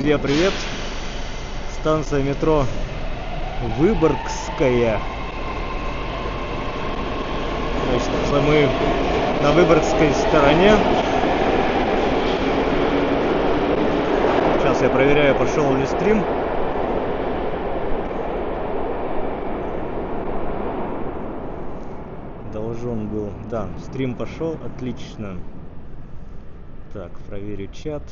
Друзья, привет! Станция метро Выборгская. Значит, мы на Выборгской стороне. Сейчас я проверяю, пошел ли стрим. Должен был. Да, стрим пошел, отлично. Так, проверю чат.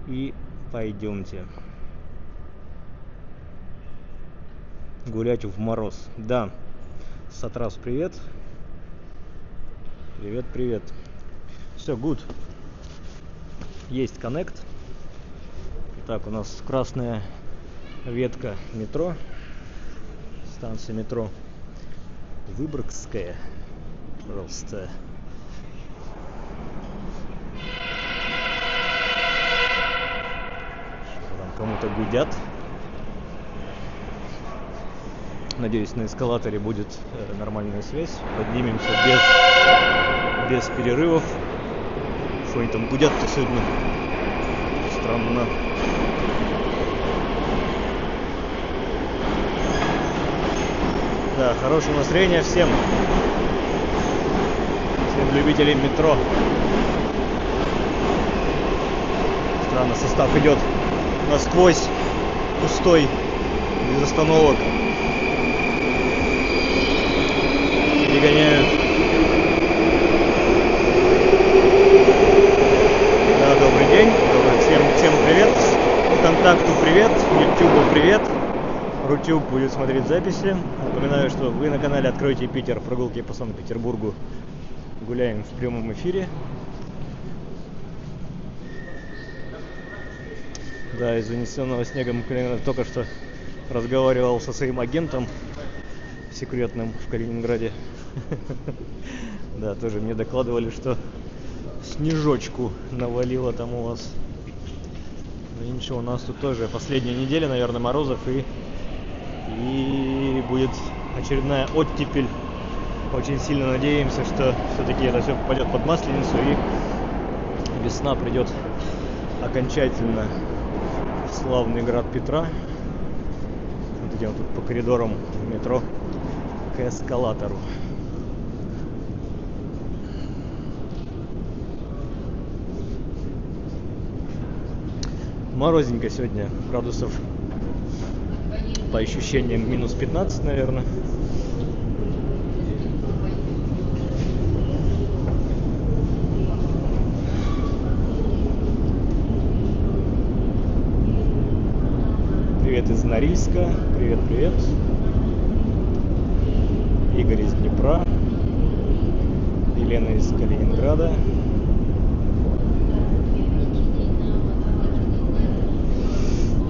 И пойдемте гулять в мороз. Да, Сатрас, привет. Привет, привет. Все, good. Есть коннект. Так, у нас красная ветка метро. Станция метро Выборгская. Пожалуйста. Кому-то гудят. Надеюсь, на эскалаторе будет нормальная связь. Поднимемся без перерывов. Что они там гудят-то сегодня? Странно. Да, хорошего настроения всем. Всем любителям метро. Странно, состав идет насквозь пустой, без остановок. Перегоняют. Да, добрый день. Всем привет. Контакту привет. Ютубу привет. Рутюб будет смотреть записи. Напоминаю, что вы на канале Откройте Питер. Прогулки по Санкт-Петербургу. Гуляем в прямом эфире. Да, из занесенного снегом только что разговаривал со своим агентом секретным в Калининграде. Да, тоже мне докладывали, что снежочку навалило там у вас. Ну ничего, у нас тут тоже последняя неделя, наверное, морозов, и будет очередная оттепель. Очень сильно надеемся, что все-таки это все попадет под Масленицу и весна придет окончательно. Славный град Петра. Вот идем тут по коридорам метро к эскалатору. Морозненько сегодня, градусов по ощущениям минус 15, наверное. Привет из Норильска. Привет, привет. Игорь из Днепра. Елена из Калининграда.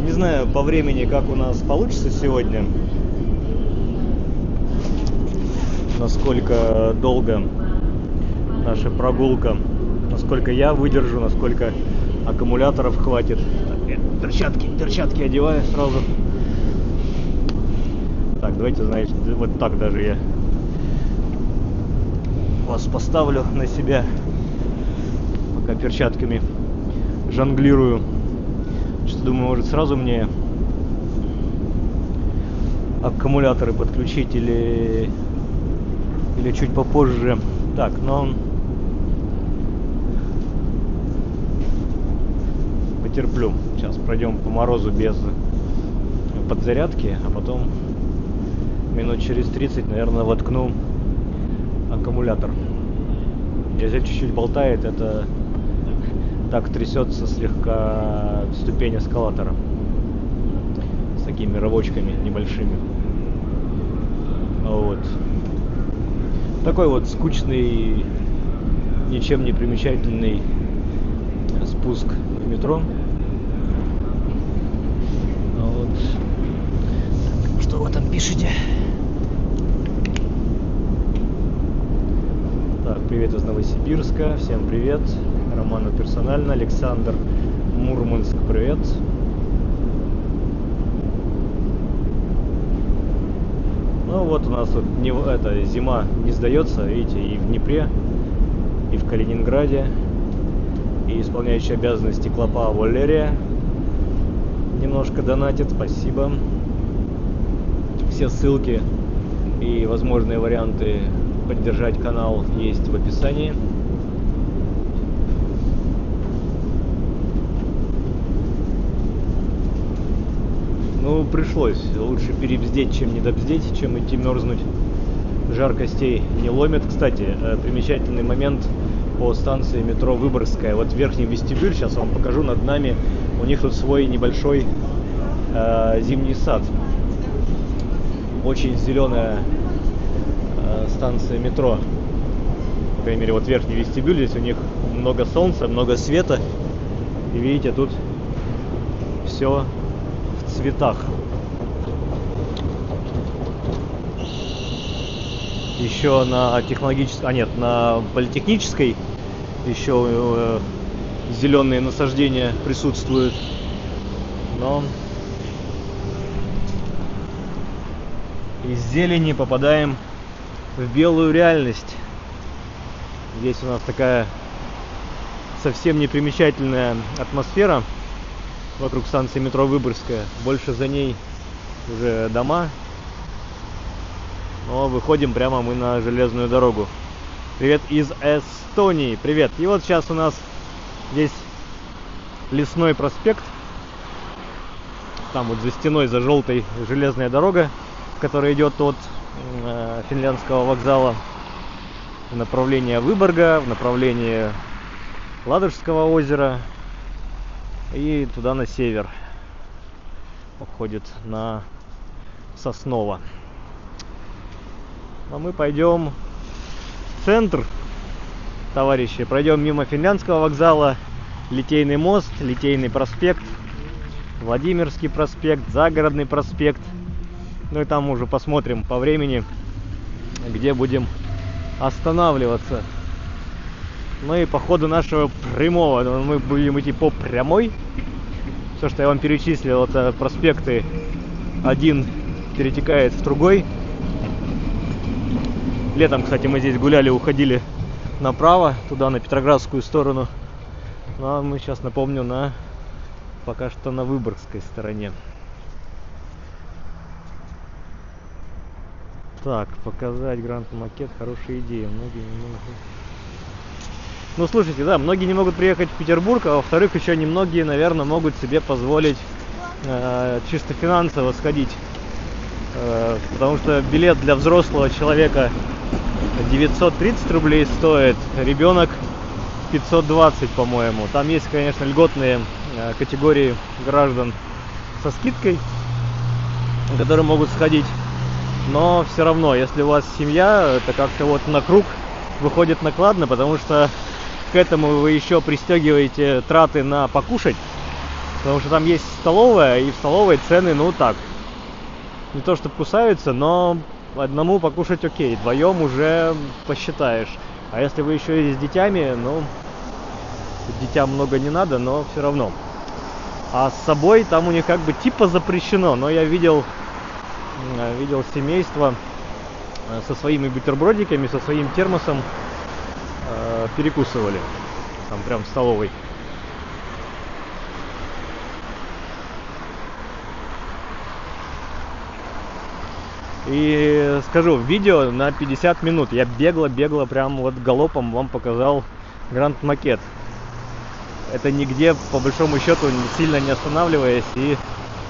Не знаю по времени, как у нас получится сегодня. Насколько долго наша прогулка. Насколько я выдержу, насколько аккумуляторов хватит. Перчатки одеваю сразу. Так, давайте, знаете, вот так даже я вас поставлю на себя, пока перчатками жонглирую. Что думаю, может сразу мне аккумуляторы подключить или чуть попозже. Так, но потерплю. Сейчас пройдем по морозу без подзарядки, а потом минут через 30, наверное, воткну аккумулятор. Если чуть-чуть болтает, это так трясется слегка ступень эскалатора с такими рывочками небольшими. Вот. Такой вот скучный, ничем не примечательный спуск в метро. Вот. Что вы там пишете? Так, привет из Новосибирска. Всем привет. Роману персонально. Александр, Мурманск, привет. Ну вот у нас тут зима не сдается, видите, и в Днепре, и в Калининграде, и исполняющий обязанности Клопа Валерия немножко донатит, спасибо. Все ссылки и возможные варианты поддержать канал есть в описании. Ну, пришлось. Лучше перебздеть, чем недобздеть, чем идти мерзнуть. Жар костей не ломит. Кстати, примечательный момент по станции метро Выборгская. Вот верхний вестибюль, сейчас вам покажу, над нами. У них тут свой небольшой зимний сад. Очень зеленая станция метро. По крайней мере, вот верхний вестибюль. Здесь у них много солнца, много света. И видите, тут все в цветах. Еще на технологической, на политехнической еще зеленые насаждения присутствуют. Но из зелени попадаем в белую реальность. Здесь у нас такая совсем непримечательная атмосфера вокруг станции метро Выборгская. Больше за ней уже дома. Но выходим прямо мы на железную дорогу. Привет из Эстонии. Привет. И вот сейчас у нас здесь Лесной проспект. Там вот за стеной, за желтой, железная дорога, которая идет от Финляндского вокзала в направлении Выборга, в направлении Ладожского озера и туда на север. Уходит на Сосново. А мы пойдем в центр, товарищи. Пройдем мимо Финляндского вокзала, Литейный мост, Литейный проспект, Владимирский проспект, Загородный проспект. Ну и там уже посмотрим по времени, где будем останавливаться. Ну и по ходу нашего прямого мы будем идти по прямой. Все, что я вам перечислил, это проспекты. Один перетекает в другой. Летом, кстати, мы здесь гуляли, уходили направо, туда, на Петроградскую сторону. Ну а мы сейчас, напомню, пока что на Выборгской стороне. Так, показать Гранд Макет, хорошая идея. Многие не могут. Ну, слушайте, да, многие не могут приехать в Петербург, а во-вторых, еще немногие, наверное, могут себе позволить чисто финансово сходить. Потому что билет для взрослого человека 930 рублей стоит, ребенок 520, по-моему. Там есть, конечно, льготные категории граждан со скидкой, которые могут сходить. Но все равно, если у вас семья, это как-то вот на круг выходит накладно, потому что к этому вы еще пристегиваете траты на покушать. Потому что там есть столовая, и в столовой цены, ну так, не то что кусаются, но одному покушать окей, вдвоем уже посчитаешь. А если вы еще и с детьми, ну, детям много не надо, но все равно. А с собой там у них как бы типа запрещено, но я видел семейство со своими бутербродиками, со своим термосом перекусывали там прям в столовой. И скажу, видео на 50 минут. Я бегло прям вот галопом вам показал Гранд Макет. Это нигде, по большому счету, сильно не останавливаясь и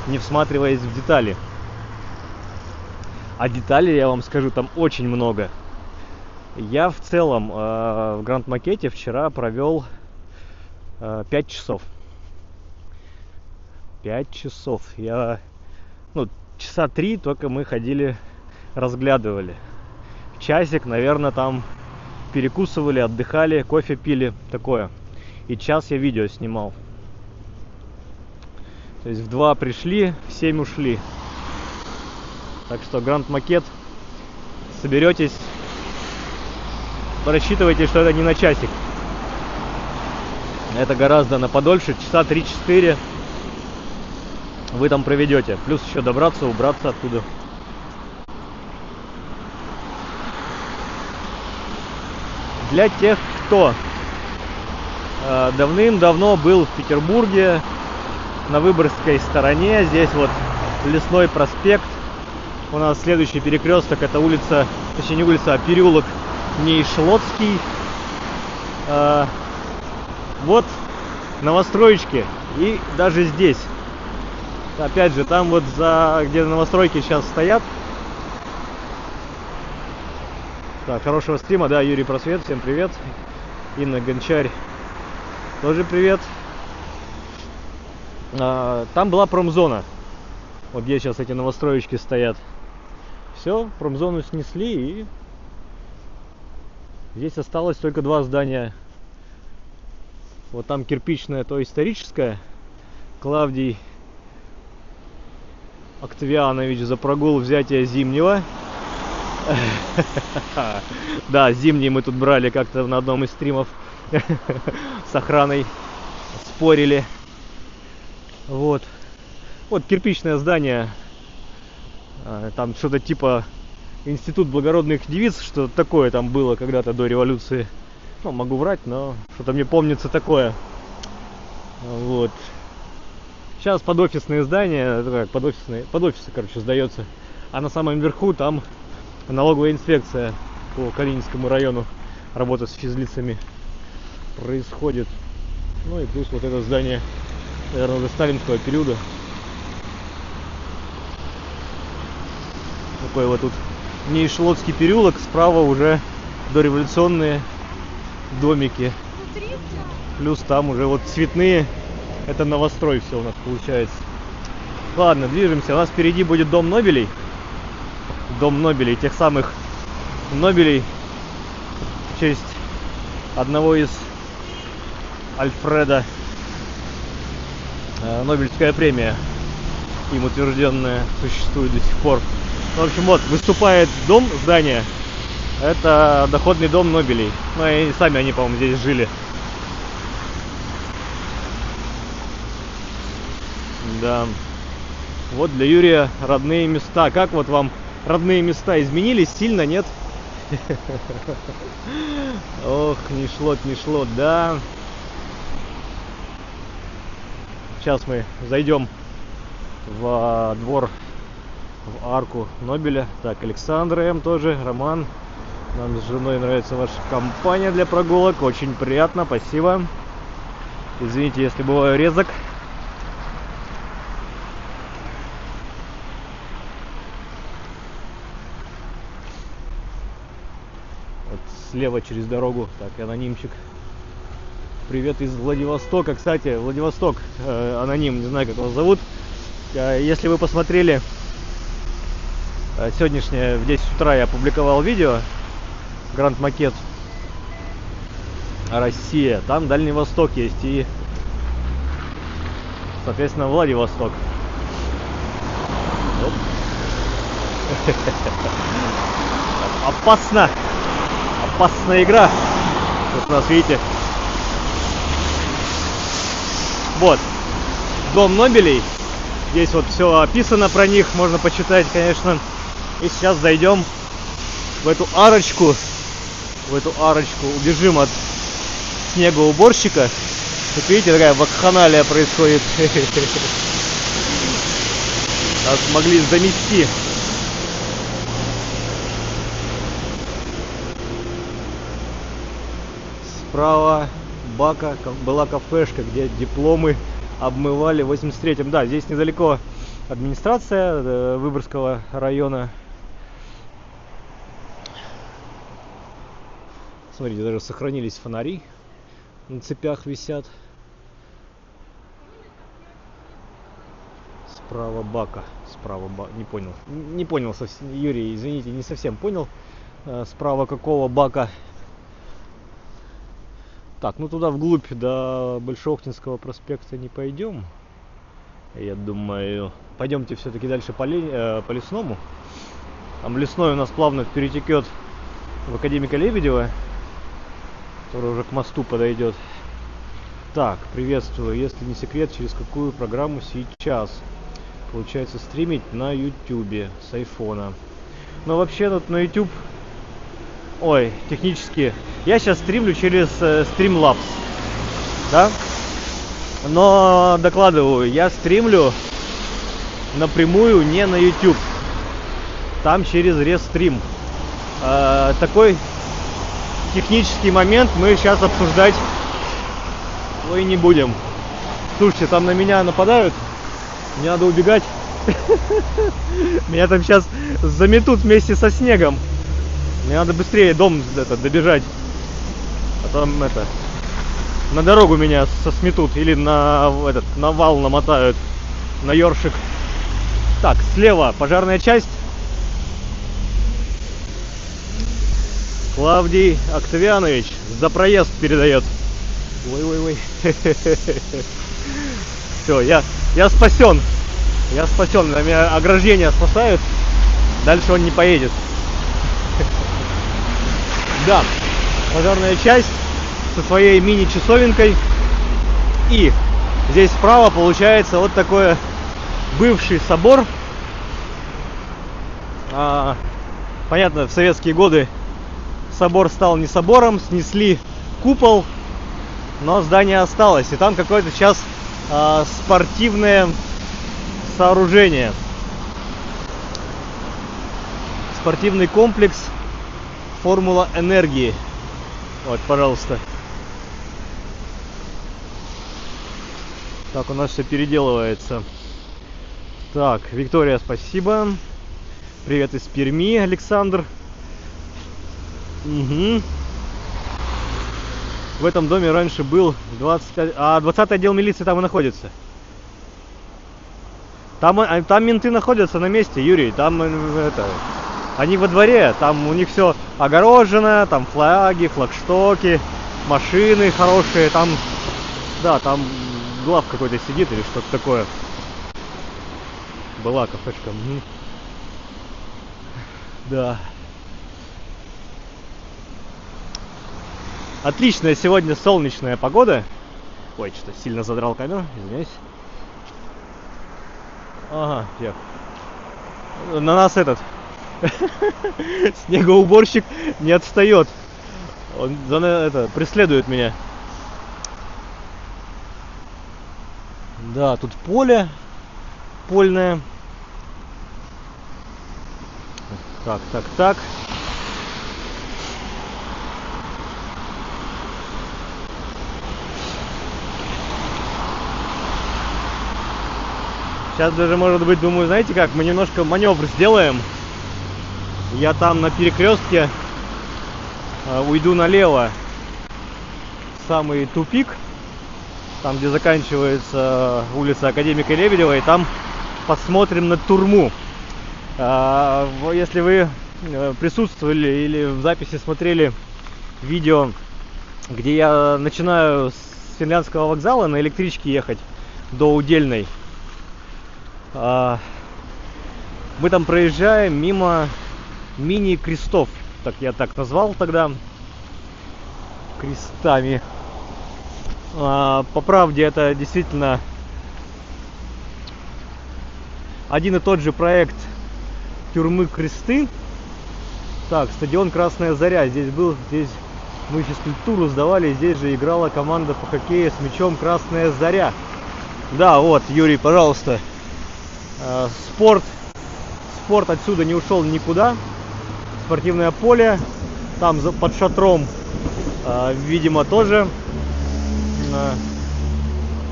не всматриваясь в детали. А деталей, я вам скажу, там очень много. Я в целом в Гранд Макете вчера провел 5 часов. 5 часов. Часа 3 только мы ходили, разглядывали. Часик, наверное, там перекусывали, отдыхали, кофе пили, такое. И час я видео снимал. То есть в 2 пришли, в 7 ушли. Так что Гранд Макет, соберетесь, рассчитывайте, что это не на часик. Это гораздо на подольше, часа 3-4 вы там проведете. Плюс еще добраться, убраться оттуда. Для тех, кто давным-давно был в Петербурге на Выборгской стороне. Здесь вот Лесной проспект. У нас следующий перекресток, это улица, точнее не улица, а переулок Нейшлотский. Вот новостроечки. И даже здесь. Опять же, там вот где новостройки сейчас стоят. Так, хорошего стрима, да, Юрий Просвет, всем привет. Инна Гончарь, тоже привет. Там была промзона. Вот где сейчас эти новостроечки стоят. Все, промзону снесли, и здесь осталось только два здания. Вот там кирпичное, то историческое. Клавдий Октавианович за прогул взятия Зимнего. Да, Зимний мы тут брали как-то на одном из стримов. С охраной спорили. Вот. Вот кирпичное здание. Там что-то типа Институт благородных девиц, что такое там было когда-то до революции. Ну, могу врать, но что-то мне помнится такое. Вот. Сейчас подофисные здания, под офисы, короче, сдается. А на самом верху там налоговая инспекция по Калининскому району. Работа с физлицами происходит. Ну и плюс вот это здание, наверное, уже сталинского периода. Такой вот тут Нейшлотский переулок, справа уже дореволюционные домики. Плюс там уже вот цветные, это новострой все у нас получается. Ладно, движемся. У нас впереди будет Дом Нобелей. Дом Нобелей, тех самых Нобелей, в честь одного из Альфреда. Нобелевская премия им утвержденная существует до сих пор. В общем, вот, выступает дом, здание. Это доходный дом Нобелей. Ну и сами они, по-моему, здесь жили. Да. Вот для Юрия родные места. Как вот вам родные места изменились? Сильно, нет? Ох, не шло, да. Сейчас мы зайдем в двор, в арку Нобеля. Так, Александр М. тоже, Роман. Нам с женой нравится ваша компания для прогулок. Очень приятно, спасибо. Извините, если бываю резок. Вот слева через дорогу. Так, анонимчик. Привет из Владивостока. Кстати, Владивосток, аноним, не знаю, как вас зовут. Если вы посмотрели сегодняшнее, в 10 утра я опубликовал видео Гранд Макет Россия. Там Дальний Восток есть и, соответственно, Владивосток. Опасно! Опасная игра. Вот у нас, видите. Вот. Дом Нобелей. Здесь вот все описано про них. Можно почитать, конечно. И сейчас зайдем в эту арочку. Убежим от снегоуборщика. Тут, видите, такая вакханалия происходит. Нас могли замести. Справа бака была кафешка, где дипломы обмывали в 83-м. Да, здесь недалеко администрация Выборгского района. Смотрите, даже сохранились фонари, на цепях висят. Справа бака. Не понял совсем, Юрий, извините, не совсем понял. Справа какого бака? Так, ну туда вглубь до Большеохтинского проспекта не пойдем. Я думаю, пойдемте все-таки дальше по Лесному. Там Лесной у нас плавно перетекет в Академика Лебедева, который уже к мосту подойдет. Так, приветствую. Если не секрет, через какую программу сейчас получается стримить на YouTube с айфона? Но вообще тут на YouTube... Ой, технически. Я сейчас стримлю через Streamlabs. Да? Но докладываю, я стримлю напрямую, не на YouTube. Там через Рестрим. Такой технический момент мы сейчас обсуждать не будем. Слушайте, там на меня нападают. Мне надо убегать. Меня там сейчас заметут вместе со снегом. Мне надо быстрее дом добежать. А там на дорогу меня сосметут. Или на вал намотают. На ёршик. Так, слева пожарная часть. Клавдий Октавианович за проезд передает. Ой. Все, я спасен. Я спасен. На меня ограждение спасают. Дальше он не поедет. Да, пожарная часть со своей мини-часовенкой. И здесь справа получается вот такой бывший собор. Понятно, в советские годы собор стал не собором, снесли купол, но здание осталось. И там какое-то сейчас спортивное сооружение. Спортивный комплекс Формула Энергии. Вот, пожалуйста. Так, у нас все переделывается. Так, Виктория, спасибо. Привет из Перми, Александр. Угу. В этом доме раньше был 20-й отдел милиции там и находится. Там менты находятся на месте, Юрий. Там они во дворе, там у них все огорожено, там флаги, флагштоки, машины хорошие, там, да, там глав какой-то сидит или что-то такое. Была кафешка. Угу. Да. Отличная сегодня солнечная погода. Ой, что-то сильно задрал камеру, извиняюсь. Ага, я. На нас снегоуборщик не отстает. Он преследует меня. Да, тут поле. Польное. Так. Сейчас даже, может быть, думаю, знаете как, мы немножко маневр сделаем. Я там на перекрестке уйду налево в самый тупик, там, где заканчивается улица Академика Лебедева, и там посмотрим на Турму. Если вы присутствовали или в записи смотрели видео, где я начинаю с Финляндского вокзала на электричке ехать до Удельной, мы там проезжаем мимо мини-крестов, так я так назвал тогда, крестами. По правде, это действительно один и тот же проект Тюрьмы Кресты. Так, стадион Красная Заря. Здесь мы физкультуру сдавали, здесь же играла команда по хоккею с мячом Красная Заря. Да, вот, Юрий, пожалуйста. Спорт отсюда не ушел никуда. Спортивное поле. Там под шатром, видимо, тоже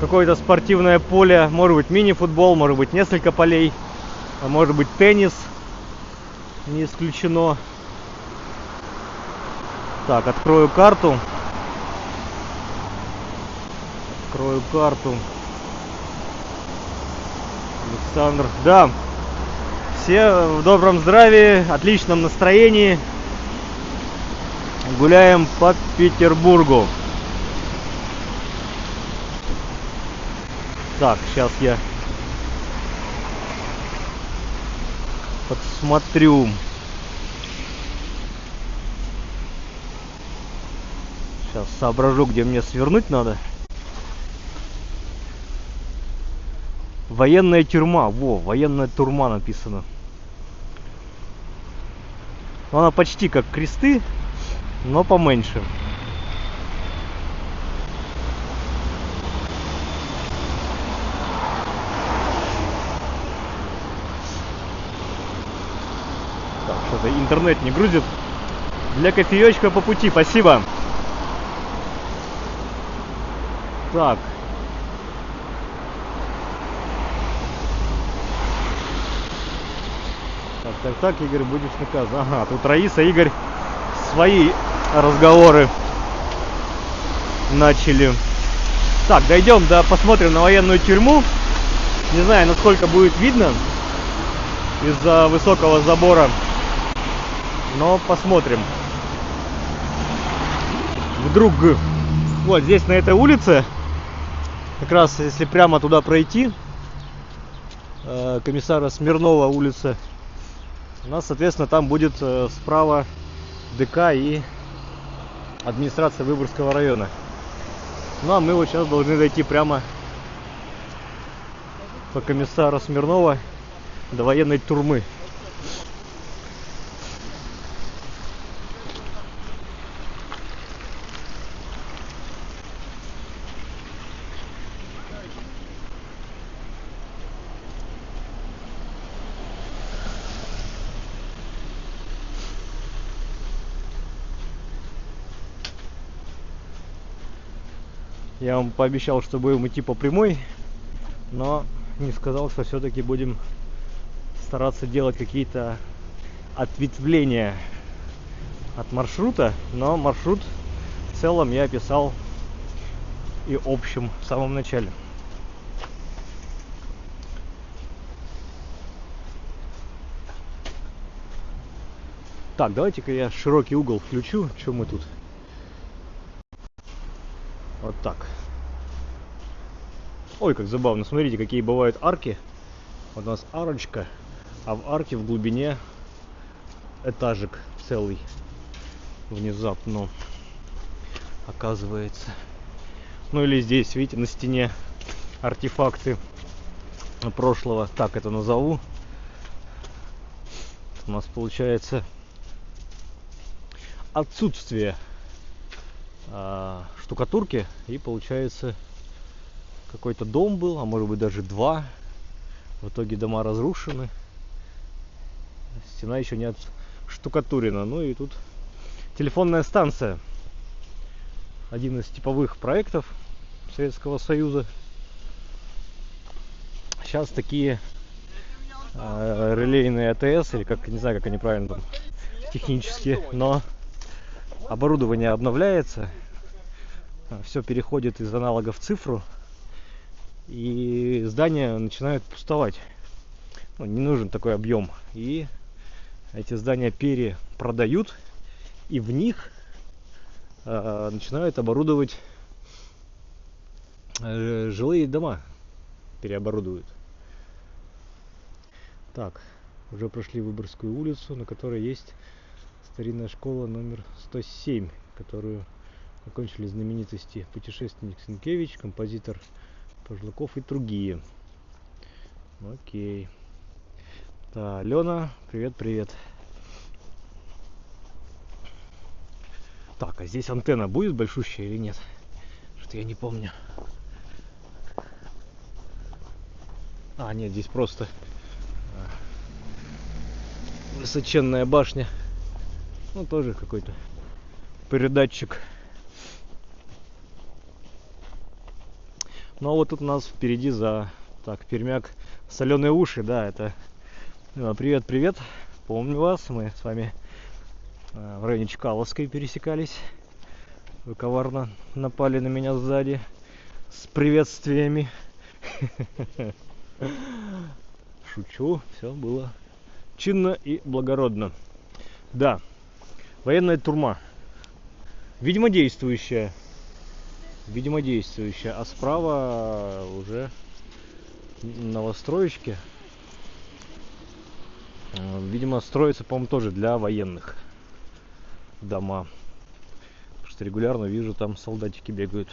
какое-то спортивное поле. Может быть мини-футбол, может быть несколько полей. Может быть теннис. Не исключено. Так, открою карту. Александр. Да. Все в добром здравии, отличном настроении. Гуляем по Петербургу. Так, сейчас я подсмотрю. Сейчас соображу, где мне свернуть надо. Военная тюрьма. Во, военная тюрьма написано. Она почти как кресты, но поменьше. интернет не грузит. Для кофеечка по пути, спасибо. Так. Так, Игорь, будешь наказан. Ага, тут Раиса, Игорь свои разговоры начали. Так, дойдем, да, посмотрим на военную тюрьму. Не знаю, насколько будет видно из-за высокого забора, но посмотрим. Вдруг вот здесь, на этой улице, как раз если прямо туда пройти, комиссара Смирнова улица, у нас, соответственно, там будет справа ДК и администрация Выборгского района. Ну а мы вот сейчас должны дойти прямо по комиссара Смирнова до военной тюрьмы. Я вам пообещал, что будем идти по прямой, но не сказал, что все-таки будем стараться делать какие-то ответвления от маршрута, но маршрут в целом я описал и общим в самом начале. Так, давайте-ка я широкий угол включу. Что мы тут? Вот так. Ой, как забавно. Смотрите, какие бывают арки. Вот у нас арочка, а в арке в глубине этажик целый. Внезапно оказывается. Ну или здесь, видите, на стене артефакты прошлого. Так это назову. У нас получается отсутствие штукатурки, и получается какой-то дом был, а может быть даже два. В итоге дома разрушены, стена еще не отштукатурена. Ну и тут телефонная станция, один из типовых проектов Советского Союза. Сейчас такие релейные АТС, или как, не знаю, как они правильно там технически, но оборудование обновляется, все переходит из аналога в цифру, и здания начинают пустовать. Ну, не нужен такой объем, и эти здания перепродают, и в них начинают оборудовать жилые дома, переоборудуют. Так, уже прошли Выборгскую улицу, на которой есть старинная школа номер 107, которую окончили знаменитости путешественник Сенкевич, композитор Пожлаков и другие. Окей. Да, Алена, привет. Так, а здесь антенна будет большущая или нет? Что-то я не помню. А, нет, здесь просто высоченная башня. Ну, тоже какой-то передатчик. Ну, а вот тут у нас впереди Так, Пермяк, соленые уши, да, это... Привет, помню вас, мы с вами в районе Чкаловской пересекались. Вы коварно напали на меня сзади с приветствиями. Шучу, все было чинно и благородно. Да, военная тюрьма. Видимо действующая, а справа уже новостроечки. Видимо, строится, по-моему, тоже для военных дома. Потому что регулярно вижу, там солдатики бегают.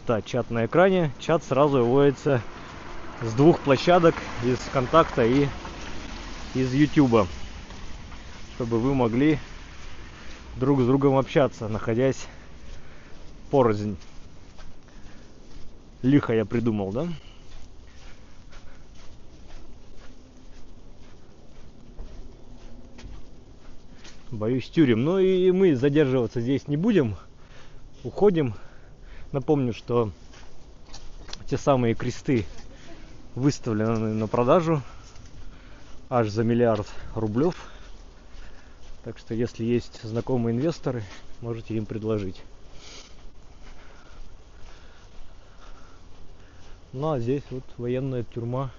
Да, чат на экране. Чат сразу выводится с двух площадок, из ВКонтакта и из Ютуба, чтобы вы могли друг с другом общаться, находясь порознь. Лихо я придумал, да? боюсь тюрем. Ну и мы задерживаться здесь не будем. Уходим. Напомню, что те самые кресты выставлены на продажу аж за 1 миллиард рублев. Так что, если есть знакомые инвесторы, можете им предложить. Ну а здесь вот военная тюрьма.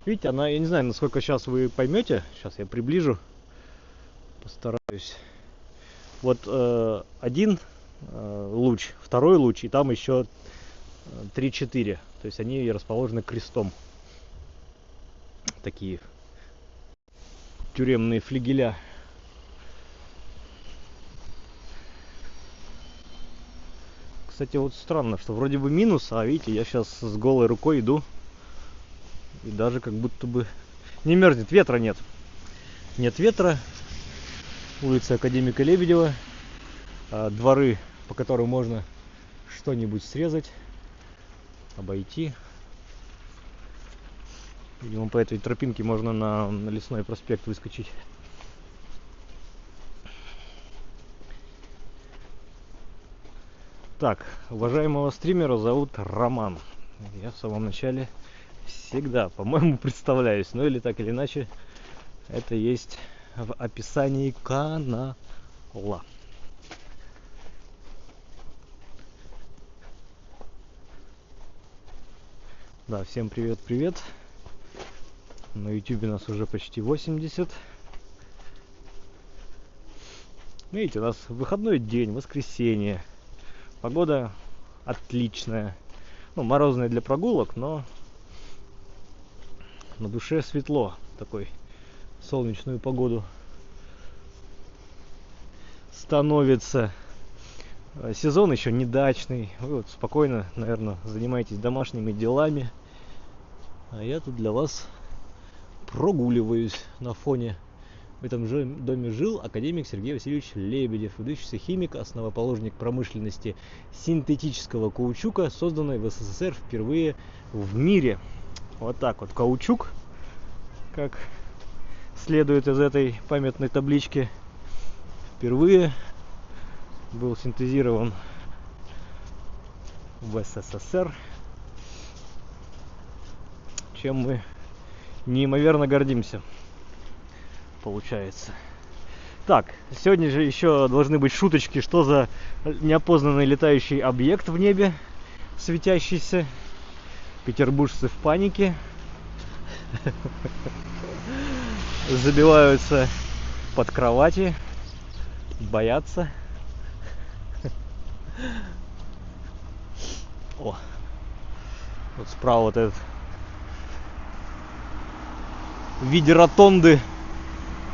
Видите, она, я не знаю, насколько сейчас вы поймете. Сейчас я приближу. Постараюсь. Вот один луч, второй луч, и там еще 3-4. То есть они расположены крестом. Такие тюремные флигеля. Кстати, вот странно, что вроде бы минус, а видите, я сейчас с голой рукой иду. И даже как будто бы не мерзнет, ветра нет. Нет ветра. Улица Академика Лебедева. Дворы, по которым можно что-нибудь срезать, обойти. Видимо, по этой тропинке можно на Лесной проспект выскочить. Так, уважаемого стримера зовут Роман. Я в самом начале всегда, по-моему, представляюсь. Ну или так или иначе, это есть в описании канала. Да, всем привет-привет. На YouTube нас уже почти 80. Видите, у нас выходной день, воскресенье. Погода отличная. Ну, морозная для прогулок, но на душе светло. Такой солнечную погоду становится. Сезон еще не дачный. Вы вот спокойно, наверное, занимаетесь домашними делами. А я тут для вас прогуливаюсь на фоне. В этом же доме жил академик Сергей Васильевич Лебедев, выдающийся химик, основоположник промышленности синтетического каучука, созданной в СССР впервые в мире. Вот так вот каучук, как следует из этой памятной таблички, впервые был синтезирован в СССР, чем мы неимоверно гордимся. Получается. Так, сегодня же еще должны быть шуточки, что за неопознанный летающий объект в небе, светящийся. Петербуржцы в панике. Забиваются под кровати, боятся. О, вот справа вот этот в виде ротонды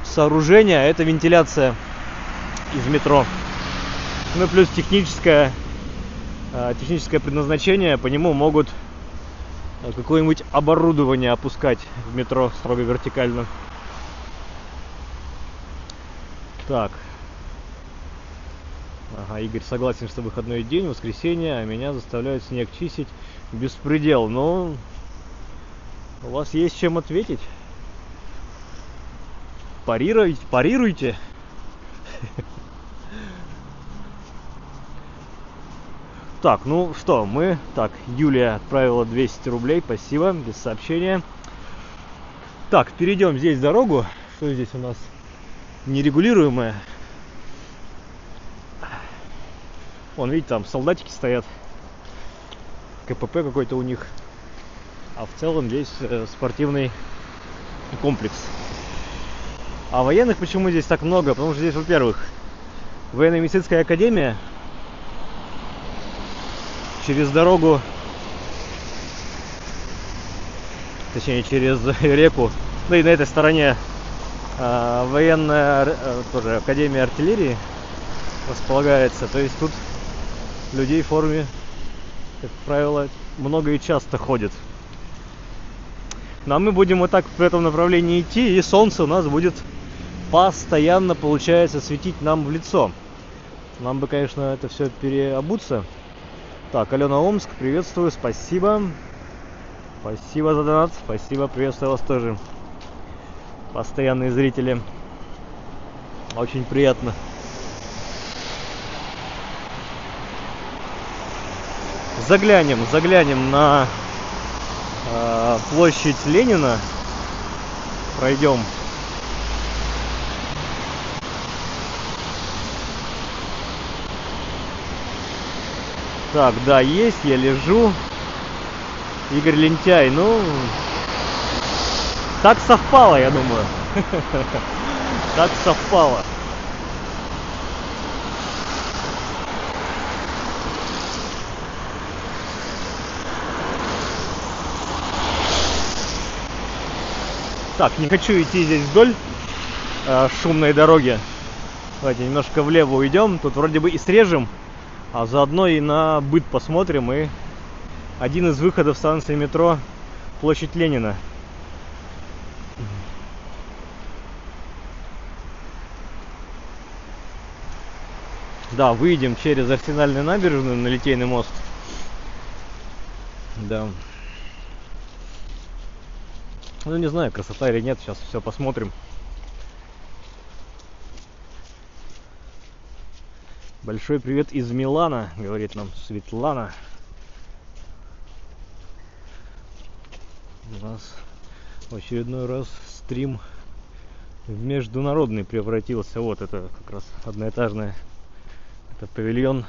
сооружение, это вентиляция из метро. Ну и плюс техническое предназначение, по нему могут какое-нибудь оборудование опускать в метро строго вертикально. Так. Ага, Игорь согласен, что выходной день, воскресенье, а меня заставляют снег чистить. Беспредел. Но у вас есть чем ответить. Парируйте. Так, ну что, Так, Юлия отправила 200 рублей, спасибо, без сообщения. Так, перейдем здесь дорогу. Что здесь у нас? Нерегулируемая. Вон, видите, там солдатики стоят. КПП какой-то у них. А в целом здесь спортивный комплекс. А военных почему здесь так много? Потому что здесь, во-первых, военно-медицинская академия. Через дорогу, точнее через реку, ну и на этой стороне военная тоже академия артиллерии располагается. То есть тут людей в форме, как правило, много и часто ходит. Ну а мы будем вот так в этом направлении идти, и солнце у нас будет постоянно, получается, светить нам в лицо. Нам бы, конечно, это все переобуться. Так, Алена Омск, приветствую, спасибо. Спасибо за донат, спасибо, приветствую вас тоже. Постоянные зрители. Очень приятно. Заглянем на площадь Ленина. Пройдем. Так, да, есть, я лежу. Игорь Лентяй, ну, так совпало, я думаю. Так совпало. Так, не хочу идти здесь вдоль шумной дороги. Давайте немножко влево уйдем. Тут вроде бы и срежем, а заодно и на быт посмотрим. И один из выходов станции метро — площадь Ленина. Да, выйдем через Арсенальную набережную на Литейный мост. Да. Ну, не знаю, красота или нет, сейчас все посмотрим. Большой привет из Милана, говорит нам Светлана. У нас в очередной раз стрим в международный превратился. Вот это как раз одноэтажная. Это павильон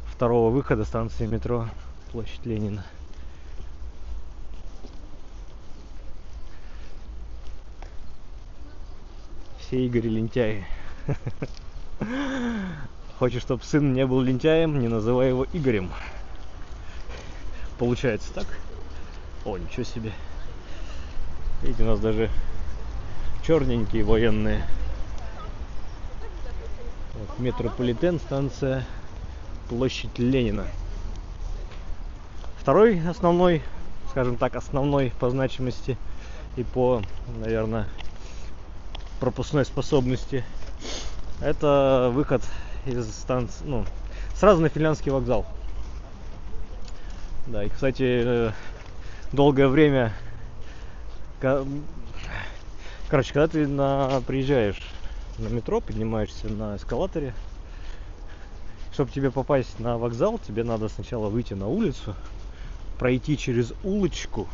второго выхода станции метро площадь Ленина. Все Игорь лентяи. Хочешь, чтобы сын не был лентяем, не называй его Игорем. Получается так? О, ничего себе. Видите, у нас даже черненькие военные. Вот, метрополитен, станция площадь Ленина. Второй основной, скажем так, основной по значимости и по, наверное, пропускной способности, это выход из станции, ну, сразу на Финляндский вокзал. Да, и, кстати, долгое время, короче, когда ты приезжаешь на метро, поднимаешься на эскалаторе, чтобы тебе попасть на вокзал, тебе надо сначала выйти на улицу, пройти через улочку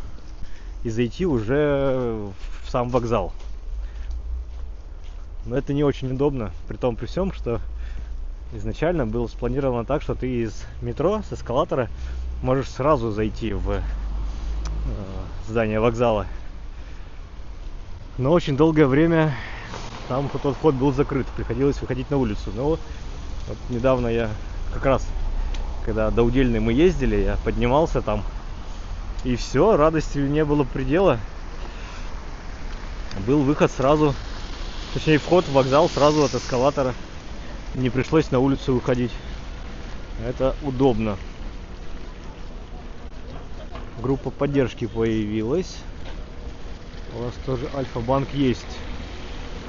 и зайти уже в сам вокзал. Но это не очень удобно, при всем, что изначально было спланировано так, что ты из метро, с эскалатора можешь сразу зайти в здание вокзала. Но очень долгое время там тот вход был закрыт, приходилось выходить на улицу. Но вот недавно я как раз, когда до Удельной мы ездили, я поднимался там, и все, радости не было предела. Был выход сразу, точнее вход в вокзал сразу от эскалатора. Не пришлось на улицу выходить. Это удобно. Группа поддержки появилась. У вас тоже Альфа-банк есть.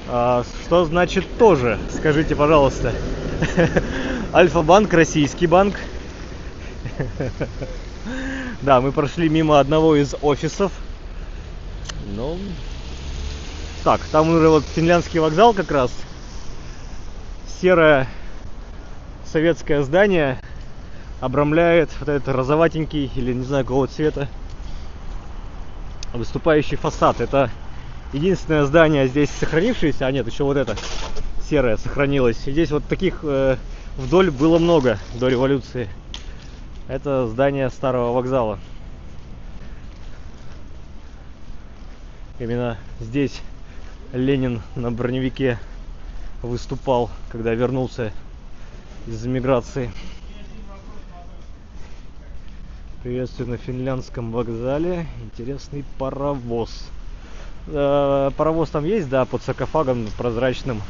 Что значит тоже? Скажите, пожалуйста. Альфа-банк, российский банк. Да, мы прошли мимо одного из офисов. Ну, так, там уже вот Финляндский вокзал как раз. Серое советское здание обрамляет вот этот розоватенький, или не знаю какого цвета, выступающий фасад. Это единственное здание здесь сохранившееся, а нет, еще вот это серое сохранилось. И здесь вот таких вдоль было много до революции. Это здание старого вокзала. Именно здесь Ленин на броневике выступал, когда вернулся из эмиграции. Приветствую на финляндском вокзале. Интересный паровоз. Паровоз там есть, да, под саркофагом прозрачным.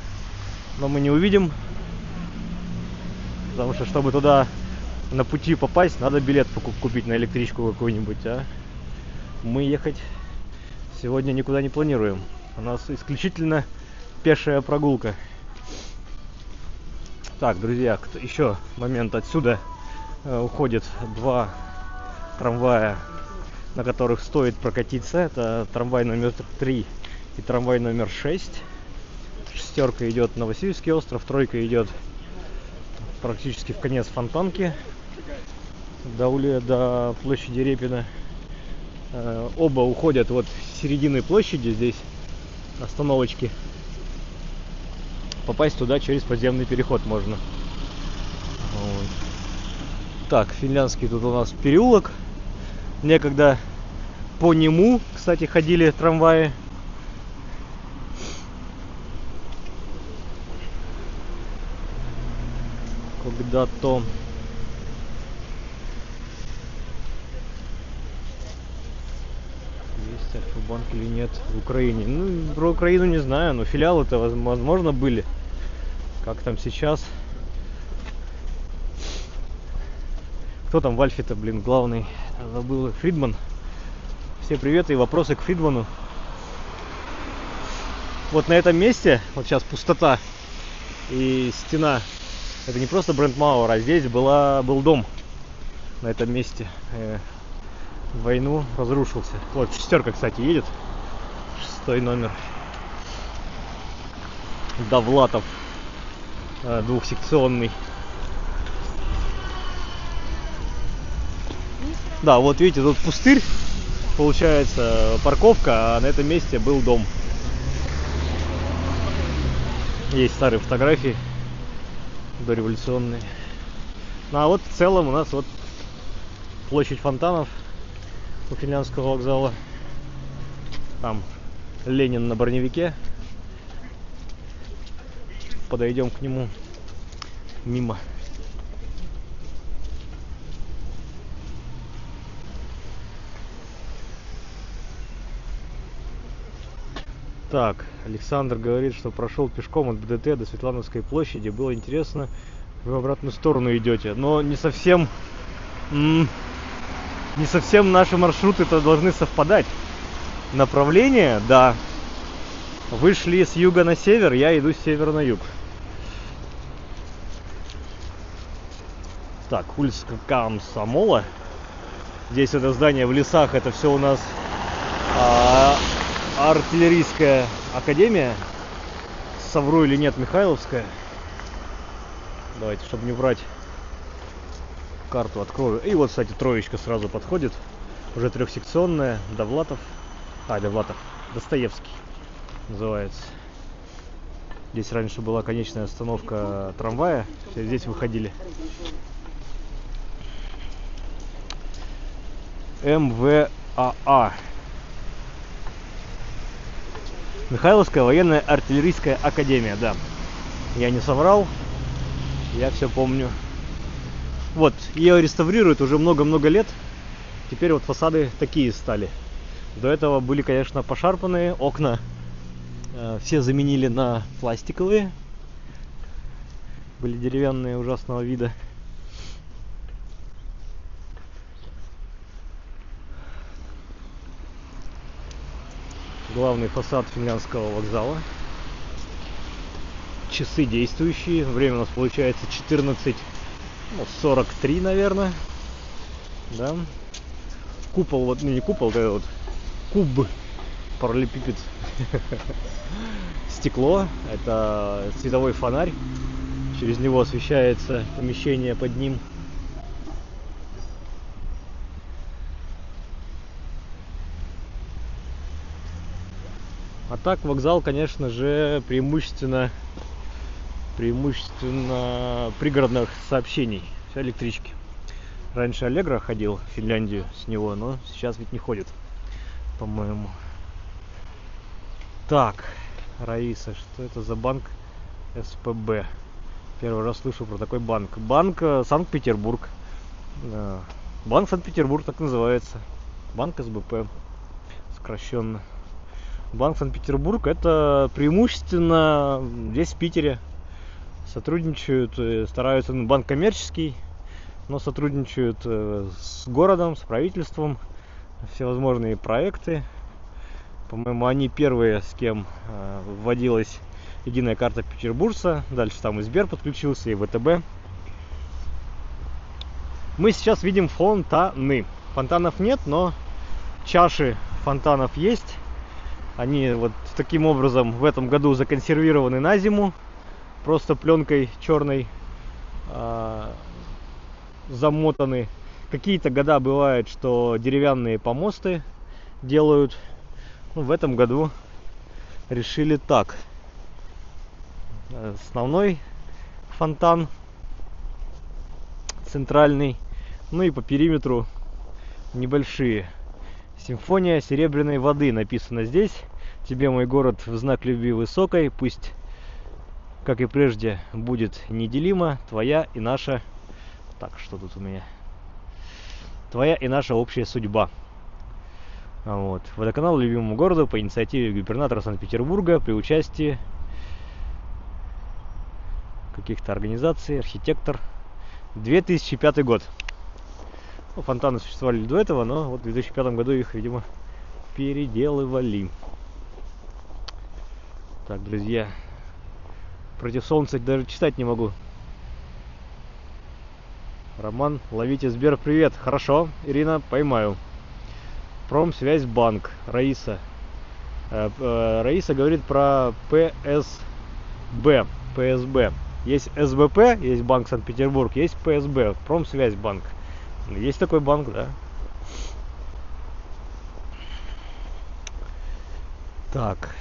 Но мы не увидим. Потому что, чтобы туда на пути попасть, надо билет купить на электричку какую-нибудь. А мы ехать сегодня никуда не планируем. У нас исключительно пешая прогулка. Так, друзья, еще момент. Отсюда уходит два трамвая, на которых стоит прокатиться. Это трамвай номер 3 и трамвай номер 6. Шестерка идет на Васильевский остров, тройка идет практически в конец Фонтанки, до площади Репина. Оба уходят вот с середины площади, здесь остановочки. Попасть туда через подземный переход можно. Вот. Так, финляндский тут у нас переулок. Некогда по нему, кстати, ходили трамваи. Когда-то. Есть Альфа-банк или нет в Украине? Ну, про Украину не знаю, но филиалы-то, возможно, были. Как там сейчас? Кто там в Альфе-то, блин, главный? Забыл. Фридман. Все приветы и вопросы к Фридману. Вот на этом месте, вот сейчас пустота и стена. Это не просто Брентмауэр, а здесь был дом на этом месте. В войну разрушился. Вот шестерка, кстати, едет. 6-й номер. Довлатов. Двухсекционный. Да, вот видите, тут пустырь. Получается парковка, а на этом месте был дом. Есть старые фотографии дореволюционные. Ну а вот в целом у нас вот площадь фонтанов у Финляндского вокзала. Там Ленин на броневике. Подойдем к нему мимо. Так, Александр говорит, что прошел пешком от БДТ до Светлановской площади. Было интересно, вы в обратную сторону идете. Но не совсем наши маршруты-то должны совпадать. Направление, да. Вы шли с юга на север, я иду с севера на юг. Так, улица Комсомола. Здесь это здание в лесах, это все у нас артиллерийская академия. Совру или нет, Михайловская. Давайте, чтобы не врать, карту открою. И вот, кстати, троечка сразу подходит. Уже трехсекционная. Довлатов. Довлатов. Достоевский называется. Здесь раньше была конечная остановка трамвая. Все здесь выходили. МВАА. Михайловская военная артиллерийская академия, да. Я не соврал. Я все помню. Вот, ее реставрируют уже много-много лет. Теперь вот фасады такие стали. До этого были, конечно, пошарпанные окна. Все заменили на пластиковые. Были деревянные ужасного вида. Главный фасад Финляндского вокзала. Часы действующие. Время у нас получается 14:43, наверное. Да. Купол, вот, ну не купол, это вот куб, параллелепипед. Стекло. Это световой фонарь. Через него освещается помещение под ним. А так вокзал, конечно же, преимущественно пригородных сообщений. Все электрички. Раньше Аллегро ходил в Финляндию с него, но сейчас ведь не ходит, по-моему. Так, Раиса, что это за банк? СПБ. Первый раз слышу про такой банк. Банк Санкт-Петербург. Банк Санкт-Петербург так называется. Банк СБП. Сокращенно. Банк Санкт-Петербург — это преимущественно здесь в Питере. Сотрудничают, стараются, банк коммерческий, но сотрудничают с городом, с правительством, всевозможные проекты. По-моему, они первые, с кем вводилась единая карта петербуржца. Дальше там и Сбер подключился, и ВТБ. Мы сейчас видим фонтаны. Фонтанов нет, но чаши фонтанов есть. Они вот таким образом в этом году законсервированы на зиму, просто пленкой черной замотаны. Какие-то года бывает, что деревянные помосты делают. Ну, в этом году решили так. Основной фонтан центральный, ну и по периметру небольшие. Симфония серебряной воды написано здесь. Тебе, мой город, в знак любви высокой, пусть, как и прежде, будет неделима твоя и наша... Так, что тут у меня? Твоя и наша общая судьба. Вот. Водоканал любимому городу по инициативе губернатора Санкт-Петербурга при участии каких-то организаций, архитектор. 2005 год. Ну, фонтаны существовали до этого, но вот в 2005 году их, видимо, переделывали. Так, друзья, против солнца даже читать не могу. Роман, ловите Сбер, привет. Хорошо, Ирина, поймаю. Промсвязьбанк, Раиса. Раиса говорит про ПСБ. Есть СБП, есть Банк Санкт-Петербург, есть ПСБ, Промсвязьбанк. Есть такой банк, да. Так.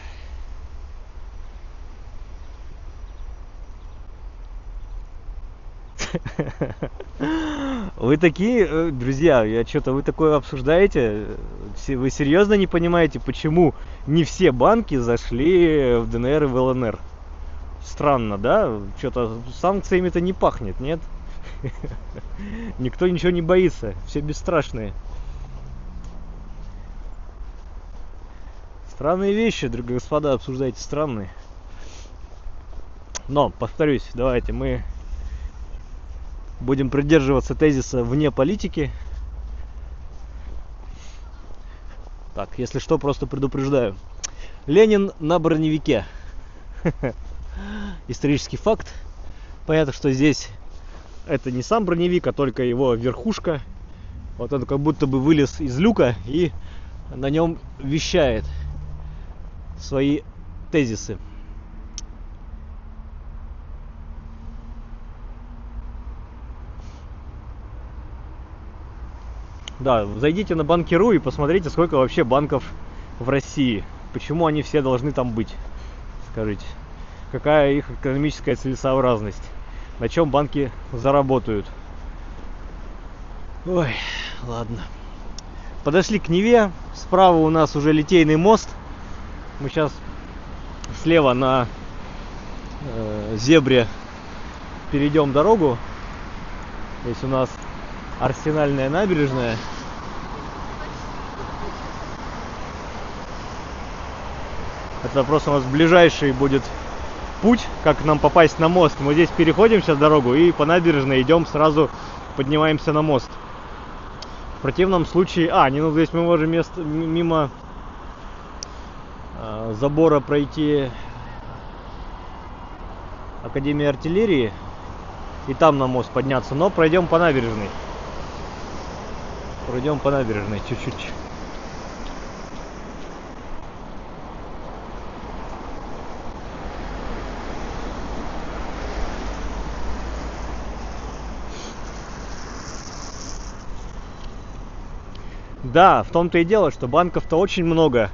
Вы такие, друзья, вы такое обсуждаете? Вы серьезно не понимаете, почему не все банки зашли в ДНР и в ЛНР? Странно, да? Что-то санкциями-то не пахнет, нет? Никто ничего не боится, все бесстрашные. Странные вещи, дорогие господа, обсуждаете странные. Но, повторюсь, давайте мы будем придерживаться тезиса вне политики. Так, если что, просто предупреждаю. Ленин на броневике. Исторический факт. Понятно, что здесь это не сам броневик, а только его верхушка. Вот он как будто бы вылез из люка и на нем вещает свои тезисы. Да, зайдите на Банки.ру и посмотрите, сколько вообще банков в России. Почему они все должны там быть? Скажите. Какая их экономическая целесообразность? На чем банки заработают? Ой, ладно. Подошли к Неве. Справа у нас уже Литейный мост. Мы сейчас слева на зебре перейдем дорогу. Здесь у нас Арсенальная набережная. Это просто у нас ближайший будет путь, как нам попасть на мост. Мы здесь переходим сейчас дорогу и по набережной идем, сразу поднимаемся на мост. В противном случае... здесь мы можем мимо забора пройти Академии артиллерии и там на мост подняться, но пройдем по набережной. Пройдем по набережной чуть-чуть. Да, в том-то и дело, что банков-то очень много.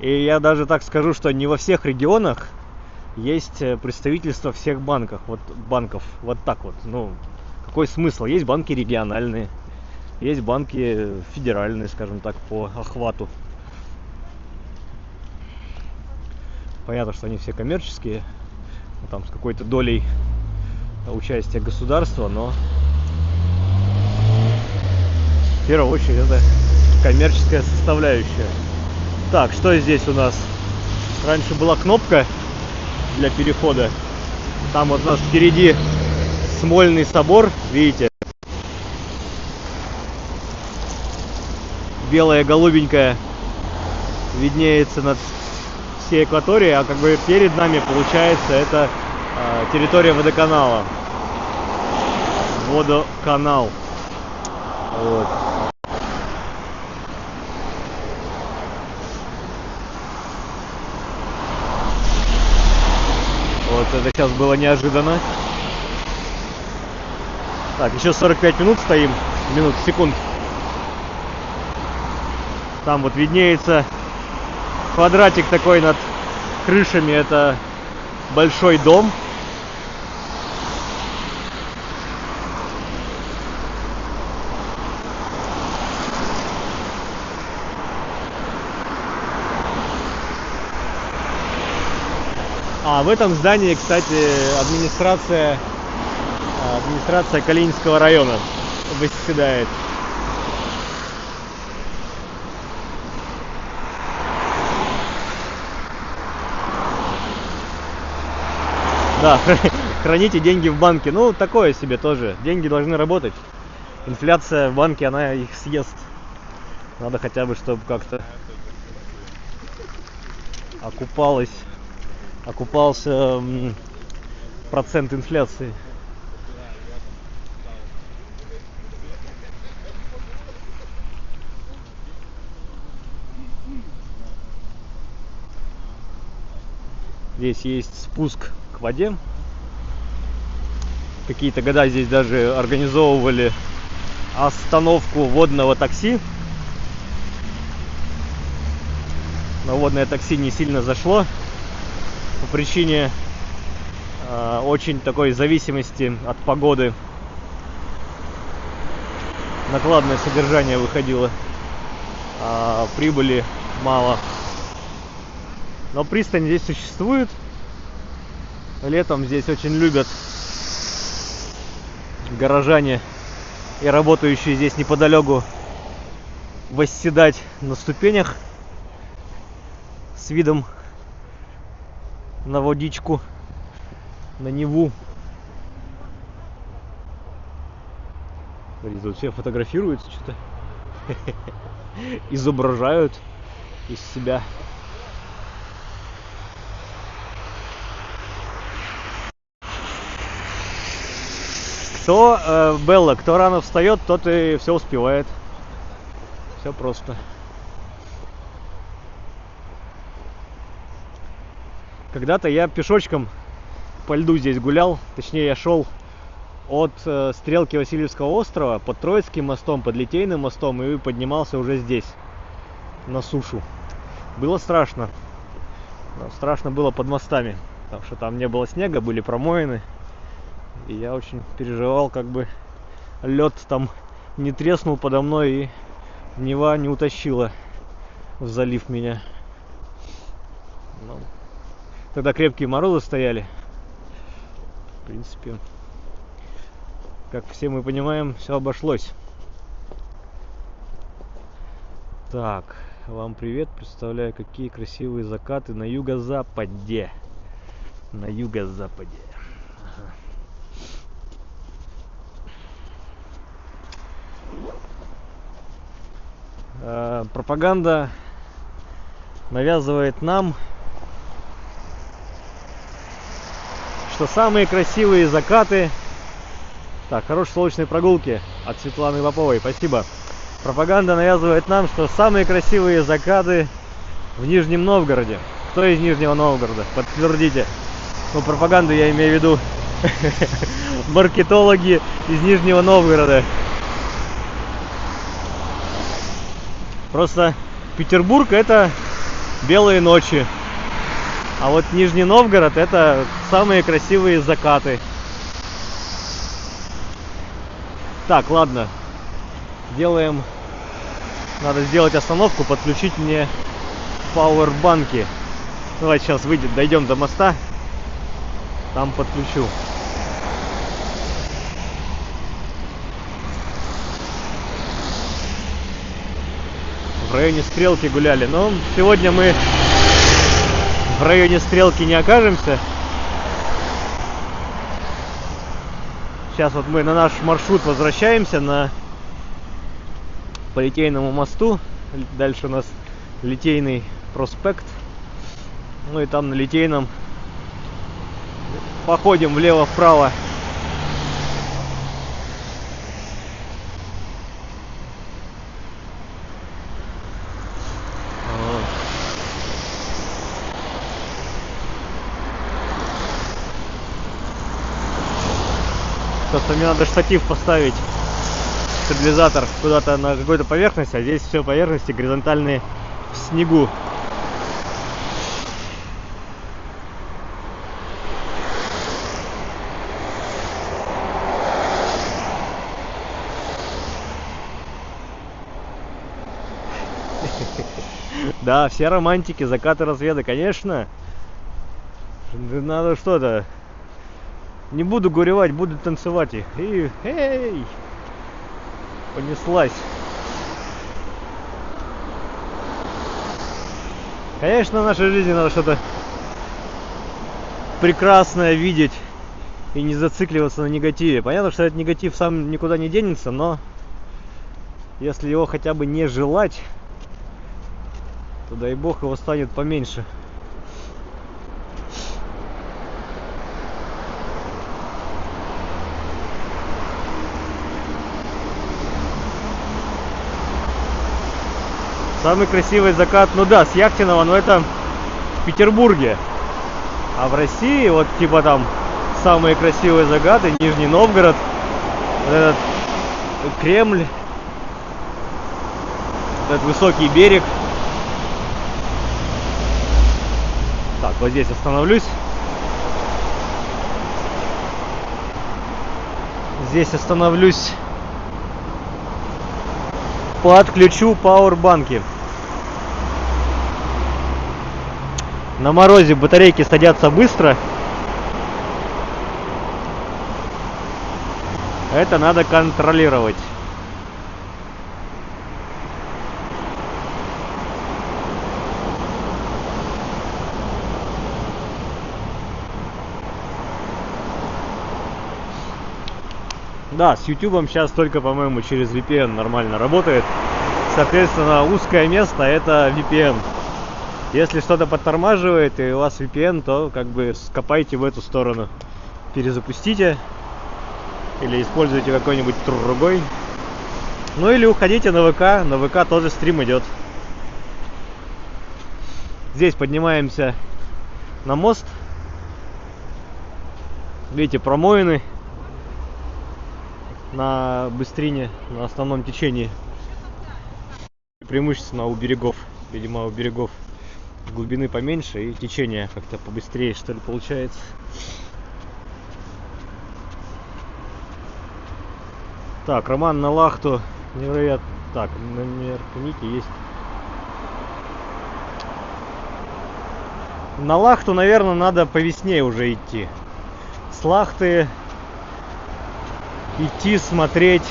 И я даже так скажу, что не во всех регионах есть представительство всех банков. Вот так вот. Ну, какой смысл? Есть банки региональные, есть банки федеральные, скажем так, по охвату. Понятно, что они все коммерческие, там с какой-то долей участия государства, но в первую очередь это коммерческая составляющая. Так, что здесь у нас? Раньше была кнопка для перехода. Там вот у нас впереди Смольный собор, видите? Белая, голубенькая виднеется над всей акваторией, а как бы перед нами получается это территория водоканала. Водоканал. Вот. Вот это сейчас было неожиданно. Так, еще 45 минут стоим. Секунд. Там вот виднеется квадратик такой над крышами. Это большой дом. А в этом здании, кстати, администрация Калининского района восседает. Да, храните деньги в банке. Ну, такое себе тоже. Деньги должны работать. Инфляция в банке, она их съест. Надо хотя бы, чтобы как-то окупался процент инфляции. Здесь есть спуск к воде. Какие-то года здесь даже организовывали остановку водного такси. Но водное такси не сильно зашло по причине очень такой зависимости от погоды. Накладное содержание выходило, а прибыли мало. Но пристань здесь существует. Летом здесь очень любят горожане и работающие здесь неподалеку восседать на ступенях с видом на водичку, на Неву. Тут все фотографируются, что-то изображают из себя. Белла, кто рано встает, тот и все успевает. Все просто. Когда-то я пешочком по льду здесь гулял. Точнее, я шел от стрелки Васильевского острова под Троицким мостом, под Литейным мостом и поднимался уже здесь, на сушу. Было страшно. Но страшно было под мостами, потому что там не было снега, были промоины. И я очень переживал, как бы лед там не треснул подо мной и Нева не утащила в залив меня. Ну, тогда крепкие морозы стояли. В принципе, как все мы понимаем, все обошлось. Так, вам привет. Представляю, какие красивые закаты на юго-западе. На юго-западе. Пропаганда навязывает нам, что самые красивые закаты... Так, хорошей солнечной прогулки от Светланы Поповой, спасибо. Пропаганда навязывает нам, что самые красивые закаты в Нижнем Новгороде. Кто из Нижнего Новгорода? Подтвердите. Ну, пропаганду я имею в виду маркетологи из Нижнего Новгорода. Просто Петербург — это белые ночи, а вот Нижний Новгород — это самые красивые закаты. Так, ладно, надо сделать остановку, подключить мне пауэрбанки. Давайте сейчас дойдем до моста, там подключу. В районе Стрелки гуляли, но сегодня мы в районе Стрелки не окажемся. Сейчас вот мы на наш маршрут возвращаемся по Литейному мосту. Дальше у нас Литейный проспект. Ну и там на Литейном походим влево-вправо. Просто мне надо штатив поставить, стабилизатор куда-то на какую-то поверхность, а здесь все поверхности горизонтальные в снегу. Да, все романтики, закаты, разведы, конечно. Надо что-то. Не буду горевать, буду танцевать их. И эй! Понеслась. Конечно, в нашей жизни надо что-то прекрасное видеть и не зацикливаться на негативе. Понятно, что этот негатив сам никуда не денется, но если его хотя бы не желать, то дай бог его станет поменьше. Самый красивый закат, ну да, с Яхтенного, но это в Петербурге. А в России, вот типа там самые красивые закаты, Нижний Новгород, вот этот Кремль, этот высокий берег. Так, вот здесь остановлюсь. Здесь остановлюсь. Подключу пауэрбанки. На морозе батарейки садятся быстро. Это надо контролировать. Да, с YouTube сейчас только, по-моему, через VPN нормально работает. Соответственно, узкое место — это VPN. Если что-то подтормаживает и у вас VPN, то как бы скопайте в эту сторону. Перезапустите. Или используйте какой-нибудь другой. Ну или уходите на ВК. На ВК тоже стрим идет. Здесь поднимаемся на мост. Видите, промоины на быстрине, на основном течении. Преимущественно у берегов. Видимо, у берегов глубины поменьше и течение как-то побыстрее, что ли, получается. Так, Роман на Лахту. Невероятно. Так, номер ники есть. На Лахту, наверное, надо по весне уже идти. С Лахты идти смотреть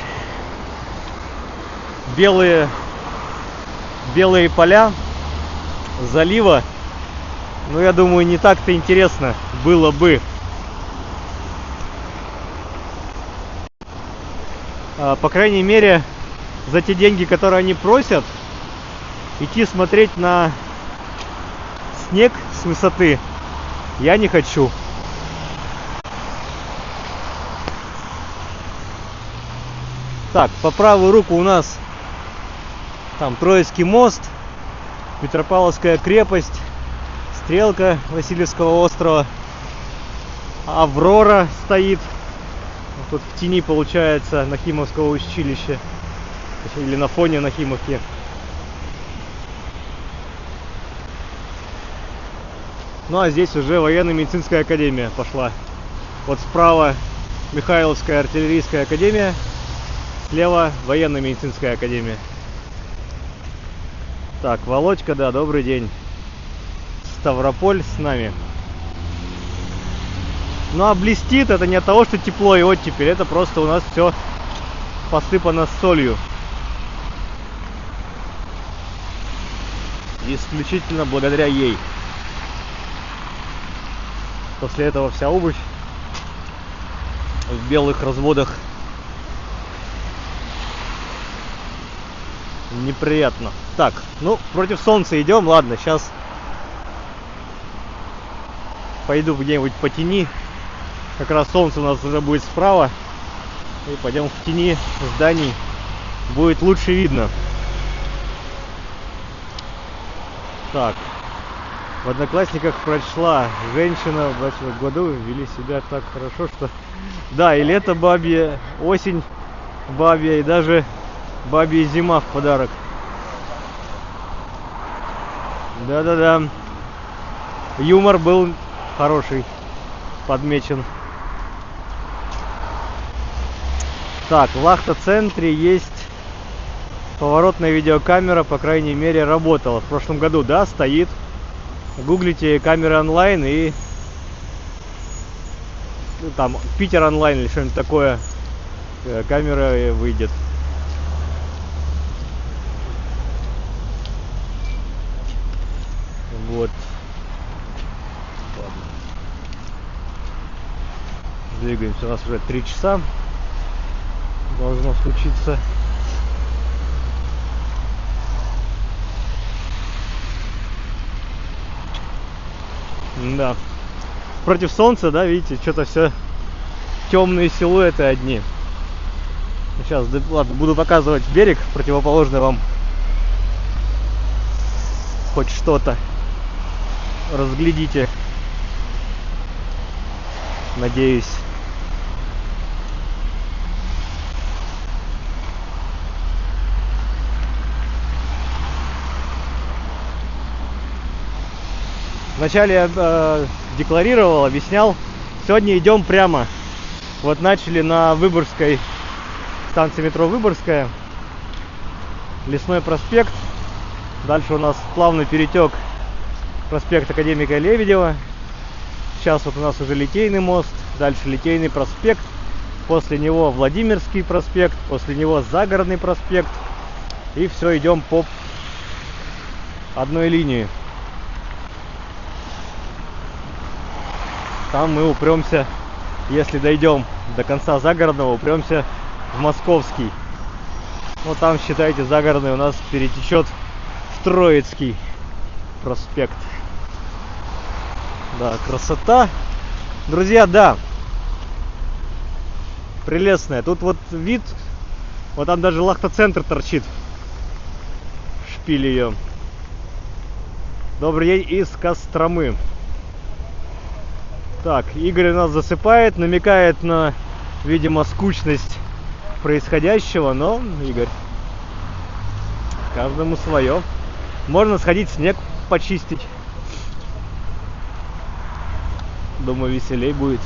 белые поля залива. Ну, я думаю, не так-то интересно было бы. По крайней мере, за те деньги, которые они просят, идти смотреть на снег с высоты я не хочу. Так, по правую руку у нас там Троицкий мост, Петропавловская крепость, Стрелка Васильевского острова, Аврора стоит. Тут в тени, получается, Нахимовского училища. Или на фоне Нахимовки. Ну а здесь уже военно-медицинская академия пошла. Вот справа Михайловская артиллерийская академия, слева военно-медицинская академия. Так, Володька, да, добрый день. Ставрополь с нами. Ну а блестит это не от того, что тепло и оттепель, это просто у нас все посыпано солью. Исключительно благодаря ей. После этого вся обувь в белых разводах. Неприятно. Так, ну, против солнца идем. Ладно, сейчас пойду где-нибудь по тени. Как раз солнце у нас уже будет справа. И пойдем в тени зданий. Будет лучше видно. Так. В Одноклассниках прочла: женщина в 20 году вели себя так хорошо, что... Да, и лето бабье, осень бабья, и даже бабья зима в подарок. Да-да-да. Юмор был хороший, подмечен. Так, в Лахта-центре есть поворотная видеокамера, по крайней мере, работала. В прошлом году, да, стоит. Гуглите камеры онлайн и там Питер онлайн или что-нибудь такое. Камера выйдет. Вот. Ладно. Двигаемся. У нас уже 3 часа. Должно случиться. Да. Против солнца, да, видите, что-то все темные силуэты одни. Сейчас, ладно, буду показывать берег противоположный вам. Хоть что-то разглядите. Надеюсь. Вначале я декларировал, объяснял. Сегодня идем прямо. Вот начали на Выборгской, станции метро Выборгская. Лесной проспект. Дальше у нас плавный перетек проспект Академика Лебедева. Сейчас вот у нас уже Литейный мост. Дальше Литейный проспект. После него Владимирский проспект. После него Загородный проспект. И все, идем по одной линии. Там мы упремся, если дойдем до конца Загородного, упремся в Московский. Ну там, считайте, Загородный у нас перетечет в Троицкий проспект. Да, красота. Друзья, да. Прелестная. Тут вот вид, вот там даже Лахта-центр торчит. Шпиль ее. Добрый день из Костромы. Так, Игорь у нас засыпает, намекает на, видимо, скучность происходящего, но, Игорь, каждому свое. Можно сходить снег почистить. Думаю, веселей будет.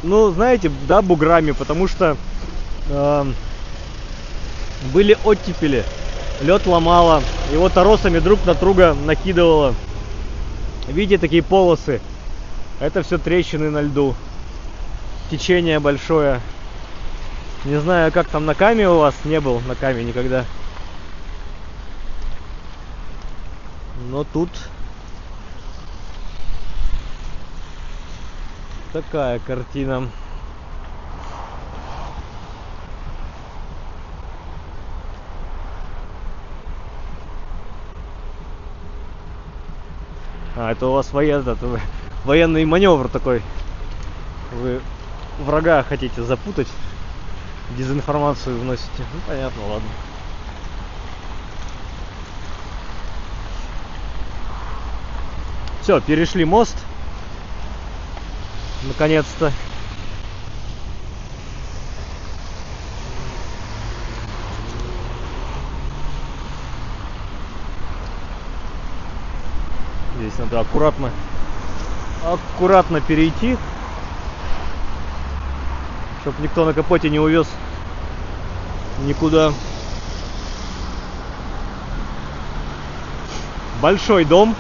Ну, знаете, да, буграми, потому что были оттепели, лед ломало, его торосами друг на друга накидывало. Видите, такие полосы? Это все трещины на льду. Течение большое. Не знаю, как там на Каме у вас, не был на Каме никогда. Но тут такая картина. А, это у вас военный маневр такой. Вы врага хотите запутать, дезинформацию вносите. Ну, понятно, ладно. Все, перешли мост. Наконец-то. Здесь надо аккуратно перейти, чтобы никто на капоте не увез никуда. Большой дом,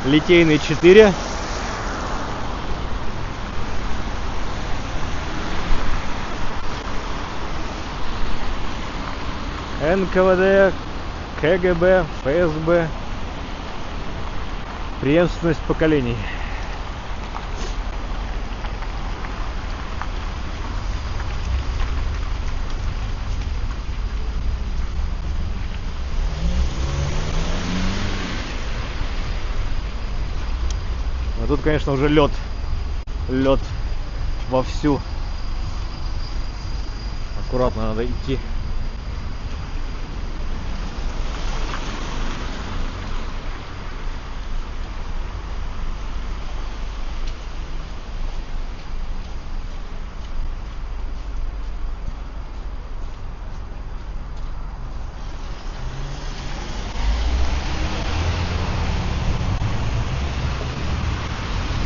Литейный 4. НКВД, КГБ, ФСБ. Преемственность поколений. А тут, конечно, уже лед вовсю. Аккуратно надо идти.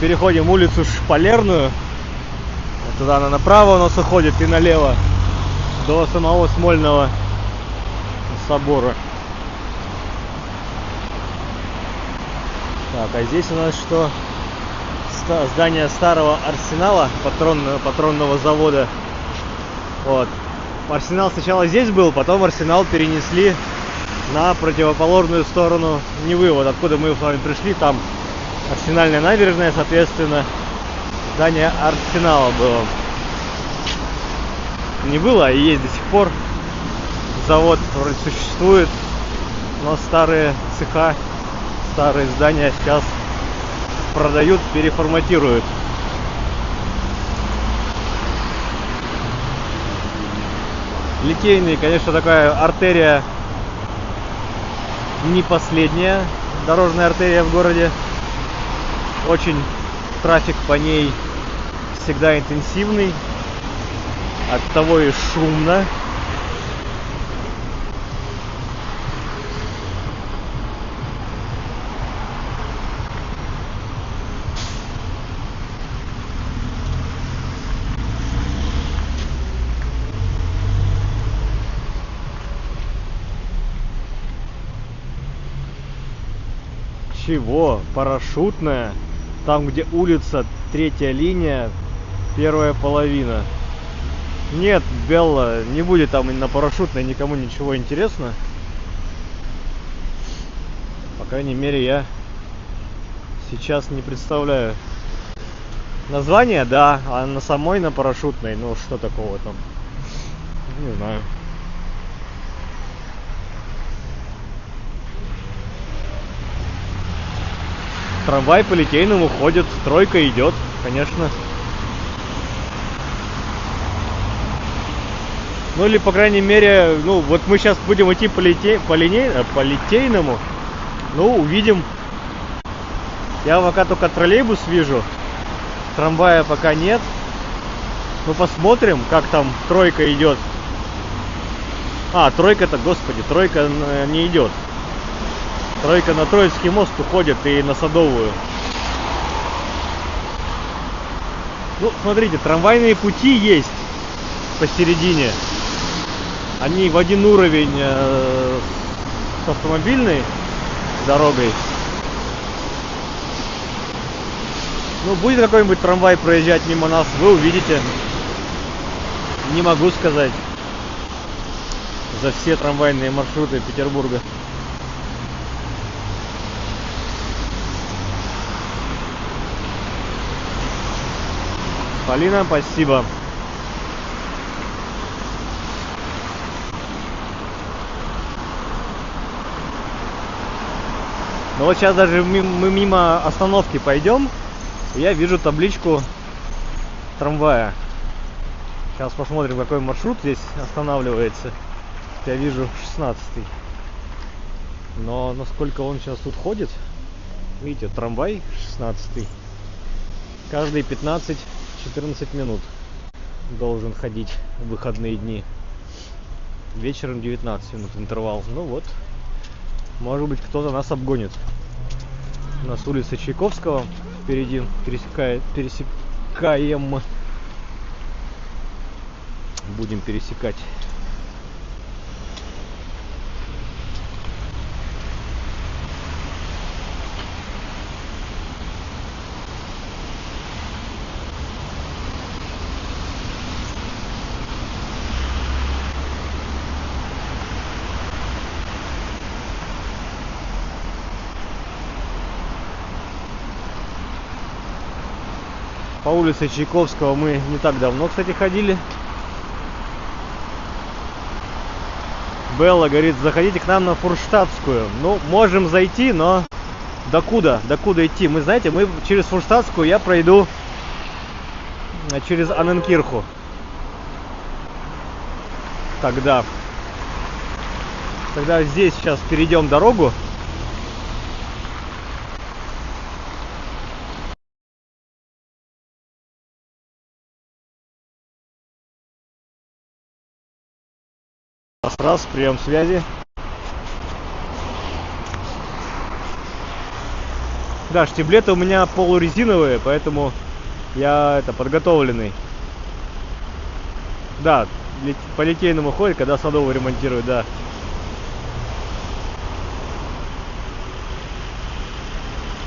Переходим улицу Шпалерную. Туда она направо у нас уходит и налево до самого Смольного собора. Так, а здесь у нас что? Здание старого арсенала, патронного завода. Вот. Арсенал сначала здесь был, потом арсенал перенесли на противоположную сторону Невы. Вот откуда мы с вами пришли, там Арсенальная набережная, соответственно, здание арсенала было. Не было, а и есть до сих пор. Завод вроде существует, но старые цеха, старые здания сейчас продают, переформатируют. Литейный, конечно, такая артерия не последняя дорожная артерия в городе. Очень трафик по ней всегда интенсивный, оттого и шумно. Чего? Парашютная? Там, где улица, 3-я линия, 1-я половина. Нет, Белла, не будет там на парашютной никому ничего интересно. По крайней мере, я сейчас не представляю. Название, да, а на самой, на парашютной, ну что такого там? Не знаю. Трамвай по Литейному ходит, стройка идет, конечно. Ну или, по крайней мере, ну вот мы сейчас будем идти по Литейному, ну увидим. Я пока только троллейбус вижу, трамвая пока нет. Ну посмотрим, как там тройка идет. А, тройка-то, господи, тройка не идет. Тройка на Троицкий мост уходит и на Садовую. Ну, смотрите, трамвайные пути есть посередине. Они в один уровень с автомобильной дорогой. Ну, будет какой-нибудь трамвай проезжать мимо нас, вы увидите. Не могу сказать за все трамвайные маршруты Петербурга. Полина, спасибо. Ну вот сейчас даже мы мимо остановки пойдем, и я вижу табличку трамвая. Сейчас посмотрим, какой маршрут здесь останавливается. Я вижу 16-й. Но насколько он сейчас тут ходит, видите, трамвай 16-й. Каждые 15-14 минут должен ходить в выходные дни. Вечером 19 минут интервал. Ну вот, может быть, кто-то нас обгонит. У нас улица Чайковского впереди, пересекаем. Будем пересекать. По улице Чайковского мы не так давно, кстати, ходили. Белла говорит, заходите к нам на Фурштадтскую. Ну, можем зайти, но докуда? Докуда идти? Мы, знаете, мы через Фурштадтскую я пройду через Анненкирху. Тогда здесь сейчас перейдем дорогу. Раз, прием связи. Да, штиблеты у меня полурезиновые, поэтому я подготовленный. Да, по литейному ходит, когда садовую ремонтируют, да.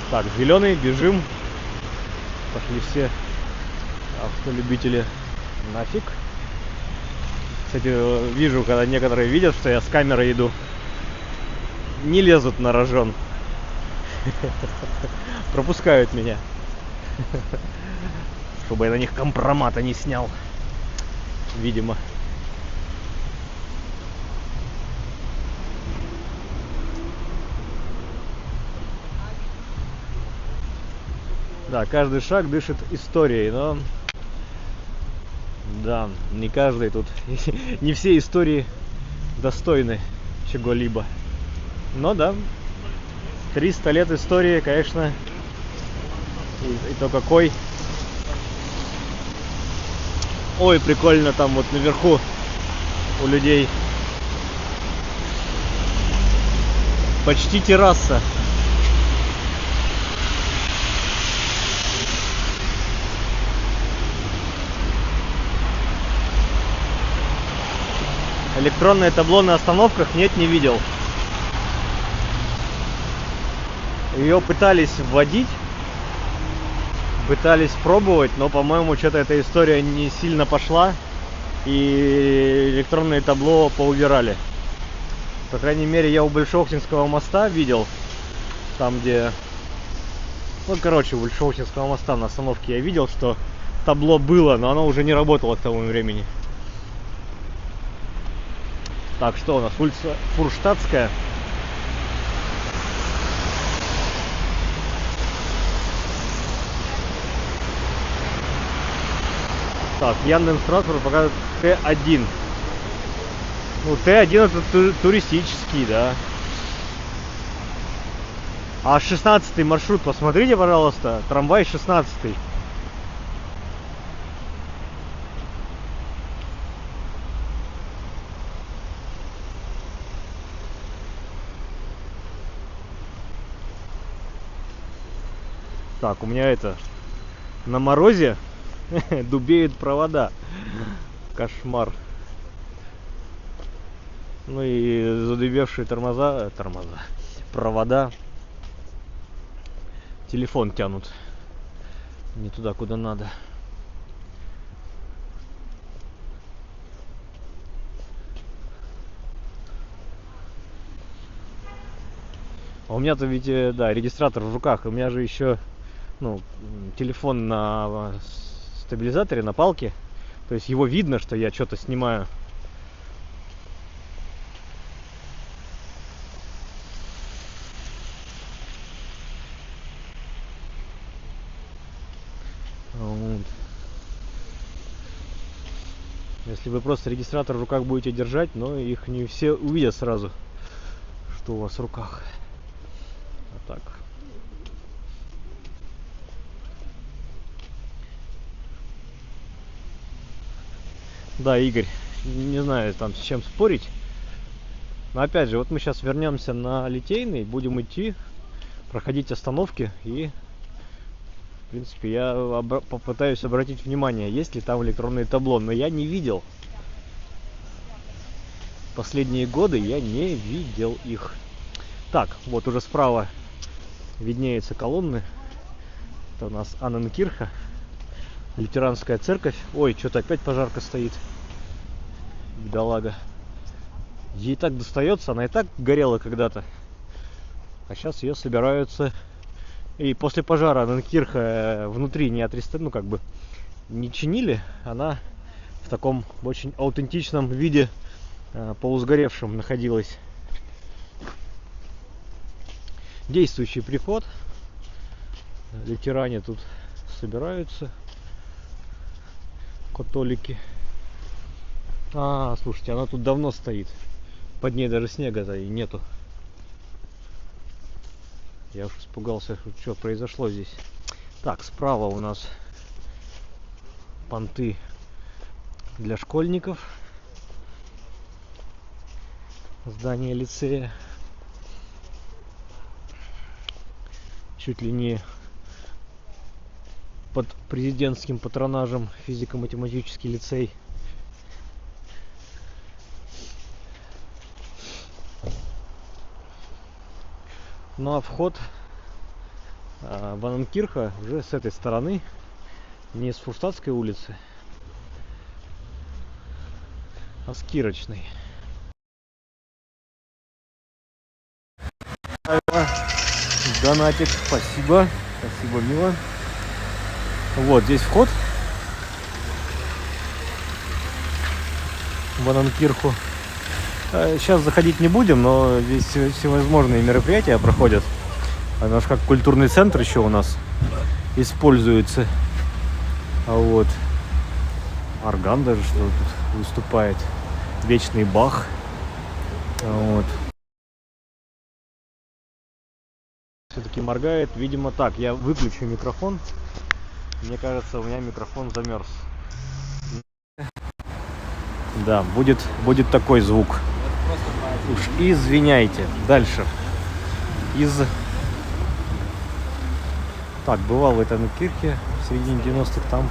Так, зеленый, бежим. Пошли все автолюбители нафиг. Кстати, вижу, когда некоторые видят, что я с камерой иду, не лезут на рожон. Пропускают меня. Чтобы я на них компромата не снял. Видимо. Да, каждый шаг дышит историей, но... Да, не каждый тут, не все истории достойны чего-либо. Но да, 300 лет истории, конечно, и то какой. Ой, прикольно там вот наверху у людей. Почти терраса. Электронное табло на остановках нет, не видел. Ее пытались вводить, пытались пробовать, но, по-моему, что-то эта история не сильно пошла, и электронное табло поубирали. По крайней мере, я у Большохтинского моста видел, там где... Ну, короче, у Большохтинского моста на остановке я видел, что табло было, но оно уже не работало к тому времени. Так, что у нас? Улица Фурштадтская. Так, Яндекс.Транспорт показывает Т1. Ну, Т1 это туристический, да. А 16-й маршрут, посмотрите, пожалуйста. Трамвай 16-й. Так, у меня на морозе дубеют провода. Кошмар. Ну и задубевшие провода. Телефон тянут не туда, куда надо. А у меня-то ведь, да, регистратор в руках. У меня же еще, телефон на стабилизаторе, на палке. То есть его видно, что я что-то снимаю. Вот. Если вы просто регистратор в руках будете держать, но их не все увидят сразу, что у вас в руках. А так. Да, Игорь, не знаю там с чем спорить. Но опять же, вот мы сейчас вернемся на Литейный, будем идти, проходить остановки и, в принципе, я попытаюсь обратить внимание, есть ли там электронное табло, но я не видел. Последние годы я не видел их. Так, вот уже справа виднеются колонны. Это у нас Анненкирха, лютеранская церковь. Ой, что-то опять пожарка стоит. Бедолага. Ей так достается, она и так горела когда-то. А сейчас ее собираются И после пожара Данкирха внутри не ну как бы не чинили, она в таком очень аутентичном виде, полусгоревшем находилась. Действующий приход. Лютеране тут собираются, католики. Слушайте, она тут давно стоит. Под ней даже снега-то и нету. Я уж испугался, что произошло здесь. Так, справа у нас понты для школьников. Здание лицея. Чуть ли не под президентским патронажем физико-математический лицей. Ну а вход в Анненкирха уже с этой стороны, не с Фурштадтской улицы, а с Кирочной. Донатик, спасибо. Спасибо, мило. Вот здесь вход в Анненкирху. Сейчас заходить не будем, но здесь всевозможные мероприятия проходят. Оно же как культурный центр еще у нас используется. Вот. Орган даже что тут выступает. Вечный Бах. Вот. Все-таки моргает. Видимо так. Я выключу микрофон. Мне кажется, у меня микрофон замерз. Да, будет такой звук. Уж извиняйте. Дальше. Так, бывал в этом Кирхе в середине 90-х, там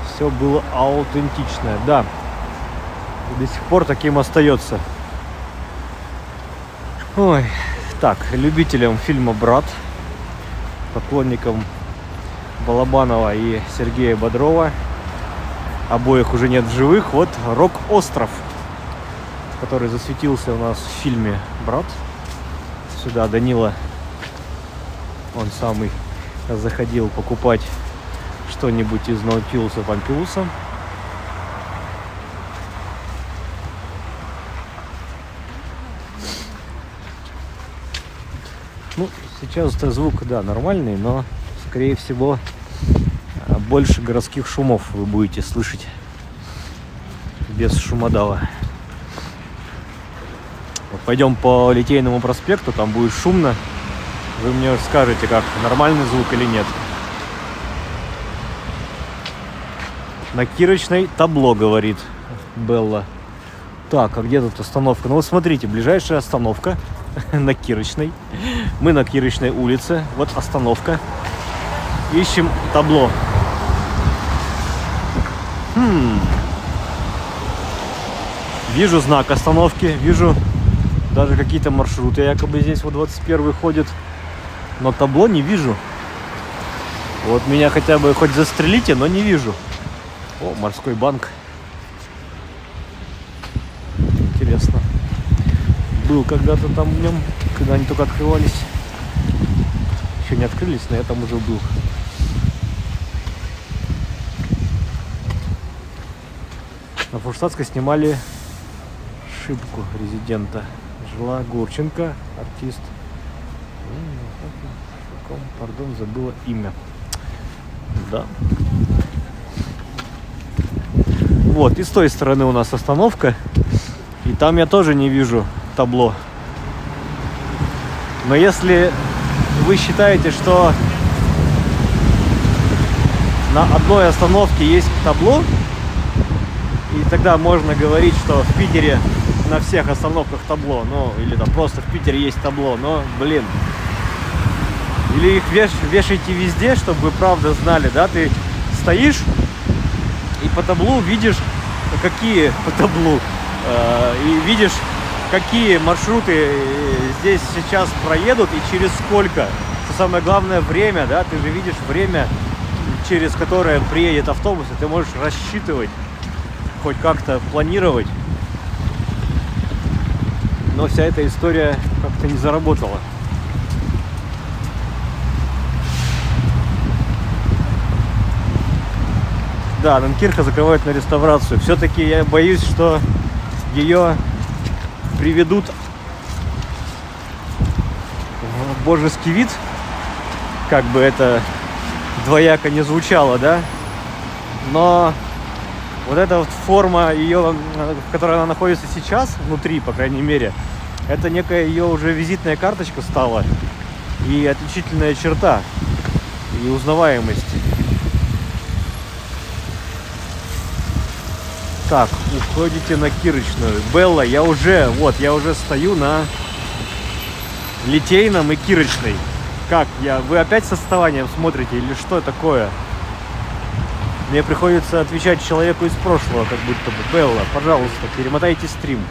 все было аутентичное. Да, и до сих пор таким остается. Ой, так, любителям фильма «Брат», поклонникам Балабанова и Сергея Бодрова, обоих уже нет в живых, вот Рок-остров, который засветился у нас в фильме «Брат». Сюда Данила, он самый, заходил покупать что-нибудь из Наутилуса-Помпилуса. Ну, сейчас-то звук, да, нормальный, но, скорее всего, больше городских шумов вы будете слышать без шумодава. Вот пойдем по Литейному проспекту, там будет шумно. Вы мне скажете, как нормальный звук или нет. На Кирочной табло, говорит Белла. Так, а где тут остановка? Ну вот смотрите, ближайшая остановка на Кирочной. Мы на Кирочной улице. Вот остановка. Ищем табло. Вижу знак остановки, вижу даже какие-то маршруты якобы здесь вот 21 ходит. Но табло не вижу. Вот меня хотя бы хоть застрелите, но не вижу. О, морской банк. Интересно. Был когда-то там в нем, когда они только открывались. Еще не открылись, но я там уже был. На Фурштадтской снимали «Шибку» резидента. Жила Гурченко, артист. Пардон, забыла имя. Да. Вот, и с той стороны у нас остановка. И там я тоже не вижу табло. Но если вы считаете, что на одной остановке есть табло, и тогда можно говорить, что в Питере на всех остановках табло, ну, или там просто в Питере есть табло, но, блин. Или их вешайте везде, чтобы вы правда знали, да, ты стоишь и по таблу видишь, какие по таблу, и видишь, какие маршруты здесь сейчас проедут и через сколько. Что самое главное, время, да, ты же видишь время, через которое приедет автобус, и ты можешь рассчитывать, хоть как-то планировать. Но вся эта история как-то не заработала. Да, Нанкирха закрывают на реставрацию. Все-таки я боюсь, что ее приведут в божеский вид. Как бы это двояко не звучало, да? Но вот эта вот форма ее, в которой она находится сейчас, внутри, по крайней мере, это некая ее уже визитная карточка стала. И отличительная черта. И узнаваемость. Так, уходите на Кирочную. Белла, я уже стою на Литейном и Кирочной. Как вы опять с отставанием смотрите или что такое? Мне приходится отвечать человеку из прошлого, как будто бы. Белла, пожалуйста, перемотайте стрим.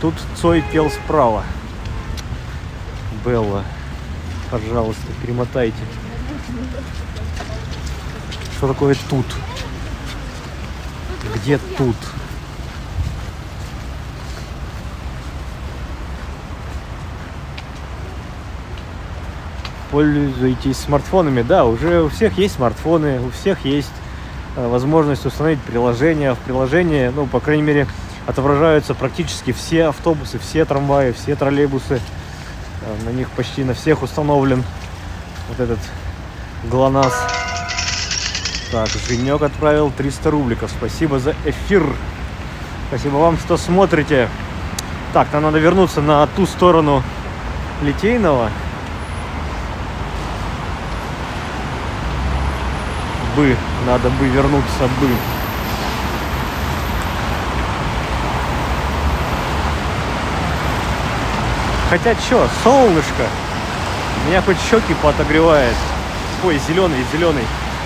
Тут Цой пел справа. Белла, пожалуйста, перемотайте. Что такое тут? Где тут? Пользуйтесь смартфонами. Да, уже у всех есть смартфоны, у всех есть возможность установить приложение. В приложении, ну, по крайней мере, отображаются практически все автобусы, все трамваи, все троллейбусы. На них почти на всех установлен вот этот ГЛОНАСС. Так, Женек отправил 300 рубликов. Спасибо за эфир. Спасибо вам, что смотрите. Так, нам надо вернуться на ту сторону Литейного. Надо бы вернуться бы. Хотя чё, солнышко. Меня хоть щеки подогревает. Ой, зеленый.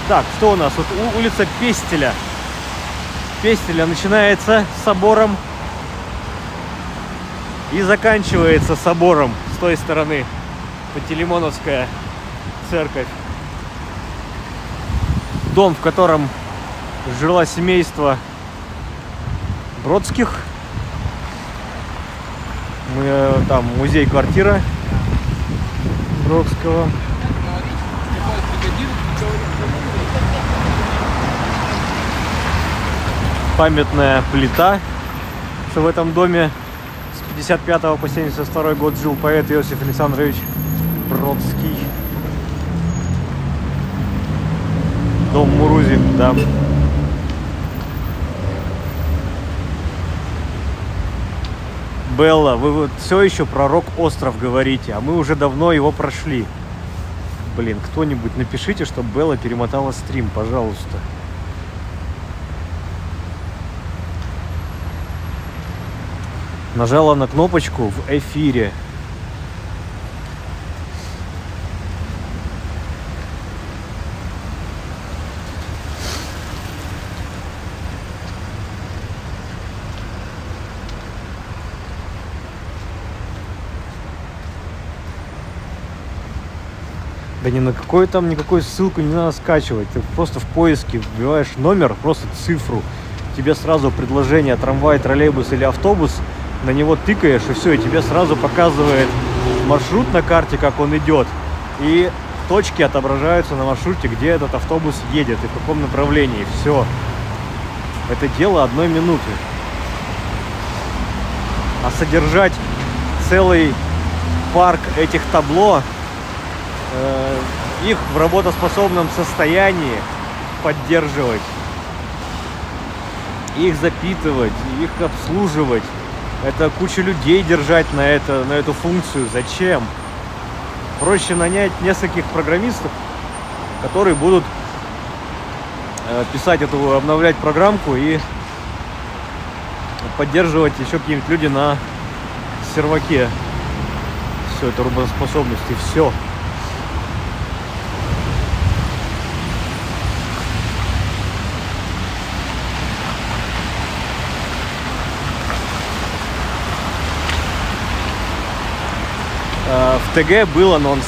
Так, что у нас? Вот улица Пестеля. Пестеля начинается собором и заканчивается собором с той стороны. Пантелеймоновская церковь. Дом, в котором жило семейство Бродских. Там музей-квартира Бродского. Памятная плита, что в этом доме с 55 по 72 год жил поэт Иосиф Александрович Бродский. Дом Мурузи, да. Белла, вы вот все еще про Рок-остров говорите, а мы уже давно его прошли. Блин, кто-нибудь напишите, чтобы Белла перемотала стрим, пожалуйста. Нажала на кнопочку в эфире. Да ни на никакую ссылку не надо скачивать. Ты просто в поиске вбиваешь номер, просто цифру. Тебе сразу предложение трамвай, троллейбус или автобус. На него тыкаешь, и все, и тебе сразу показывает маршрут на карте, как он идет. И точки отображаются на маршруте, где этот автобус едет и в каком направлении. Все. Это дело 1 минуты. А содержать целый парк этих табло, их в работоспособном состоянии поддерживать, их запитывать, их обслуживать. Это куча людей держать на эту функцию. Зачем? Проще нанять нескольких программистов, которые будут писать обновлять программку и поддерживать еще какие-нибудь люди на серваке. Все, это работоспособность и все. В ТГ был анонс.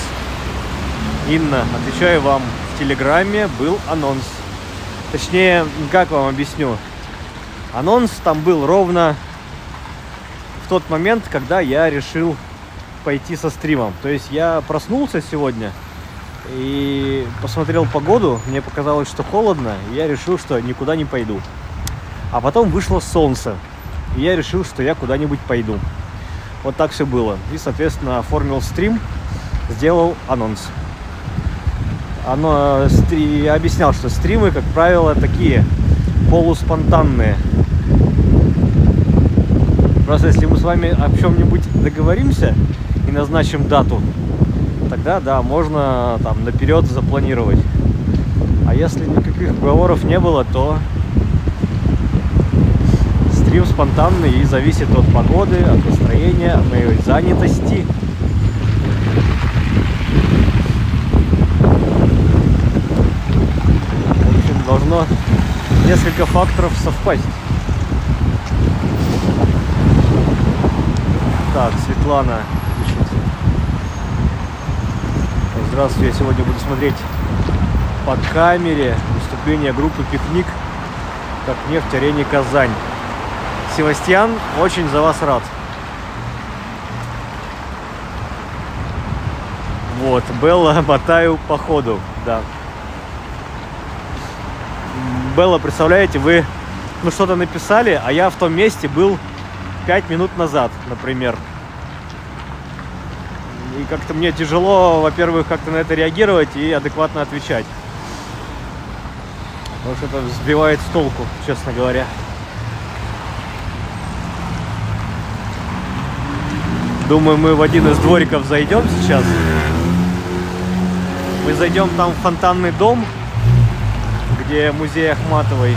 Инна, отвечаю вам, в Телеграме был анонс. Точнее, как вам объясню? Анонс там был ровно в тот момент, когда я решил пойти со стримом. То есть я проснулся сегодня И посмотрел погоду, мне показалось, что холодно, и я решил, что никуда не пойду. А потом вышло солнце, и я решил, что я куда-нибудь пойду. Вот так все было. И, соответственно, оформил стрим, сделал анонс. Я объяснял, что стримы, как правило, такие полуспонтанные. Просто если мы с вами о чем-нибудь договоримся и назначим дату, тогда да, можно там наперед запланировать. А если никаких уговоров не было, то стрим спонтанный и зависит от погоды, от настроения, от моей занятости. В общем, должно несколько факторов совпасть. Так, Светлана пишет. Здравствуйте, я сегодня буду смотреть по камере выступление группы «Пикник», как нефть-арене Казань. Севастьян, очень за вас рад. Вот, Белла, мотаю по ходу, да. Белла, представляете, вы что-то написали, а я в том месте был 5 минут назад, например. И как-то мне тяжело, во-первых, как-то на это реагировать и адекватно отвечать. Потому что это сбивает с толку, честно говоря. Думаю, мы в один из двориков зайдем сейчас. Мы зайдем там в фонтанный дом, где музей Ахматовой.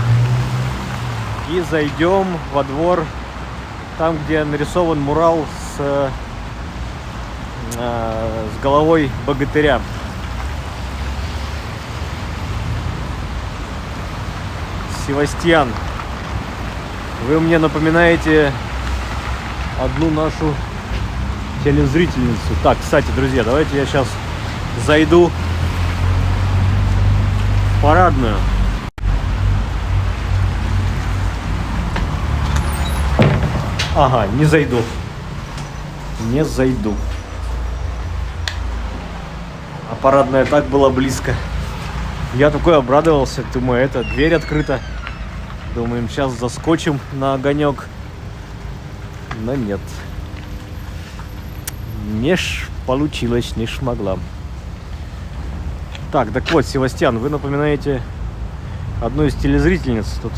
И зайдем во двор, там, где нарисован мурал с головой богатыря. Севастьян, вы мне напоминаете одну нашу телезрительницу. Так, кстати, друзья, давайте я сейчас зайду в парадную. Ага, не зайду. Не зайду. А парадная так была близко. Я такой обрадовался. Думаю, это дверь открыта. Думаем, сейчас заскочим на огонек. Но нет. Не получилось, не шмогла. Так, так вот, Севастьян, вы напоминаете одну из телезрительниц. Тут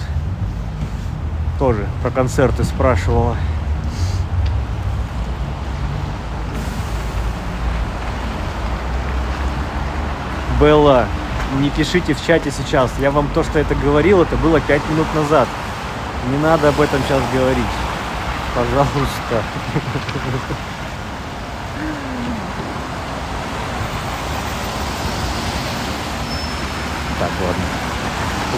тоже про концерты спрашивала. Белла, не пишите в чате сейчас. Я вам то, что это говорил, это было 5 минут назад. Не надо об этом сейчас говорить. Пожалуйста. Так, ладно.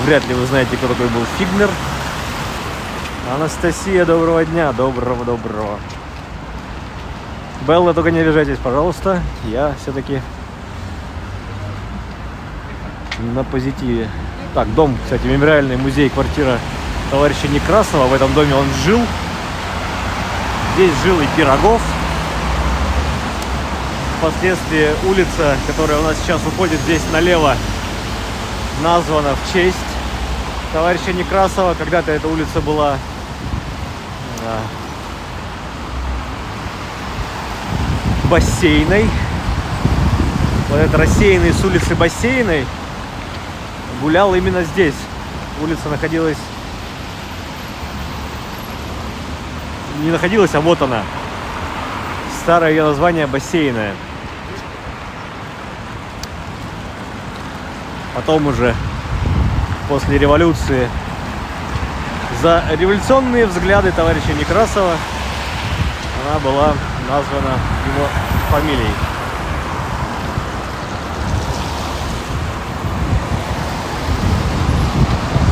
Вряд ли вы знаете, кто такой был Фигнер. Анастасия, доброго дня. Доброго. Белла, только не обижайтесь, пожалуйста. Я все-таки на позитиве. Так, дом, кстати, мемориальный музей, квартира товарища Некрасова. В этом доме он жил. Здесь жил и Пирогов. Впоследствии улица, которая у нас сейчас уходит здесь налево, названа в честь товарища Некрасова. Когда-то эта улица была бассейной. Вот этот рассеянный с улицы Бассейной гулял именно здесь. Улица находилась... Не находилась, а вот она. Старое ее название Бассейная. Потом уже после революции за революционные взгляды товарища Некрасова она была названа его фамилией.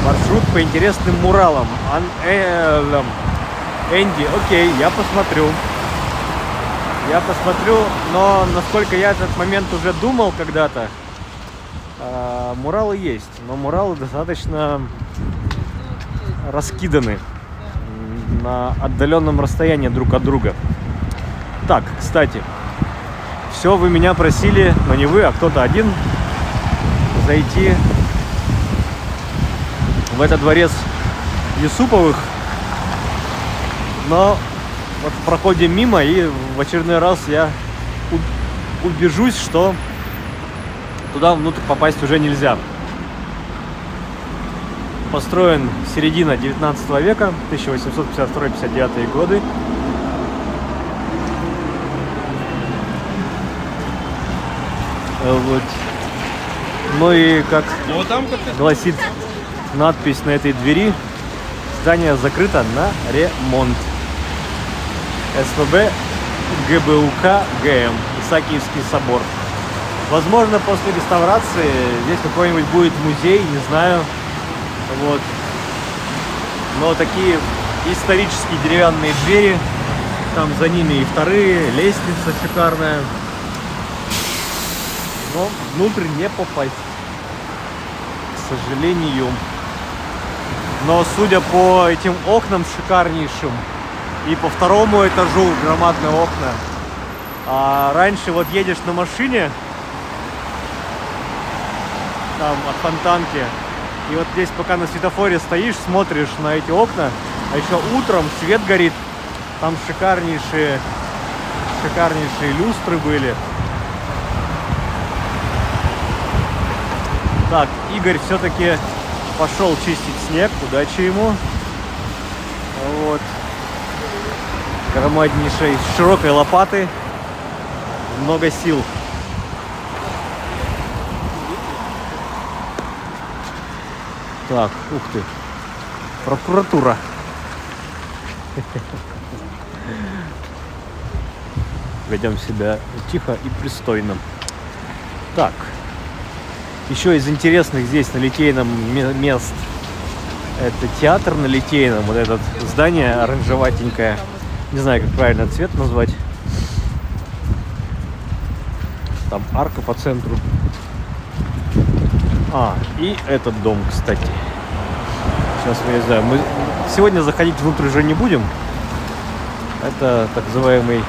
Маршрут по интересным муралам. Энди, окей, я посмотрю. Но насколько я этот момент уже думал когда-то, муралы есть, но муралы достаточно раскиданы на отдаленном расстоянии друг от друга. Так, кстати, Все, вы меня просили, но не вы, а кто-то один, зайти в этот дворец Юсуповых. Но вот проходим мимо, и в очередной раз я убежусь, что туда внутрь попасть уже нельзя. Построен середина 19 века, 1852-59 годы. Вот. Ну и как гласит надпись на этой двери, здание закрыто на ремонт. СПБ ГБУК ГМ, Исаакиевский собор. Возможно, после реставрации здесь какой-нибудь будет музей, не знаю. Вот. Но такие исторические деревянные двери, там за ними и вторые, лестница шикарная. Но внутрь не попасть, к сожалению. Но судя по этим окнам шикарнейшим и по второму этажу громадные окна, а раньше вот едешь на машине там от Фонтанки, и вот здесь пока на светофоре стоишь, смотришь на эти окна, а еще утром свет горит, там шикарнейшие люстры были. Так, Игорь все-таки пошел чистить снег, удачи ему. Вот. Громаднейшей, с широкой лопатой, много сил. Так, ух ты, прокуратура. Ведем себя тихо и пристойно. Так. Еще из интересных здесь на Литейном мест это театр на Литейном, вот это здание оранжеватенькое, не знаю, как правильно цвет назвать. Там арка по центру. И этот дом, кстати. Сейчас вырезаем. Мы сегодня заходить внутрь уже не будем. Это так называемый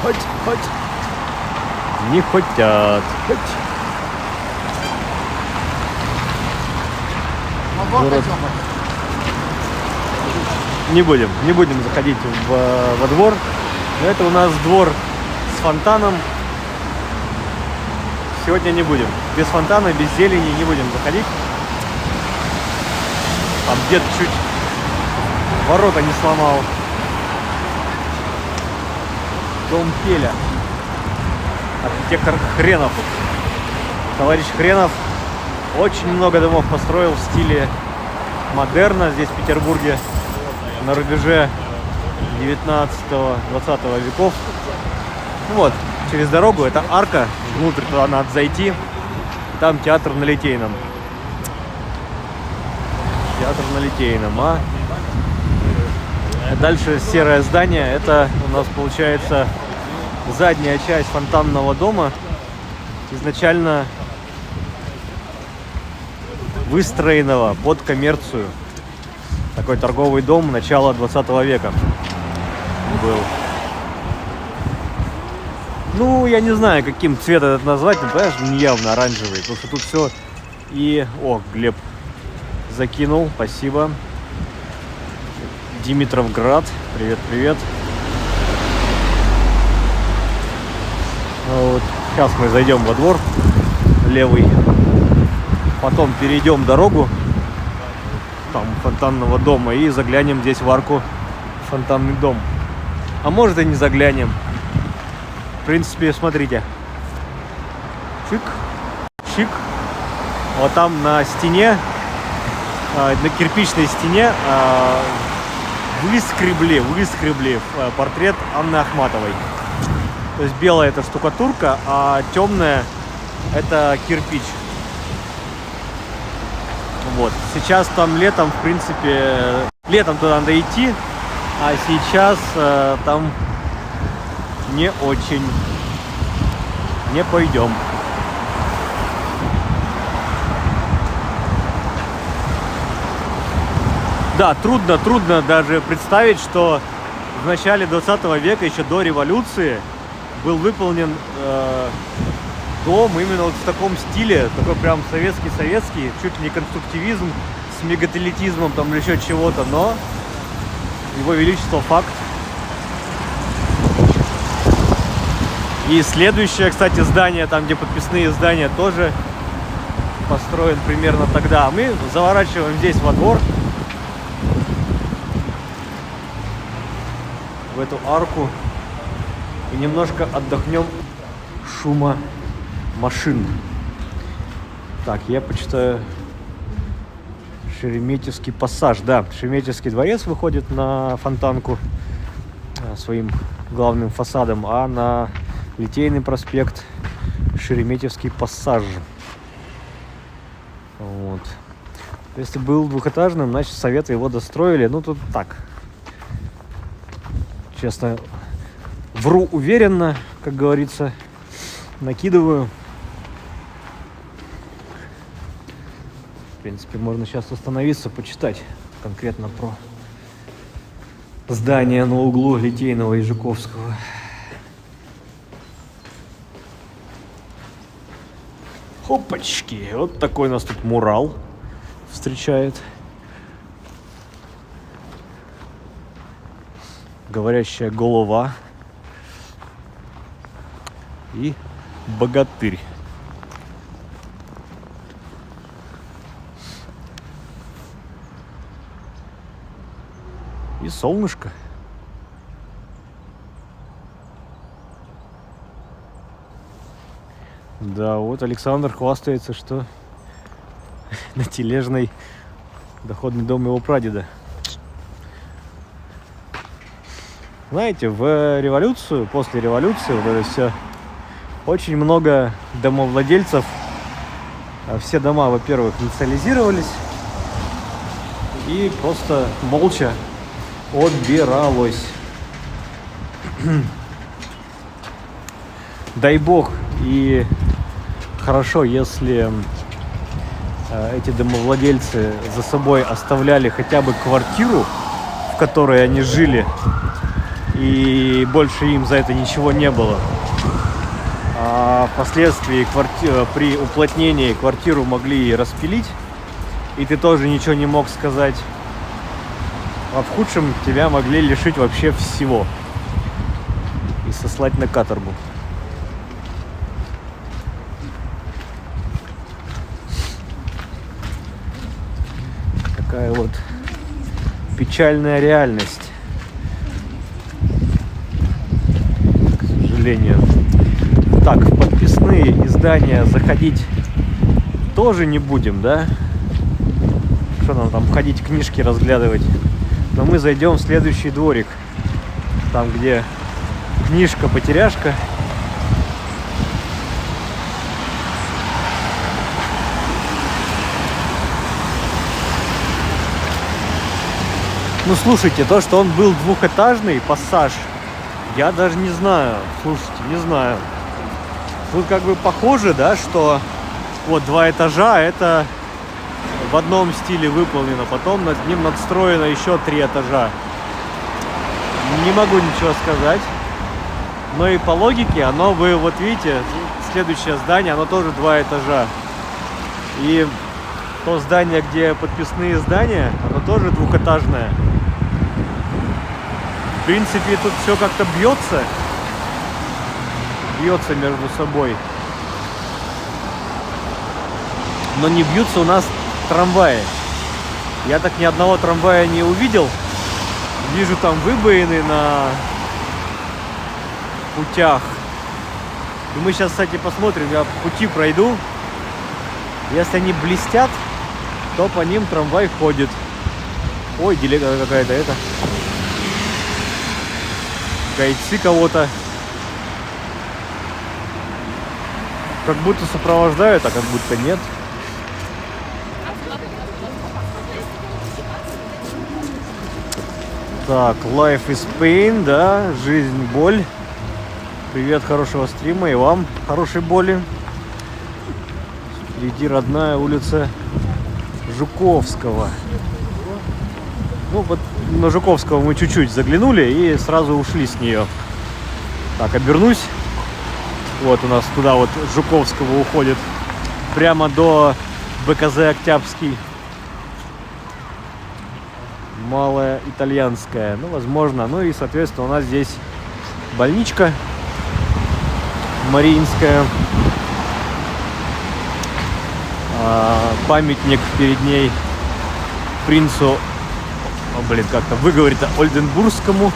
хоть. Не хотят. Город. Не будем заходить во двор. Но это у нас двор с фонтаном. Сегодня не будем. Без фонтана, без зелени не будем заходить. Там дед чуть ворота не сломал. Дом Пеля. Архитектор Хренов. Товарищ Хренов очень много домов построил в стиле модерна здесь, в Петербурге, на рубеже 19-20 веков. Вот, через дорогу это арка, внутрь туда надо зайти. Там театр на Литейном. Театр на Литейном, дальше серое здание, это у нас получается задняя часть фонтанного дома, изначально выстроенного под коммерцию. Такой торговый дом начала 20 века был. Ну, я не знаю, каким цветом это назвать, но, понимаешь, не явно оранжевый, потому что тут все и... О, Глеб закинул, спасибо. Димитровград, привет. Вот. Сейчас мы зайдем во двор левый, потом перейдем дорогу там фонтанного дома и заглянем здесь в арку фонтанный дом. А может и не заглянем. В принципе, смотрите. Чик. Вот там на стене, на кирпичной стене выскребли портрет Анны Ахматовой. То есть белая это штукатурка, а темная это кирпич. Вот. Сейчас там летом, в принципе, летом туда надо идти, а сейчас там не очень. Не пойдем. Да, трудно даже представить, что в начале 20 века, еще до революции, был выполнен дом именно вот в таком стиле, такой прям советский, чуть ли не конструктивизм с мегаполитизмом там или еще чего-то, но его величество факт. И следующее, кстати, здание, там где подписные здания, тоже построен примерно тогда. Мы заворачиваем здесь во двор, в эту арку, и немножко отдохнем шума машин. Так, я почитаю Шереметьевский пассаж. Да, Шереметьевский дворец выходит на Фонтанку своим главным фасадом, а на Литейный проспект Шереметьевский пассаж. Вот. Если был двухэтажным, значит, Советы его достроили. Ну, тут так. Честно, вру уверенно, как говорится, накидываю. В принципе, можно сейчас остановиться, почитать конкретно про здание на углу Литейного и Жуковского. Опачки! Вот такой у нас тут мурал встречает. Говорящая голова и богатырь. И солнышко. Да, вот Александр хвастается, что на Тележной доходный дом его прадеда. Знаете, в революцию, после революции, вот это все, очень много домовладельцев, все дома, во-первых, национализировались и просто молча отбиралось. Дай бог, и хорошо, если эти домовладельцы за собой оставляли хотя бы квартиру, в которой они жили, и больше им за это ничего не было. А впоследствии при уплотнении квартиру могли распилить, и ты тоже ничего не мог сказать. А в худшем тебя могли лишить вообще всего и сослать на каторгу. Такая вот печальная реальность, к сожалению. Так, в подписные издания заходить тоже не будем, да? Что нам там ходить, книжки разглядывать? Но мы зайдем в следующий дворик, там где книжка-потеряшка. Ну, слушайте, то, что он был двухэтажный пассаж, я даже не знаю. Слушайте, не знаю. Тут как бы похоже, да, что вот 2 этажа, это в одном стиле выполнено. Потом над ним надстроено еще 3 этажа. Не могу ничего сказать. Но и по логике оно бы, вот видите, следующее здание, оно тоже 2 этажа. И то здание, где подписные здания, оно тоже двухэтажное. В принципе, тут все как-то бьется между собой. Но не бьются у нас трамваи. Я так ни одного трамвая не увидел. Вижу там выбоины на путях. И мы сейчас, кстати, посмотрим, я пути пройду. Если они блестят, то по ним трамвай ходит. Ой, делега какая-то это. Гайцы кого-то. Как будто сопровождают, а как будто нет. Так, Life is Pain, да, жизнь, боль. Привет, хорошего стрима и вам хорошей боли. Впереди родная улица Жуковского. Ну вот на Жуковского мы чуть-чуть заглянули и сразу ушли с нее. Так, обернусь. Вот у нас туда вот Жуковского уходит. Прямо до БКЗ Октябрьский. Малая итальянская. Ну, возможно. Ну и, соответственно, у нас здесь больничка Мариинская. Памятник перед ней принцу, как-то выговорить-то, Ольденбургскому.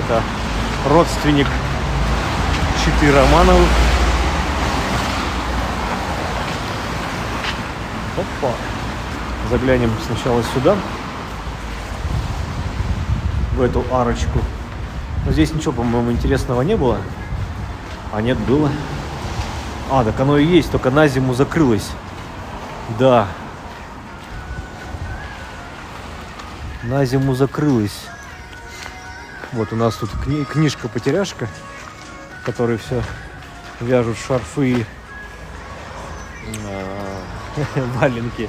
Это родственник Читы Романовых. Опа. Заглянем сначала сюда, в эту арочку. Но здесь ничего, по-моему, интересного не было. А нет, было. А, так оно и есть, только на зиму закрылось. Да. На зиму закрылось. Вот у нас тут книжка-потеряшка, в которой все вяжут шарфы и валенки.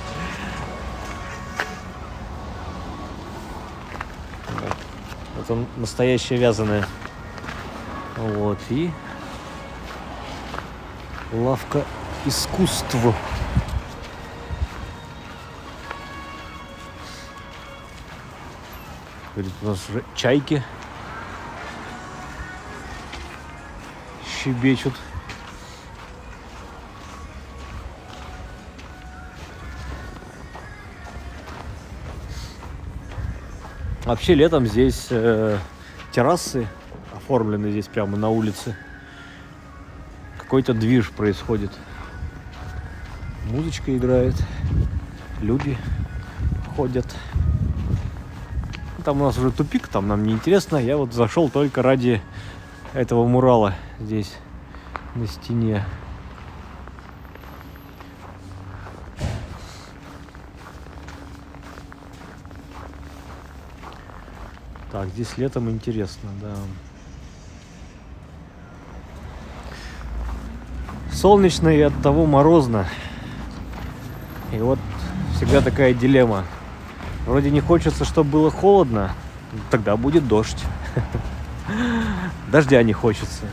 Это настоящая вязаная. Вот, и лавка искусств. У нас уже чайки щебечут. Вообще летом здесь террасы оформлены здесь прямо на улице. Какой-то движ происходит. Музычка играет, люди ходят. Там у нас уже тупик, там нам не интересно. Я вот зашел только ради этого мурала здесь на стене. Так, здесь летом интересно, да. Солнечно и оттого морозно. И вот всегда такая дилемма. Вроде не хочется, чтобы было холодно, тогда будет дождь. Дождя не хочется,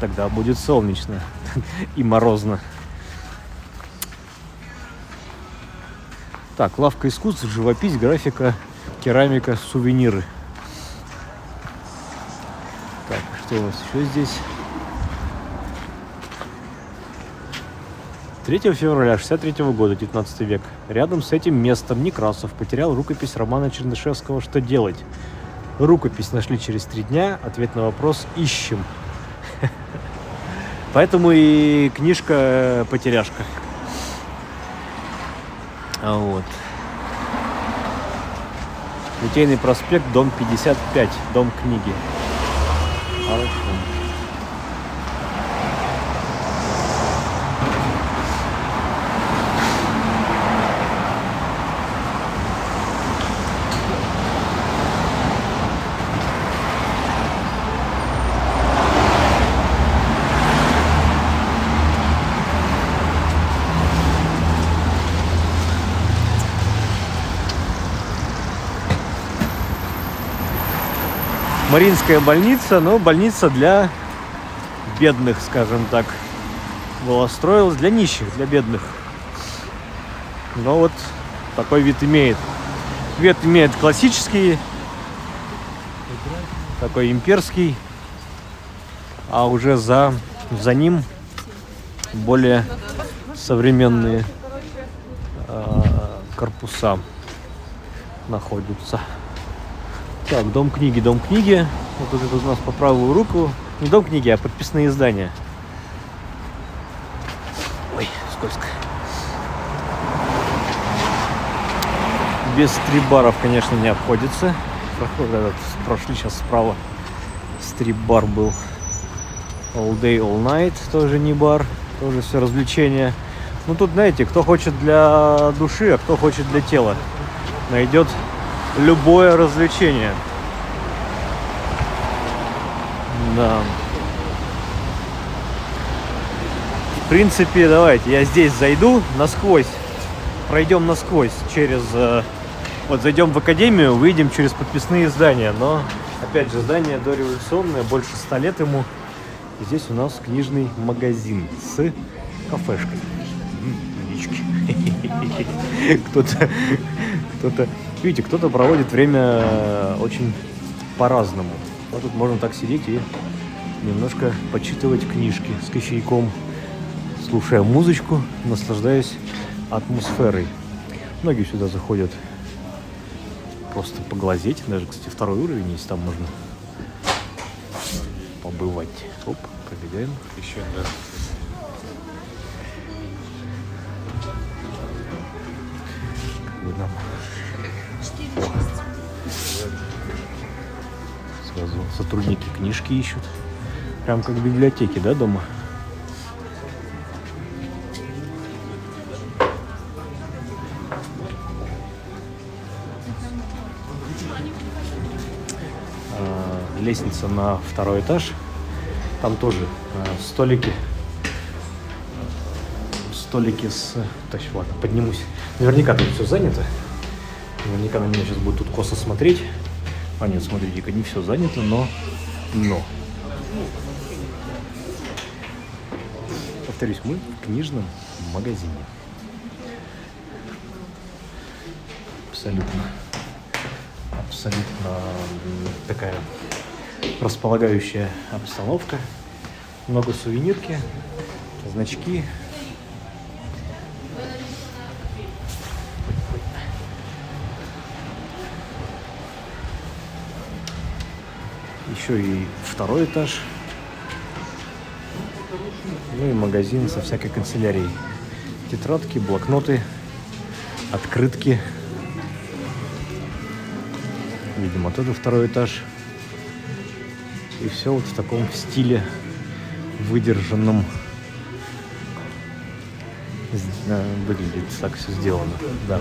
тогда будет солнечно и морозно. Так, лавка искусств, живопись, графика, керамика, сувениры. Так, что у нас еще здесь? 3 февраля 1963 года, 19 век. Рядом с этим местом Некрасов потерял рукопись романа Чернышевского «Что делать?». Рукопись нашли через 3 дня, ответ на вопрос ищем. Поэтому и книжка «Потеряшка». Вот. Литейный проспект, дом 55, дом книги. Хорошо. Мариинская больница, но больница для бедных, скажем так, была строилась для нищих, для бедных. Но вот такой вид имеет. Вид имеет классический, такой имперский, а уже за ним более современные корпуса находятся. Так, дом книги, дом книги. Вот тут у нас по правую руку. Не дом книги, а подписные издания. Ой, скользко. Без стрип-баров, конечно, не обходится. Прошли сейчас справа. Стрип-бар был. All day, all night. Тоже не бар. Тоже все развлечения. Ну тут, знаете, кто хочет для души, а кто хочет для тела. Найдет любое развлечение. Да. В принципе, давайте я здесь зайду насквозь. Пройдем насквозь через Вот зайдем в академию, выйдем через подписные издания, но опять же здание дореволюционное, больше 100 лет ему. И здесь у нас книжный магазин с кафешкой. Водички. Кто-то, видите, кто-то проводит время очень по-разному. Вот тут можно так сидеть и немножко почитывать книжки с кофейком, слушая музычку, наслаждаясь атмосферой. Многие сюда заходят просто поглазеть. Даже, кстати, второй уровень есть, там можно побывать. Оп, пробегаем. Еще, да. Как бы нам сразу сотрудники книжки ищут. Прям как в библиотеке, да, дома? Лестница на второй этаж. Там тоже столики с... Так, ладно, поднимусь. Наверняка тут все занято. Наверняка на меня сейчас будут тут косо смотреть. А нет, смотрите-ка, не все занято, но... Повторюсь, мы в книжном магазине. Абсолютно такая располагающая обстановка. Много сувенирки, значки. Еще и второй этаж. Ну и магазин со всякой канцелярией. Тетрадки, блокноты, открытки. Видимо, тоже второй этаж. И все вот в таком стиле выдержанном. Выглядит так все сделано, да.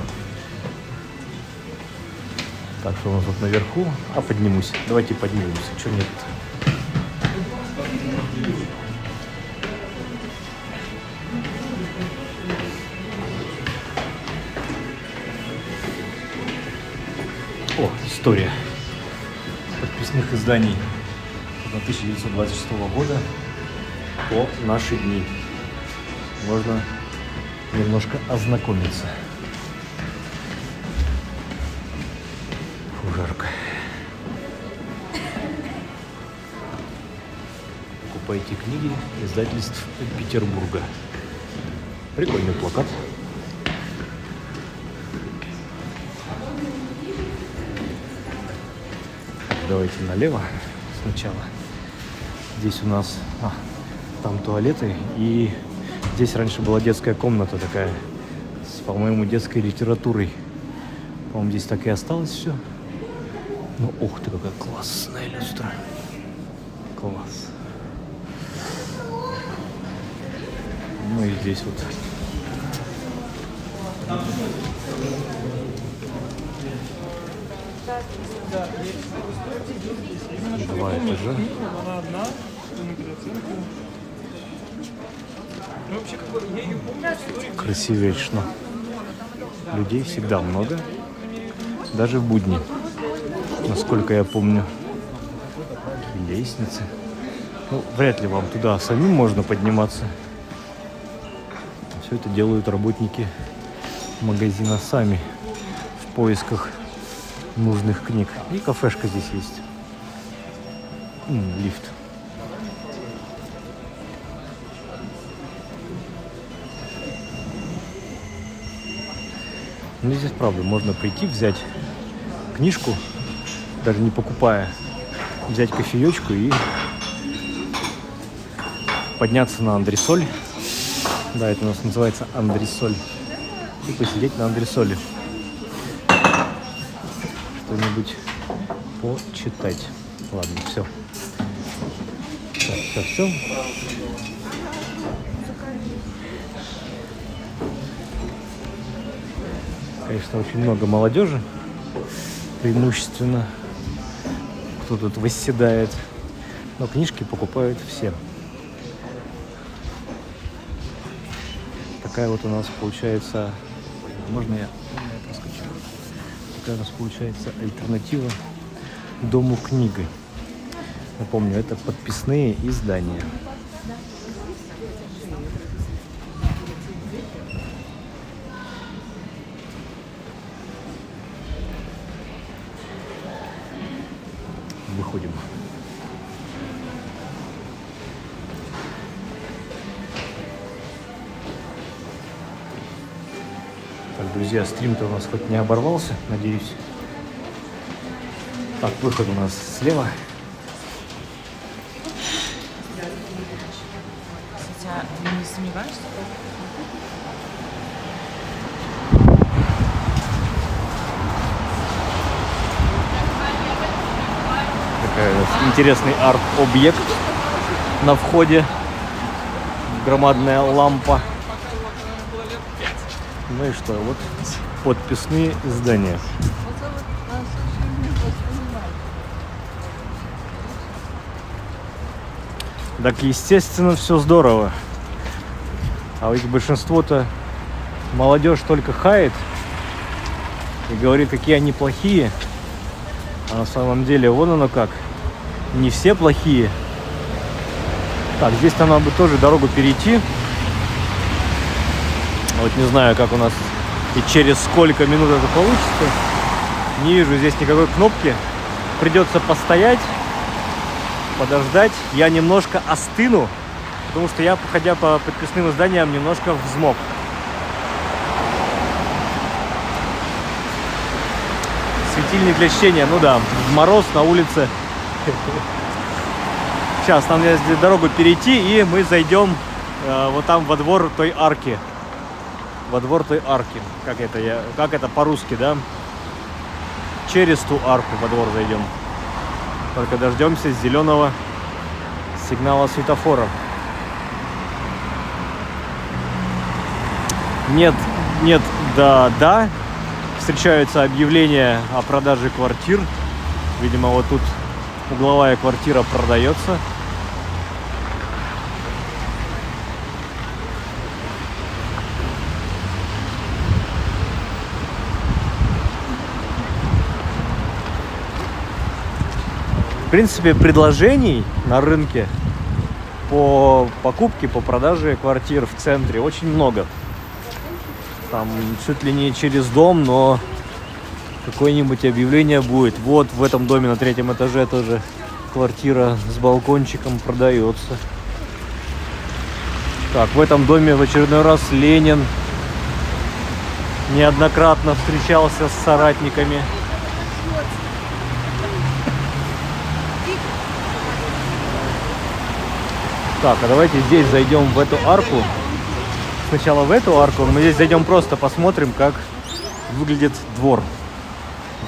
Так, что у нас тут наверху? Поднимусь. Давайте поднимемся. Чего нет? О, история подписных изданий 1926 года по наши дни. Можно немножко ознакомиться. Фу, жарко. Покупайте книги издательств Петербурга. Прикольный плакат. Давайте налево сначала. Здесь у нас там туалеты, и здесь раньше была детская комната такая с, по-моему, детской литературой. По-моему, здесь так и осталось все. Ну, ух ты, какая классная люстра. Класс. Ну и здесь вот. Два этажа. Красивечно. Людей всегда много. Даже в будни. Насколько я помню. Лестницы. Ну, вряд ли вам туда самим можно подниматься. Все это делают работники магазина сами в поисках нужных книг. И кафешка здесь есть. Лифт. Ну, здесь, правда, можно прийти, взять книжку, даже не покупая, взять кофеечку и подняться на антресоль. Да, это у нас называется антресоль. И посидеть на антресоле. Что-нибудь почитать. Ладно, все. Все. Конечно, очень много молодежи. Преимущественно. Кто тут восседает. Но книжки покупают все. Такая вот у нас получается... Можно я проскочу? такая у нас получается альтернатива Дому книги. Напомню, это подписные издания. Выходим. Так, друзья, стрим-то у нас хоть не оборвался, надеюсь. Так, выход у нас слева. Хотя не сомневаюсь. Такой интересный арт-объект на входе. Громадная лампа. Ну и что, вот подписные издания. Так, естественно, все здорово. А ведь большинство-то молодежь только хает и говорит, какие они плохие. А на самом деле, вон оно как. Не все плохие. Так, здесь-то надо бы тоже дорогу перейти. Вот не знаю, как у нас и через сколько минут это получится. Не вижу здесь никакой кнопки. Придется постоять, подождать. Я немножко остыну, потому что я, ходя по подписным изданиям, немножко взмок. Светильник для чтения, ну да, мороз на улице. Сейчас нам надо здесь дорогу перейти, и мы зайдем вот там во двор той арки. Во двор той арки. Как это по-русски, да? Через ту арку во двор зайдем. Только дождемся зеленого сигнала светофора. Нет, да. Встречаются объявления о продаже квартир. Видимо, вот тут угловая квартира продается. В принципе, предложений на рынке по покупке, по продаже квартир в центре очень много. Там чуть ли не через дом, но какое-нибудь объявление будет. Вот в этом доме на 3-м этаже тоже квартира с балкончиком продается. Так, в этом доме в очередной раз Ленин неоднократно встречался с соратниками. Так, а давайте здесь зайдем в эту арку. Сначала в эту арку, но мы здесь зайдем просто посмотрим, как выглядит двор.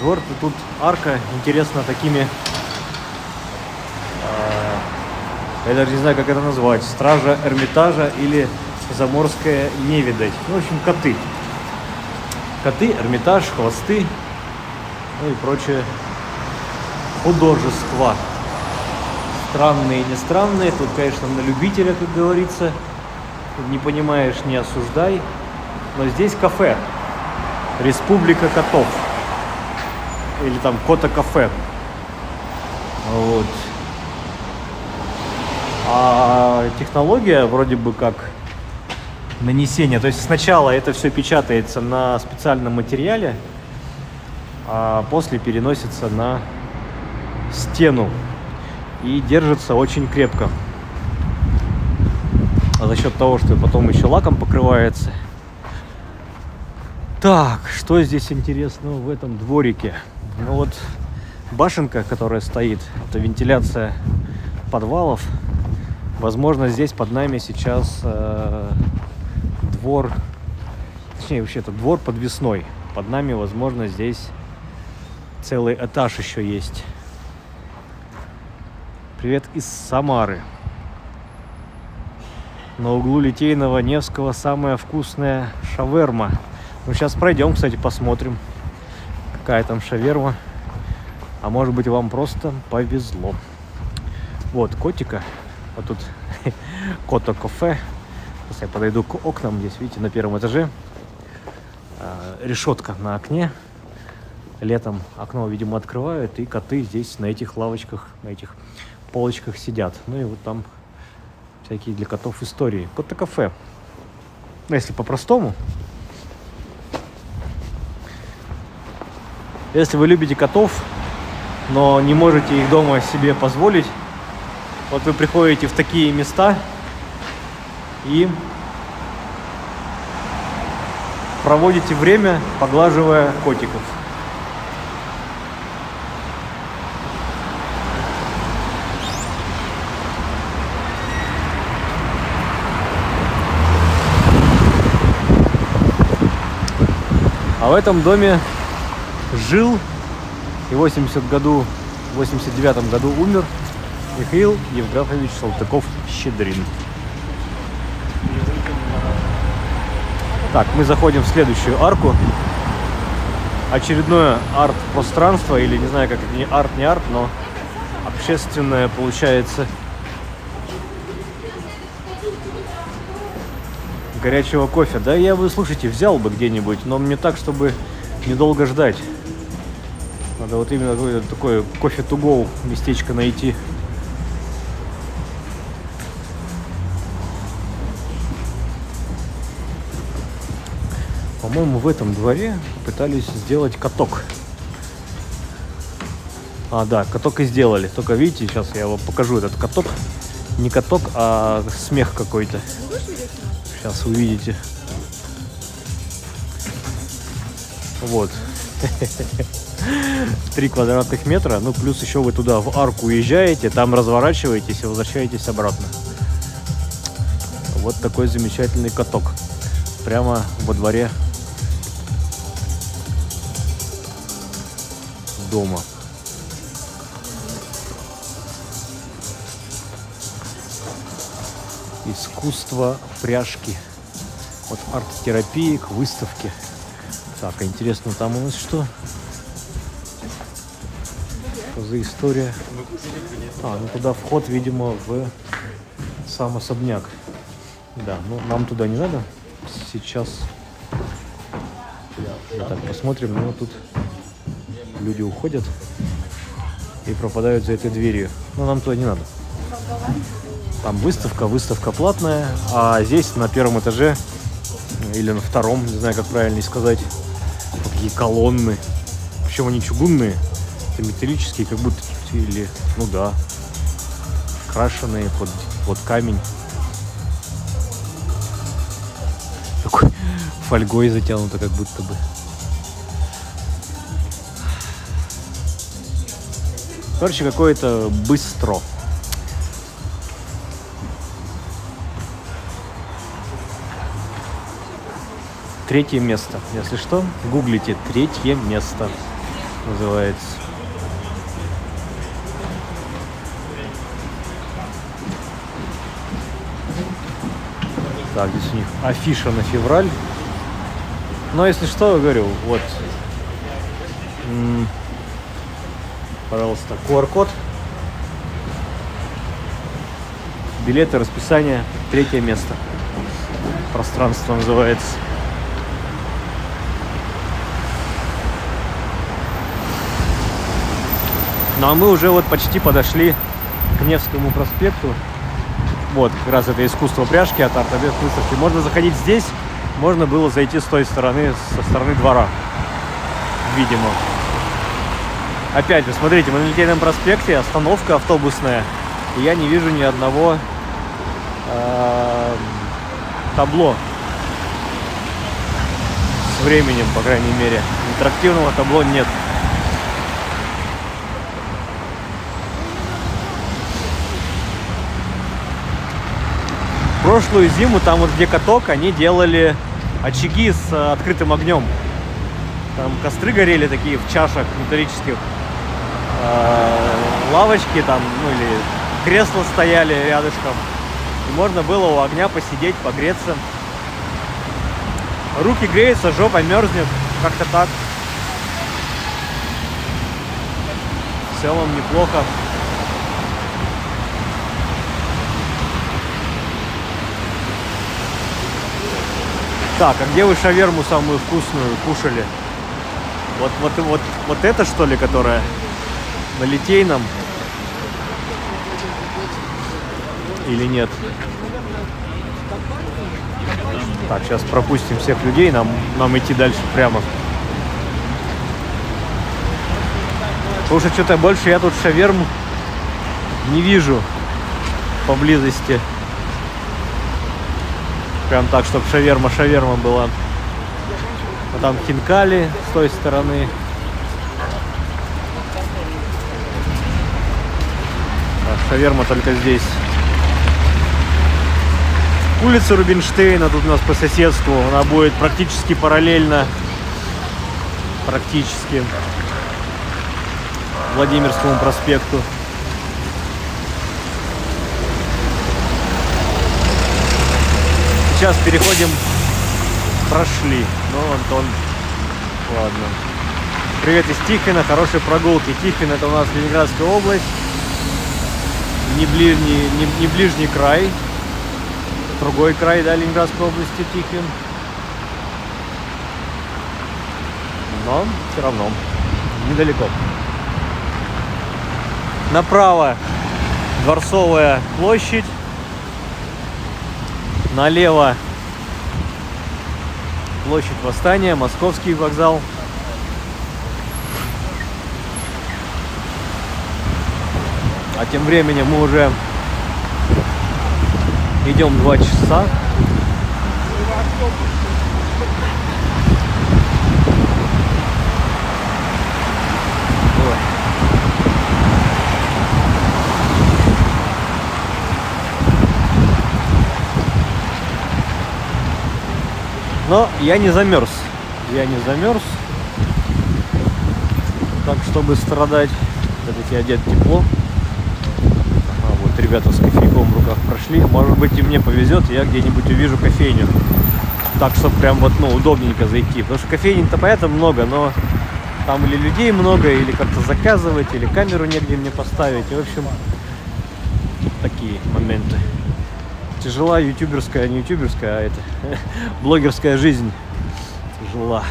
Двор, тут арка, интересно, такими... я даже не знаю, как это назвать. Стража Эрмитажа или Заморская невидать. Ну, в общем, коты. Коты, Эрмитаж, хвосты, ну и прочее художество. Странные, не странные. Тут, конечно, на любителя, как говорится. Не понимаешь, не осуждай. Но здесь кафе. Республика котов. Или там кота-кафе. Вот. А технология вроде бы как нанесение. То есть сначала это все печатается на специальном материале, а после переносится на стену. И держится очень крепко. А за счет того, что потом еще лаком покрывается. Так, что здесь интересного в этом дворике? Ну вот башенка, которая стоит, это вентиляция подвалов. Возможно, здесь под нами сейчас двор, точнее, вообще-то двор подвесной. Под нами, возможно, здесь целый этаж еще есть. Привет из Самары. На углу Литейного, Невского самая вкусная шаверма. Ну, сейчас пройдем, кстати, посмотрим, какая там шаверма. А может быть, вам просто повезло. Вот котика. Вот тут кота-кафе. Сейчас я подойду к окнам. Здесь, видите, на 1-м этаже решетка на окне. летом окно, видимо, открывают, и коты здесь на этих лавочках, на этих полочках сидят. Ну и вот там всякие для котов истории. Кото-кафе. Ну, если по-простому. Если вы любите котов, но не можете их дома себе позволить, вот вы приходите в такие места и проводите время, поглаживая котиков. А в этом доме жил и в 89 году умер Михаил Евграфович Салтыков-Щедрин. Так, мы заходим в следующую арку. Очередное арт-пространство, или не знаю, как это, не арт, но общественное получается. Горячего кофе. Да я бы, слушайте, взял бы где-нибудь, но мне так, чтобы недолго ждать. Надо вот именно какое-то такое кофе-to-go местечко найти. По-моему, в этом дворе пытались сделать каток. А, да, каток и сделали. Только видите, сейчас я вам покажу этот каток. Не каток, а смех какой-то. Сейчас увидите. Вот. 3 квадратных метра. Ну, плюс еще вы туда в арку уезжаете, там разворачиваетесь и возвращаетесь обратно. Вот такой замечательный каток. Прямо во дворе дома. Искусство пряжки. От арт-терапии к выставке. Так, а интересно, там у нас что? Что за история? А, ну туда вход, видимо, в сам особняк. Да, ну нам туда не надо. Сейчас так посмотрим, но тут люди уходят и пропадают за этой дверью. Но нам туда не надо. Там выставка платная, а здесь на первом этаже или на втором, не знаю, как правильно сказать, такие колонны. Причем они чугунные, это металлические, как будто, или, ну да, крашеные под камень. Такой фольгой затянуто, как будто бы. Короче, какое-то быстро. Третье место. Если что, гуглите. Третье место называется. Так, здесь у них афиша на февраль. Но если что, я говорю, вот. Пожалуйста, QR-код. Билеты, расписание. Третье место. Пространство называется. Ну а мы уже вот почти подошли к Невскому проспекту. Вот, как раз это искусство пряжки от арт-объект выставки. Можно заходить здесь, можно было зайти с той стороны, со стороны двора. Видимо. Опять же, смотрите, мы на Литейном проспекте, остановка автобусная. И я не вижу ни одного табло с временем, по крайней мере. Интерактивного табло нет. Прошлую зиму, там вот где каток, они делали очаги с открытым огнем. Там костры горели такие в чашах металлических. Лавочки там, ну или кресла стояли рядышком. И можно было у огня посидеть, погреться. Руки греются, жопа мерзнет. Как-то так. В целом неплохо. Так, а где вы шаверму самую вкусную кушали? Вот это что ли, которая на Литейном? Или нет? Так, сейчас пропустим всех людей, нам идти дальше прямо. Потому что что-то больше я тут шаверм не вижу поблизости. Прям так, чтобы шаверма была. А там хинкали с той стороны. А шаверма только здесь. Улица Рубинштейна тут у нас по соседству. Она будет практически параллельно Владимирскому проспекту. Сейчас переходим. Прошли. Ну, Антон. Ладно. Привет из Тихвина. Хорошей прогулки. Тихвин — это у нас Ленинградская область. Не ближний край. Другой край, да, Ленинградской области, Тихвин. Но все равно недалеко. Направо Дворцовая площадь. Налево площадь Восстания, Московский вокзал. А тем временем мы уже идем 2 часа. Но я не замерз. Так, чтобы страдать. Все-таки одет тепло. А вот ребята с кофейком в руках прошли. Может быть, и мне повезет, и я где-нибудь увижу кофейню. Так, чтобы прям вот, удобненько зайти. Потому что кофейни-то понятно много, но там или людей много, или как-то заказывать, или камеру негде мне поставить. И, в общем, такие моменты. Тяжела ютуберская, не ютуберская, а это блогерская жизнь. Тяжела.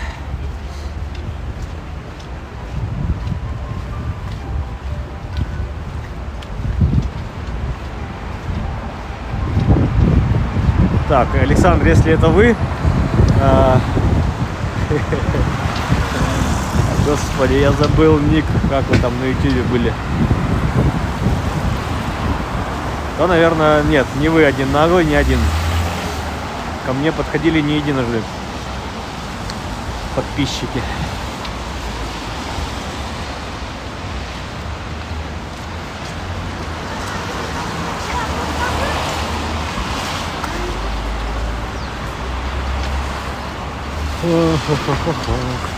Так, Александр, если это вы, господи, я забыл ник, как вы там на ютубе были. То, наверное, нет, не вы один, на вы не один. Ко мне подходили не единожды подписчики.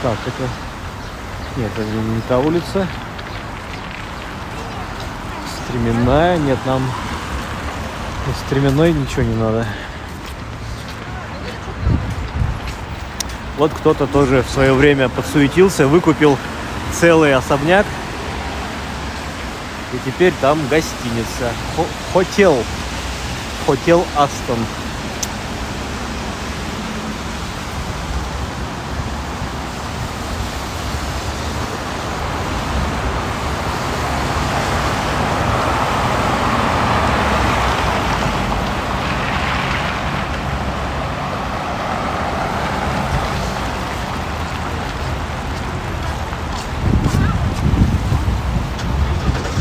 Так, это... Нет, это не та улица. Стременная. Нет, нам... Стременной ничего не надо. Вот кто-то тоже в свое время подсуетился, выкупил целый особняк. И теперь там гостиница. Хотел Астон.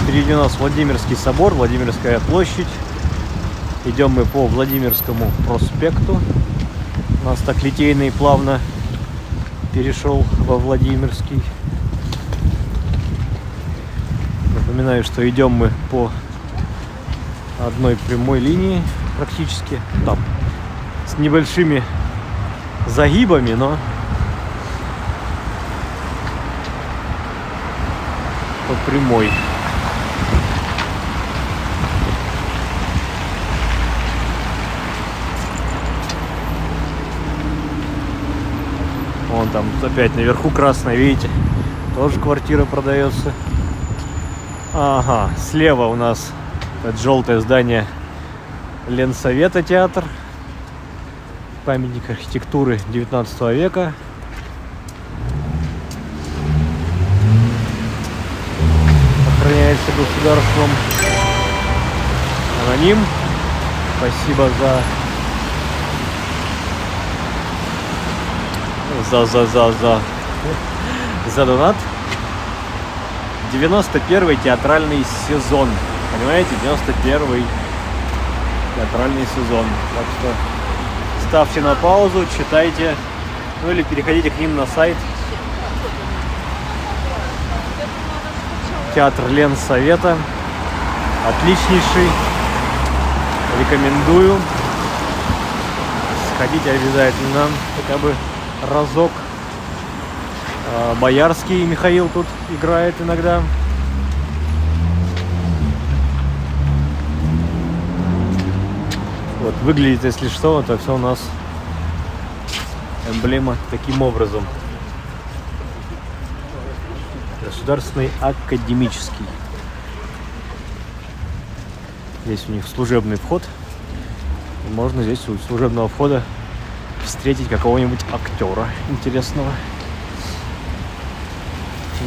Впереди у нас Владимирский собор, Владимирская площадь. Идем мы по Владимирскому проспекту. У нас так Литейный плавно перешел во Владимирский. Напоминаю, что идем мы по одной прямой линии практически. Там с небольшими загибами, но по прямой. Вон там опять наверху красная, видите? Тоже квартира продается. Ага, слева у нас это желтое здание Ленсовета театр. Памятник архитектуры 19 века. является государством. Аноним. Спасибо за донат. 91-й театральный сезон. Понимаете? 91-й театральный сезон. Так что ставьте на паузу, читайте. Ну или переходите к ним на сайт. Театр Ленсовета. Отличнейший. Рекомендую. Сходите обязательно. Хотя бы разок. Боярский Михаил тут играет иногда. Вот выглядит, если что, это все у нас эмблема таким образом. Государственный академический. Здесь у них служебный вход. И можно здесь у служебного входа встретить какого-нибудь актера интересного.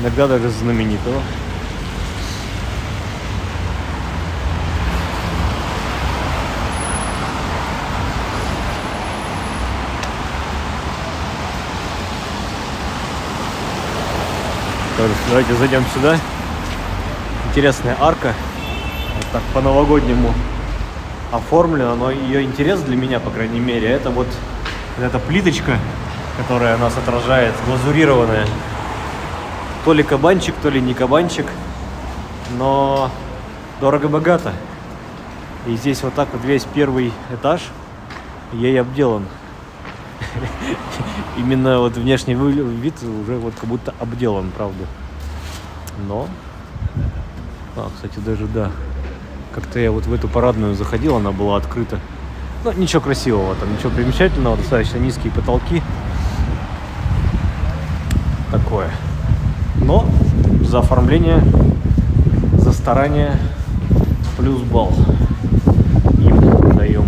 Иногда даже знаменитого. Давайте зайдем сюда. Интересная арка. Вот так по-новогоднему оформлена. Но ее интерес для меня, по крайней мере, это вот эта плиточка, которая нас отражает, глазурированная. То ли кабанчик, то ли не кабанчик. Но дорого-богато. И здесь вот так вот весь первый этаж ей обделан. Именно вот внешний вид уже вот как будто обделан, правда. Но... кстати, даже да. Как-то я вот в эту парадную заходил, она была открыта. Ну, ничего красивого там, ничего примечательного. Достаточно низкие потолки. Такое. Но за оформление, за старание плюс балл им даем.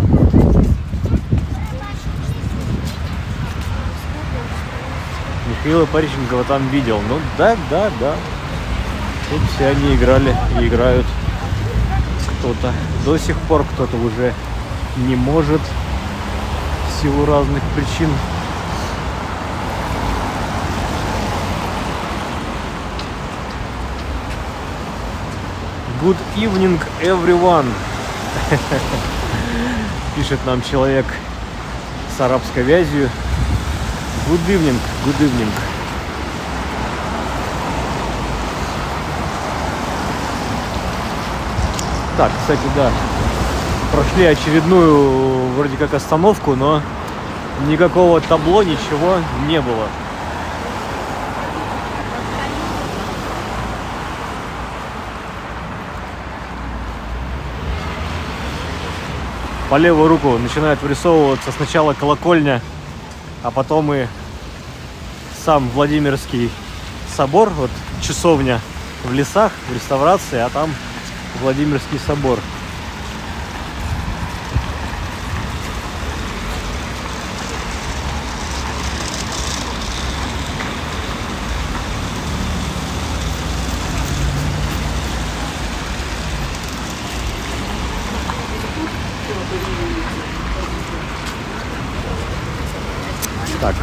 Михаила Пореченкова там видел. Ну да. Тут все они играли и играют. Кто-то до сих пор, кто-то уже не может в силу разных причин. Good evening, everyone. Пишет нам человек с арабской вязью. Good evening, good evening. Так, кстати, да. Прошли очередную вроде как остановку, но никакого табло, ничего не было. По левую руку начинает вырисовываться сначала колокольня, а потом и сам Владимирский собор, вот часовня в лесах, в реставрации, а там Владимирский собор. Так,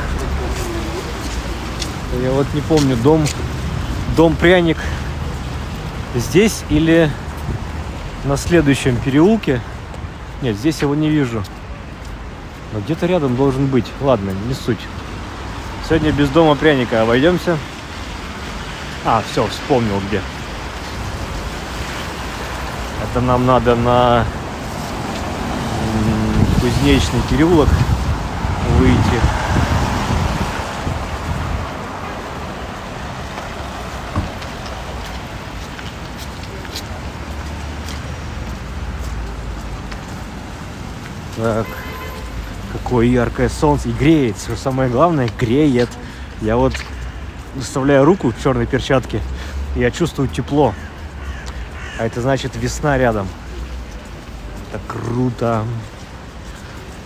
я вот не помню, дом пряник здесь или на следующем переулке. Нет, здесь его не вижу, но где-то рядом должен быть. Ладно, не суть. Сегодня без дома пряника обойдемся. Все, вспомнил где. Это нам надо на Кузнечный переулок выйти. Так, какое яркое солнце. И греет, что самое главное, греет. Я вот выставляю руку в черной перчатке, и я чувствую тепло. А это значит весна рядом. Это круто.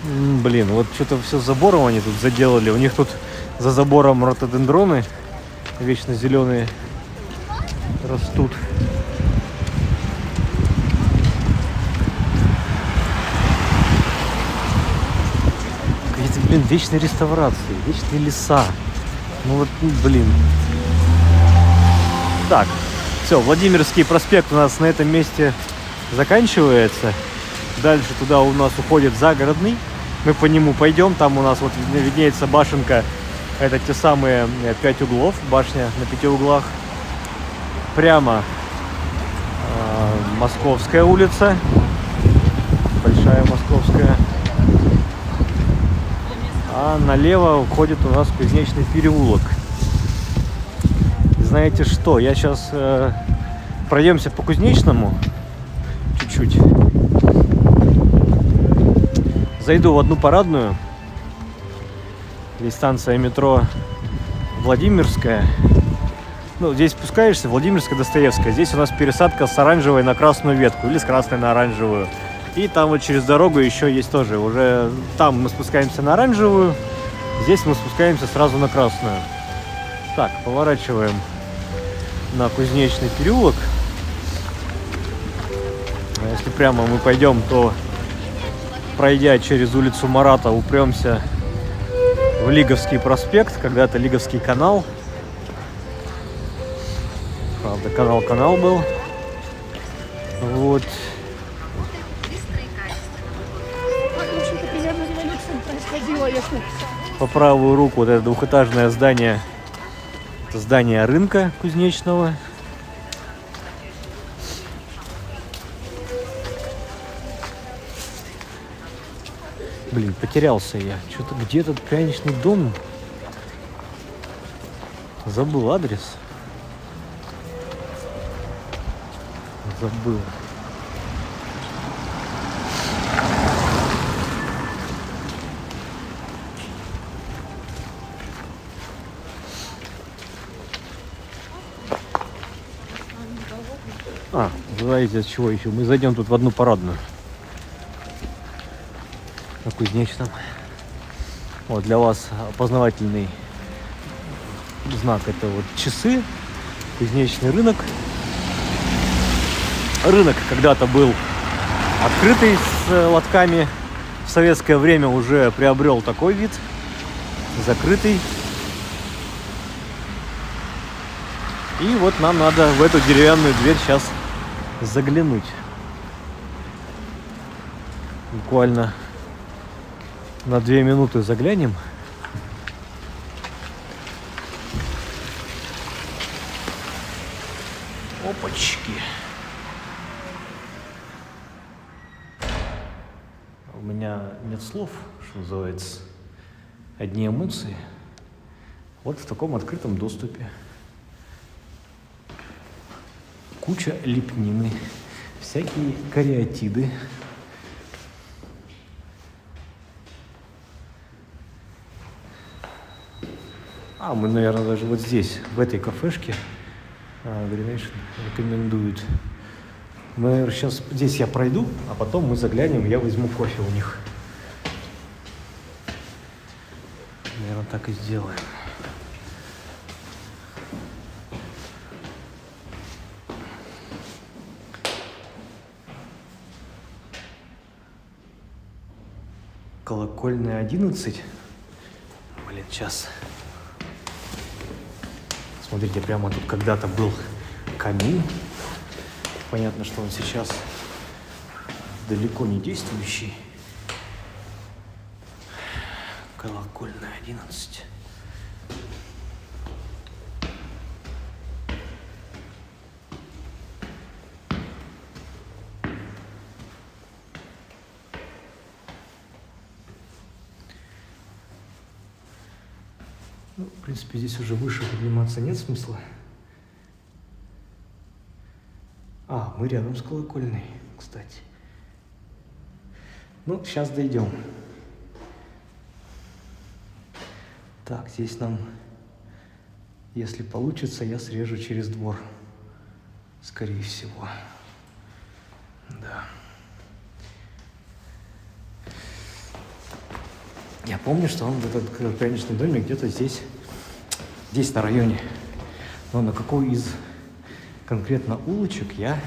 Блин, вот что-то все забором они тут заделали. У них тут за забором ротодендроны вечно зеленые растут. Блин, вечные реставрации, вечные леса. Ну вот, блин. Так, все, Владимирский проспект у нас на этом месте заканчивается. Дальше туда у нас уходит Загородный. Мы по нему пойдем. Там у нас вот виднеется башенка. Это те самые 5 углов. Башня на 5 углах. Прямо Московская улица. Большая Московская. А налево уходит у нас Кузнечный переулок. Знаете что? Я сейчас пройдемся по Кузнечному чуть-чуть. Зайду в одну парадную. Здесь станция метро Владимирская. Ну, здесь спускаешься, Владимирская, Достоевская. Здесь у нас пересадка с оранжевой на красную ветку или с красной на оранжевую. И там вот через дорогу еще есть тоже. Уже там мы спускаемся на оранжевую, здесь мы спускаемся сразу на красную. Так, поворачиваем на Кузнечный переулок. А если прямо мы пойдем, то, пройдя через улицу Марата, упремся в Лиговский проспект, когда-то Лиговский канал. Правда, канал был. Вот. По правую руку вот это двухэтажное здание. Это здание рынка Кузнечного. Блин, потерялся я. Что-то где этот пряничный дом? Забыл адрес. Забыл. Знаете, от чего еще? Мы зайдем тут в одну парадную. На Кузнечном. Вот для вас опознавательный знак. Это вот часы. Кузнечный рынок. Рынок когда-то был открытый с лотками. В советское время уже приобрел такой вид. Закрытый. И вот нам надо в эту деревянную дверь сейчас заглянуть. Буквально на 2 минуты заглянем. Опачки. У меня нет слов, что называется. Одни эмоции. Вот в таком открытом доступе. Куча лепнины, всякие кариатиды. Мы, наверное, даже вот здесь, в этой кафешке, Greenation рекомендуют. Мы, наверное, сейчас здесь я пройду, а потом мы заглянем, я возьму кофе у них. Наверное, так и сделаем. Колокольная 11. Блин, сейчас. Смотрите, прямо тут когда-то был камин. Понятно, что он сейчас далеко не действующий. Колокольная 11. Ну, в принципе, здесь уже выше подниматься нет смысла. Мы рядом с колокольной, кстати. Ну, сейчас дойдем. Так, здесь нам, если получится, я срежу через двор. Скорее всего. Да. Я помню, что он, этот пряничный домик, где-то здесь на районе. Но на какой из конкретно улочек я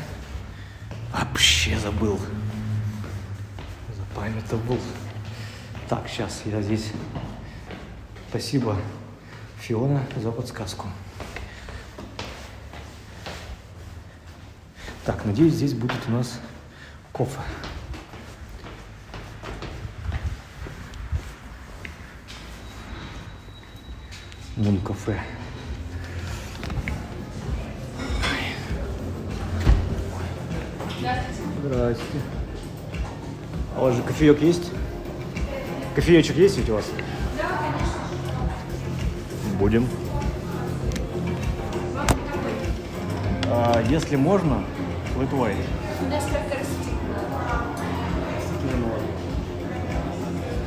вообще забыл. Запамятовал. Так, сейчас я здесь. Спасибо, Фиона, за подсказку. Так, надеюсь, здесь будет у нас кофе. Мун кафе. Здрасте. А у вас же кофеек есть? Кофеечек есть ведь у вас? Да, конечно. Будем. Если можно, flat white.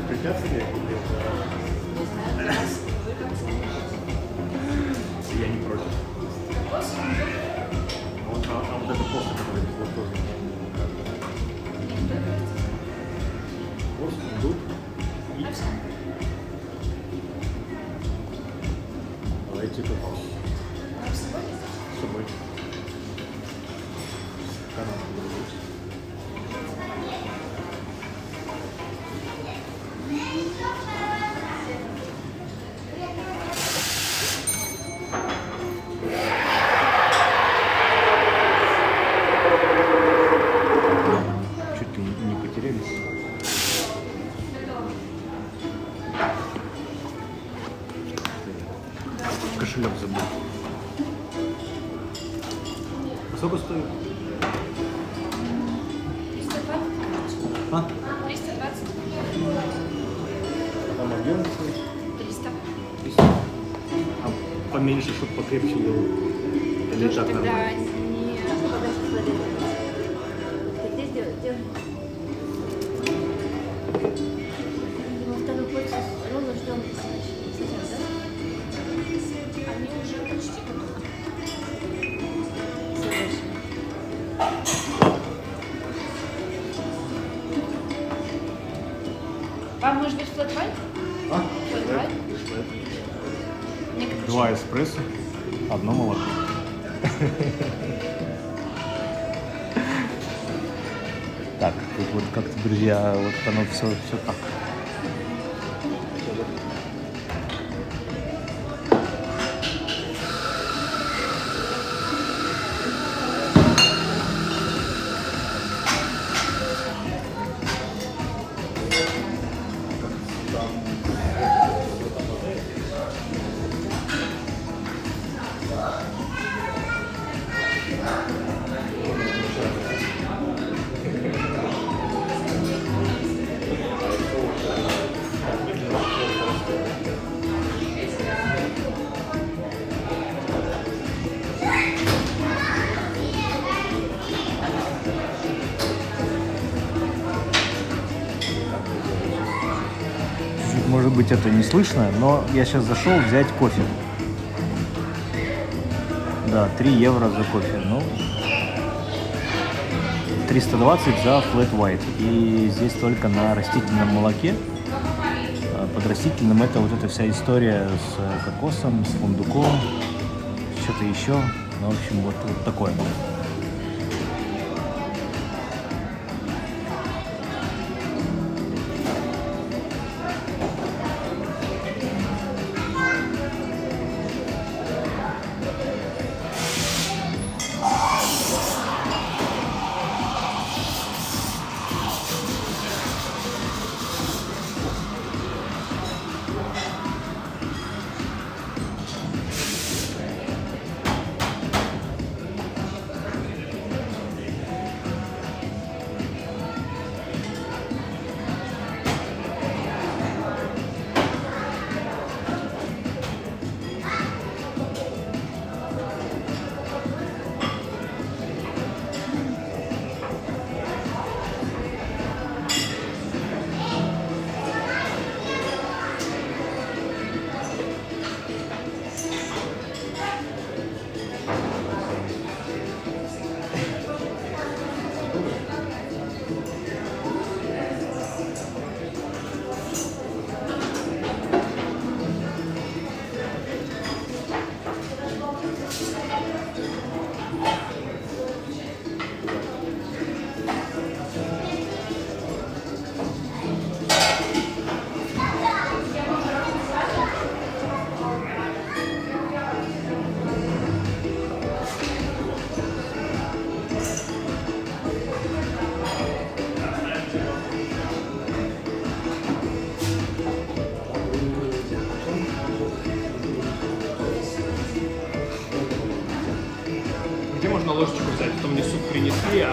Препятствия? Я не против. А вот это кофе, который без лактозы. Кофе, дух и... Давайте попал. С собой? Чуть не потерялись. Кошелек забыл. А сколько стоит? 320. А? 320. Там объем? 300. А поменьше, чтобы покрепче было? Или так Тогда нормально? не... Ты где сделай? Во второй почте ровно ждем сейчас, да? Они уже почти готовы. Вам может быть flat white? А? Flat white? Мне капучино. 2 эспрессо, одно молоко. Так, тут вот как-то, друзья, вот оно все так. Чуть-чуть, может быть, это не слышно, но я сейчас зашел взять кофе. Да, 3 евро за кофе. Ну, 320 за flat white. И здесь только на растительном молоке. Под растительным это вот эта вся история с кокосом, с фундуком, что-то еще. Ну, в общем, вот такое.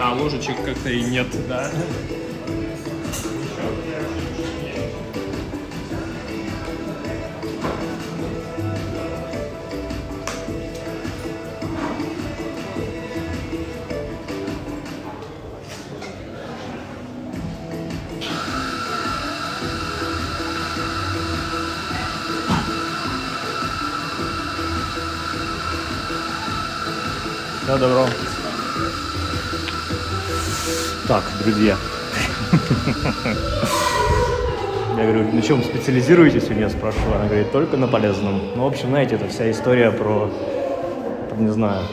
А ложечек как-то и нет, да? Да, добро. Так, друзья. Я говорю, на чем специализируетесь? У нее спрашиваю. Она говорит, только на полезном. Ну, в общем, знаете, это вся история про, не знаю,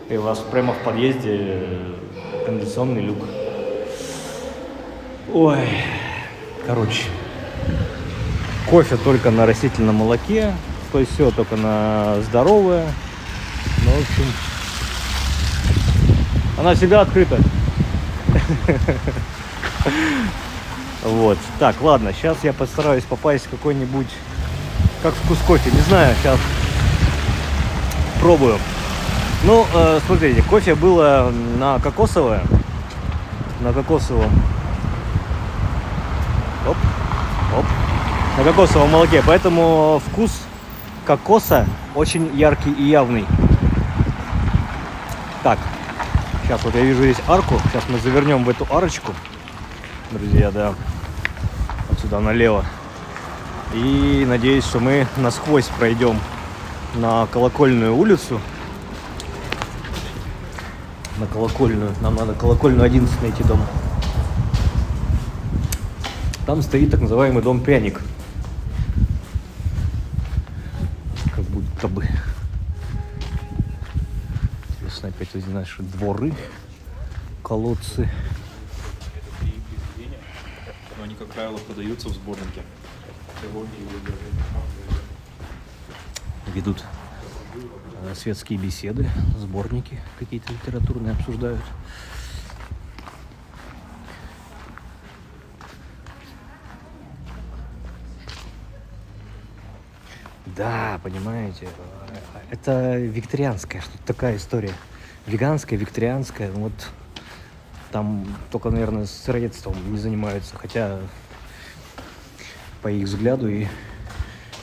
и у вас прямо в подъезде кондиционный люк. Ой, короче, кофе только на растительном молоке, то есть все только на здоровое. Ну, в общем, она всегда открыта. Вот. Так, ладно, сейчас я постараюсь попасть в какой-нибудь, как вкус кофе, не знаю, сейчас пробую. Ну, смотрите, кофе было на кокосовом. Оп, оп. На кокосовом молоке, поэтому вкус кокоса очень яркий и явный. Так, сейчас вот я вижу здесь арку. Сейчас мы завернем в эту арочку, друзья, да, отсюда налево. И надеюсь, что мы насквозь пройдем на Колокольную улицу. На Колокольную. Нам надо Колокольную 11 найти дом. Там стоит так называемый дом Пряник. Как будто бы. Интересно, опять эти наши дворы, колодцы. Но они, как правило, продаются в сборнике. Ведут светские беседы, сборники какие-то литературные обсуждают. Да, понимаете, это викторианская, что-то такая история. Веганская, викторианская, вот там только, наверное, сыроедством не занимаются, хотя по их взгляду и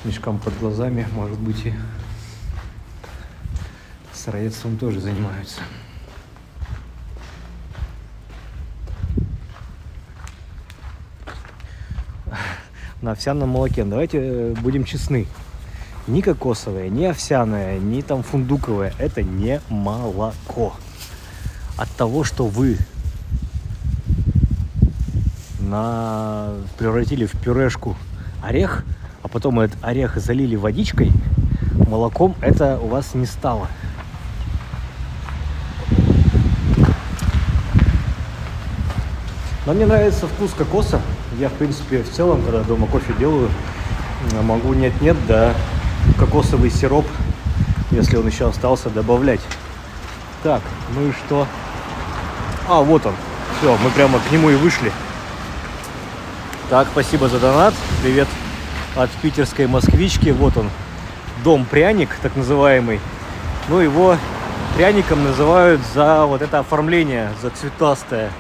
мешкам под глазами, может быть, и сыроедством тоже занимаются. На овсяном молоке, давайте будем честны. Ни кокосовое, ни овсяное, ни там фундуковое – это не молоко. От того, что вы превратили в пюрешку орех, а потом этот орех залили водичкой, молоком это у вас не стало. Но мне нравится вкус кокоса. Я, в принципе, в целом, когда дома кофе делаю, могу нет-нет, да кокосовый сироп, если он еще остался, добавлять. Так, ну и что? А, вот он. Все, мы прямо к нему и вышли. Так, спасибо за донат. Привет от питерской москвички. Вот он, дом Пряник, так называемый. Ну, его пряником называют за вот это оформление, за цветастое.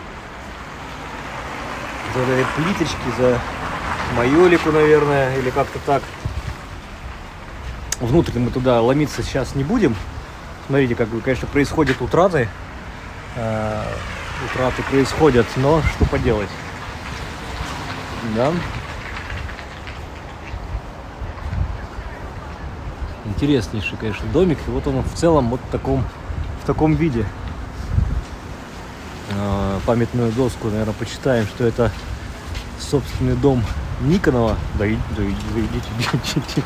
За эти плиточки, за майолику, наверное, или как-то так. Внутрь мы туда ломиться сейчас не будем. Смотрите, как бы, конечно, происходят утраты. Утраты происходят, но что поделать. Да. Интереснейший, конечно, домик. И вот он в целом вот в таком виде. Памятную доску, наверное, почитаем, что это собственный дом Никонова. Да идите.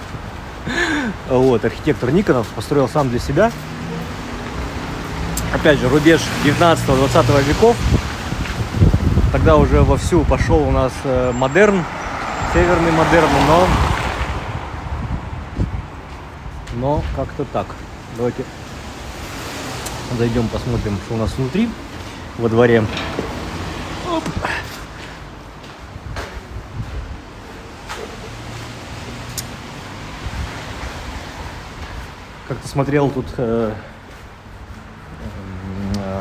Вот, архитектор Никонов построил сам для себя. Опять же, рубеж 19-20 веков. Тогда уже вовсю пошел у нас модерн, северный модерн, но как-то так. Давайте зайдем, посмотрим, что у нас внутри, во дворе. Оп. Как-то смотрел тут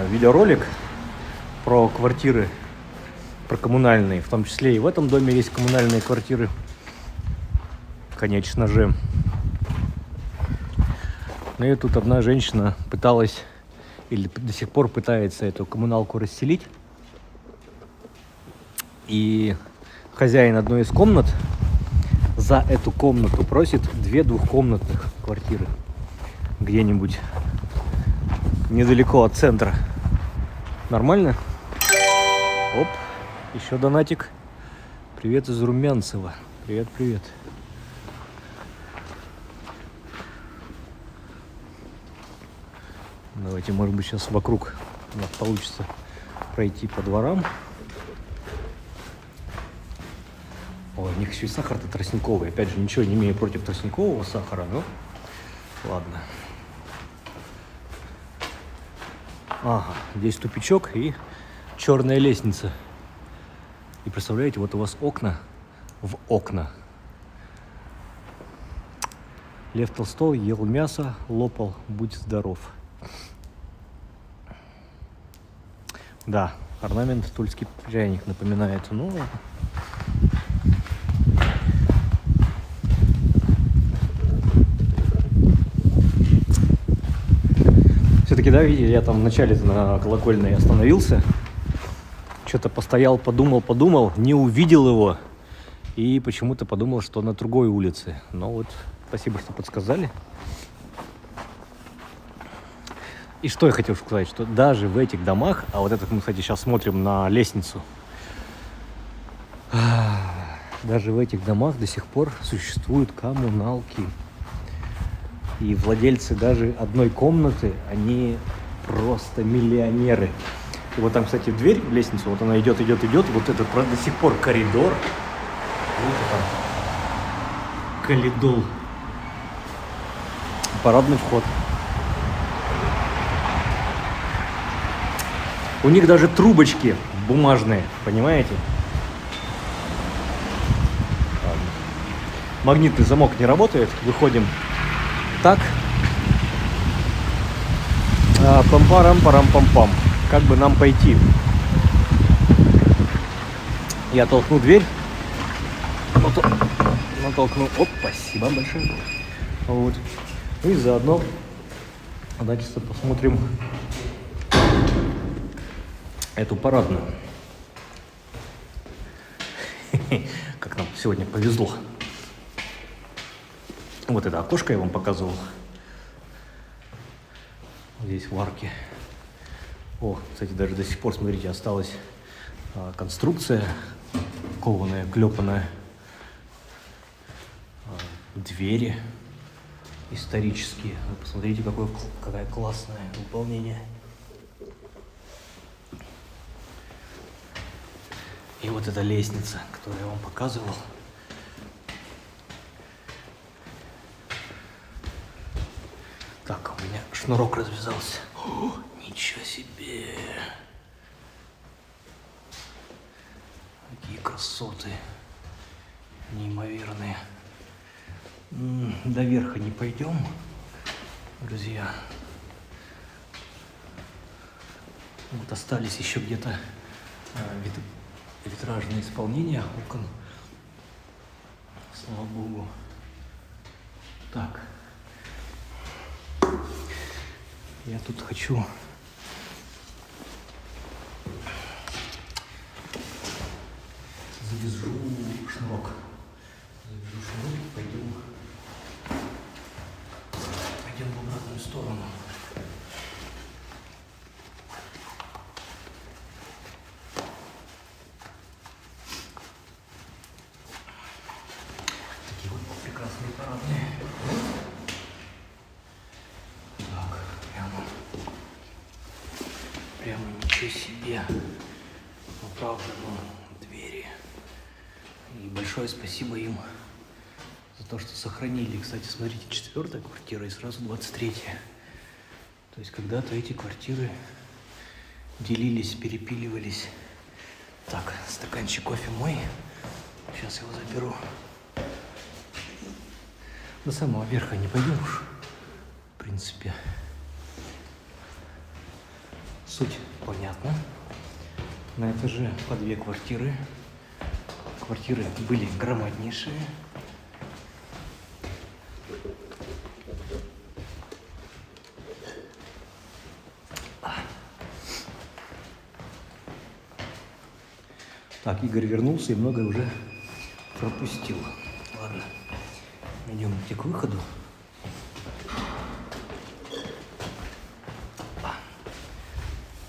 видеоролик про квартиры, про коммунальные. В том числе и в этом доме есть коммунальные квартиры. Конечно же. Ну и тут одна женщина пыталась, или до сих пор пытается эту коммуналку расселить. И хозяин одной из комнат за эту комнату просит 2 двухкомнатных квартиры где-нибудь недалеко от центра. Нормально? Оп, еще донатик. Привет из Румянцева. Привет, привет. Давайте, может быть, сейчас вокруг у нас получится пройти по дворам. Ой, у них еще и сахар-то тростниковый. Опять же, ничего не имею против тростникового сахара, но ладно. Ага, здесь тупичок и черная лестница. И представляете, вот у вас окна в окна. Лев Толстой ел мясо, лопал, будь здоров. Да, орнамент тульский пряник напоминает. Ну, все-таки, да, видите, я там вначале на Колокольной остановился. Что-то постоял, подумал, не увидел его. И почему-то подумал, что на другой улице. Но вот, спасибо, что подсказали. И что я хотел сказать, что даже в этих домах, а вот это мы, кстати, сейчас смотрим на лестницу, даже в этих домах до сих пор существуют коммуналки. И владельцы даже одной комнаты, они просто миллионеры. И вот там, кстати, дверь в лестницу, вот она идет, вот этот до сих пор коридор. Видите, там коридор. Парадный вход. У них даже трубочки бумажные, понимаете? Ладно. Магнитный замок не работает. Выходим так. Пам-парам-парам-пам-пам. Как бы нам пойти? Я толкну дверь. Натолкну. Оп, спасибо большое. Вот. Ну и заодно давайте посмотрим эту парадную. Как нам сегодня повезло. Вот это окошко я вам показывал. Здесь в арке. О, кстати, даже до сих пор, смотрите, осталась конструкция кованая, клепанная. Двери исторические. Вы посмотрите, какое классное выполнение. И вот эта лестница, которую я вам показывал. Так, у меня шнурок развязался. О, ничего себе! Какие красоты! Неимоверные. До верха не пойдем, друзья. Вот остались еще где-то витражные исполнения окон. Слава богу. Так. Я тут хочу завяжу шнурок. И пойдем в обратную сторону. Такие вот прекрасные парадные. Так, прямо ничего себе. Ну, правда, двери. И большое спасибо им за то, что сохранили. Кстати, смотрите, 4-я квартира и сразу 23-я. То есть когда-то эти квартиры делились, перепиливались. Так, стаканчик кофе мой. Сейчас его заберу. До самого верха не пойдем уж. В принципе, суть понятна. На этаже по 2 квартиры. Квартиры были громаднейшие. Так, Игорь вернулся и многое уже пропустил. Ладно, идемте к выходу.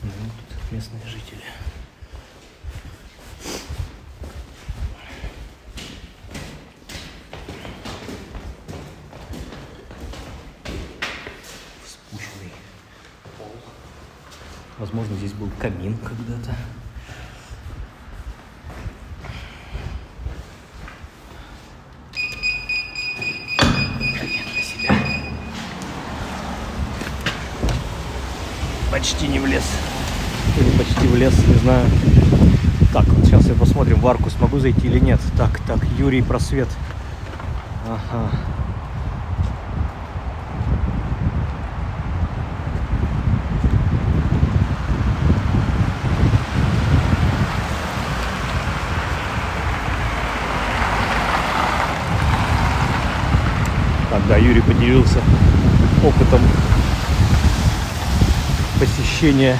Ну, тут местные жители. Вспученный пол. Возможно, здесь был камин когда-то. Почти не влез. Или почти влез, не знаю. Так, вот сейчас я посмотрим, в арку смогу зайти или нет. Так, Юрий, просвет. Ага. Так, да, Юрий поделился опытом посещения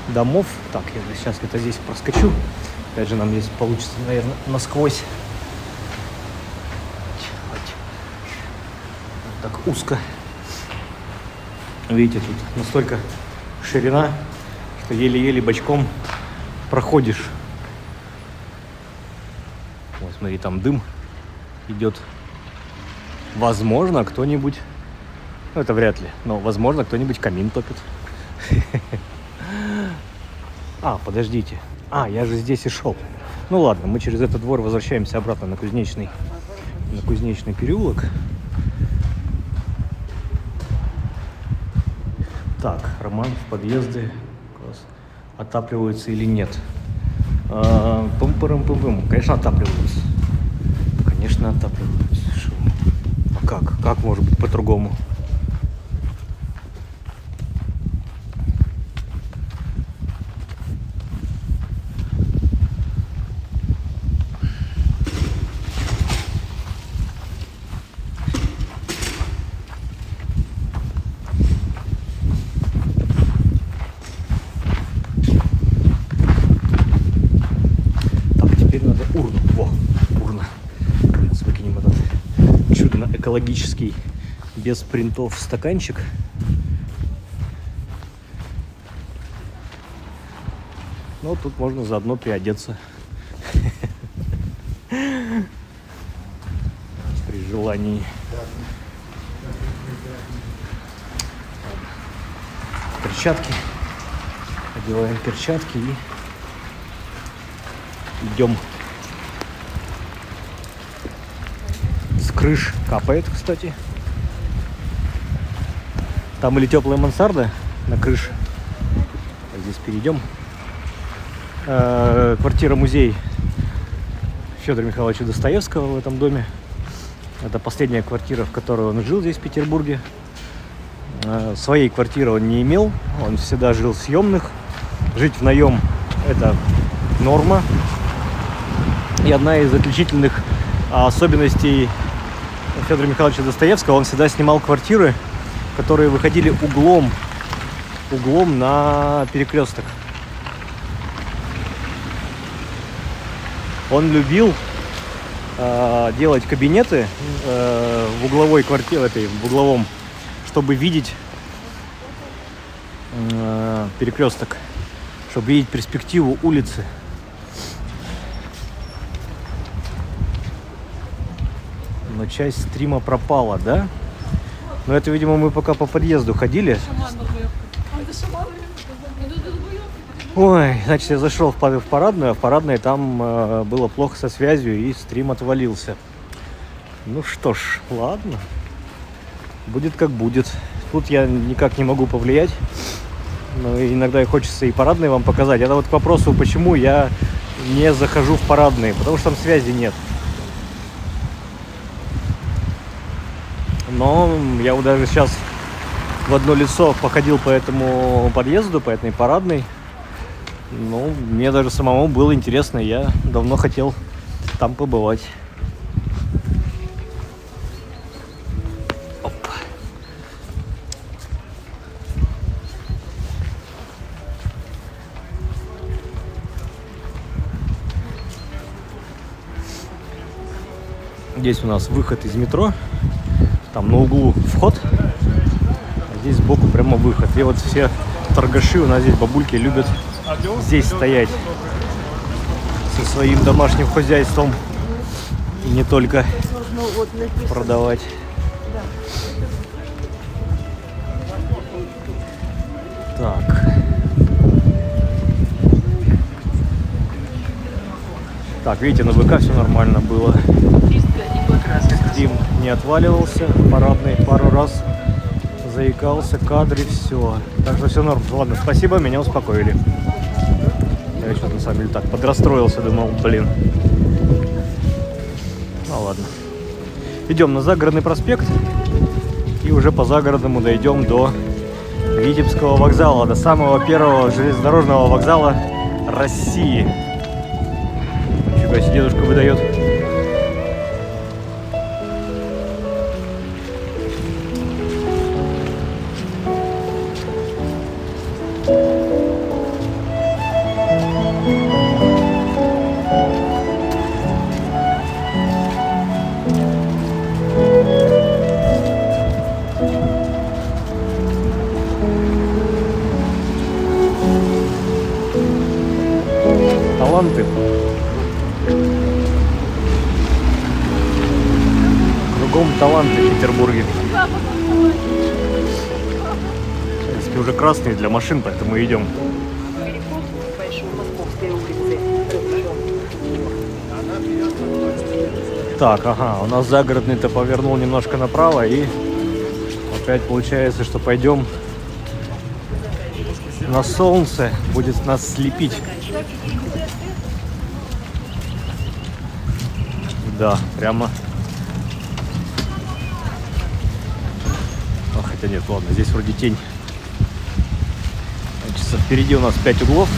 домов. Так, я сейчас где-то здесь проскочу. Опять же, нам здесь получится, наверное, насквозь. Вот так узко. Видите, тут настолько ширина, что еле-еле бочком проходишь. Вот, смотри, там дым идет. Возможно, кто-нибудь, ну это вряд ли, но возможно, кто-нибудь камин топит. А, подождите. А, я же здесь и шел. Ну ладно, мы через этот двор возвращаемся обратно на Кузнечный переулок. Так, Роман, в подъезды отапливаются или нет? Пум-пум-пум-пум. Конечно, отапливаются. Конечно, отапливаются. Шо? А как? Как может быть по-другому? Экологический, без принтов стаканчик. Ну, тут можно заодно приодеться. При желании. Перчатки. Одеваем перчатки и идем. Крыш капает, кстати. Там или теплая мансарда на крыше. Здесь перейдем. Квартира-музей Федора Михайловича Достоевского в этом доме. Это последняя квартира, в которой он жил здесь, в Петербурге. Своей квартиры он не имел. Он всегда жил в съемных. Жить в наем – это норма. И одна из отличительных особенностей Федора Михайловича Достоевского, он всегда снимал квартиры, которые выходили углом на перекресток. Он любил делать кабинеты в угловой квартире, в угловом, чтобы видеть перекресток, чтобы видеть перспективу улицы. Но часть стрима пропала, да? Но это, видимо, мы пока по подъезду ходили. Ой, значит, я зашел в парадную, а в парадной там было плохо со связью, и стрим отвалился. Ну что ж, ладно. Будет как будет. Тут я никак не могу повлиять. Но иногда и хочется и парадные вам показать. Это вот к вопросу, почему я не захожу в парадные. Потому что там связи нет. Но я вот даже сейчас в одно лицо походил по этому подъезду, по этой парадной. Ну, мне даже самому было интересно, я давно хотел там побывать. Оп. Здесь у нас выход из метро, там на углу вход, а здесь сбоку прямо выход. И вот все торгаши у нас здесь, бабульки, любят здесь стоять со своим домашним хозяйством и не только продавать. Так. Так, видите, на ВК все нормально было. Стрим не отваливался, парадный пару раз заикался, кадры, все. Так что все норм. Ладно, спасибо, меня успокоили. Я что-то на самом деле так подрастроился, думал, блин. Ну ладно. Идем на Загородный проспект и уже по Загородному дойдем до Витебского вокзала, до самого первого железнодорожного вокзала России. Нифига себе, дедушка выдает. Таланты. Кругом таланты в Петербурге. В принципе, уже красный для машин, поэтому идем. Так, ага, у нас Загородный-то повернул немножко направо, и опять получается, что пойдем на солнце, будет нас слепить. Да, прямо. А, хотя нет, ладно, здесь вроде тень. Значит, впереди у нас 5 углов.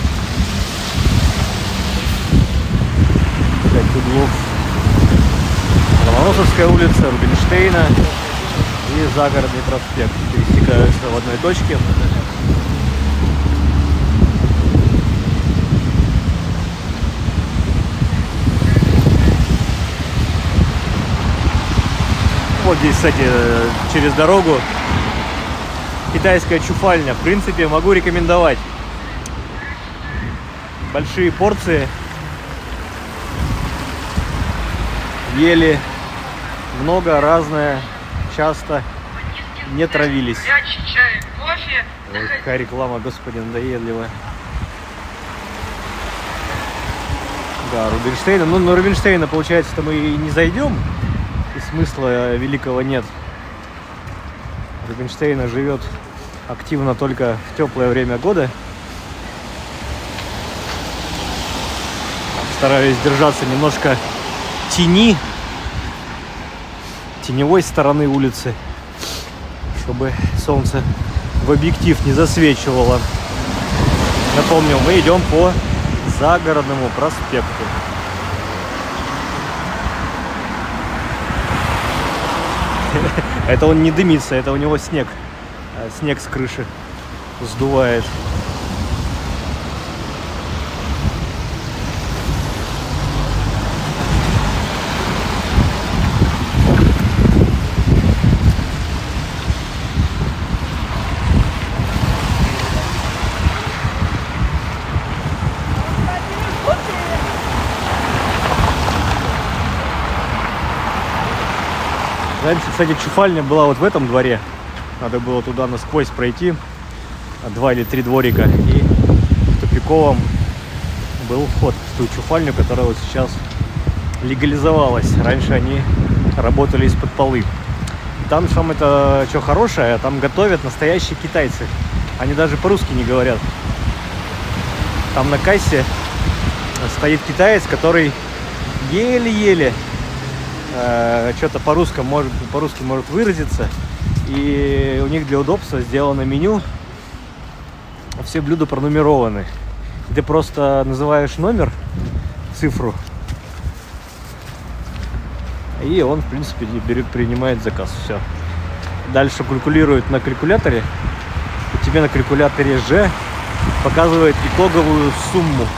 5 углов. Ломоносовская улица, Рубинштейна и Загородный проспект пересекаются в одной точке. Вот здесь, кстати, через дорогу китайская чуфальня. В принципе, могу рекомендовать. Большие порции. Ели много, разное, часто не травились. Чай, кофе. Ой, какая реклама, господи, надоедливая. Да, Рубинштейна. Ну, на Рубинштейна, получается, мы и не зайдем. И смысла великого нет. Рубинштейна живет активно только в теплое время года. Стараюсь держаться немножко теневой стороны улицы, чтобы солнце в объектив не засвечивало. Напомню, мы идем по Загородному проспекту. Это он не дымится, это у него снег. Снег с крыши сдувает. Раньше, кстати, чуфальня была вот в этом дворе. Надо было туда насквозь пройти. 2 или 3 дворика. И в тупиковом был вход в ту чуфальню, которая вот сейчас легализовалась. Раньше они работали из-под полы. Там сам это что хорошее, там готовят настоящие китайцы. Они даже по-русски не говорят. Там на кассе стоит китаец, который еле-еле что-то по-русски может выразиться. И у них для удобства сделано меню. Все блюда пронумерованы. И ты просто называешь номер, цифру, и он, в принципе, принимает заказ. Все. Дальше калькулирует на калькуляторе. И тебе на калькуляторе же показывает итоговую сумму.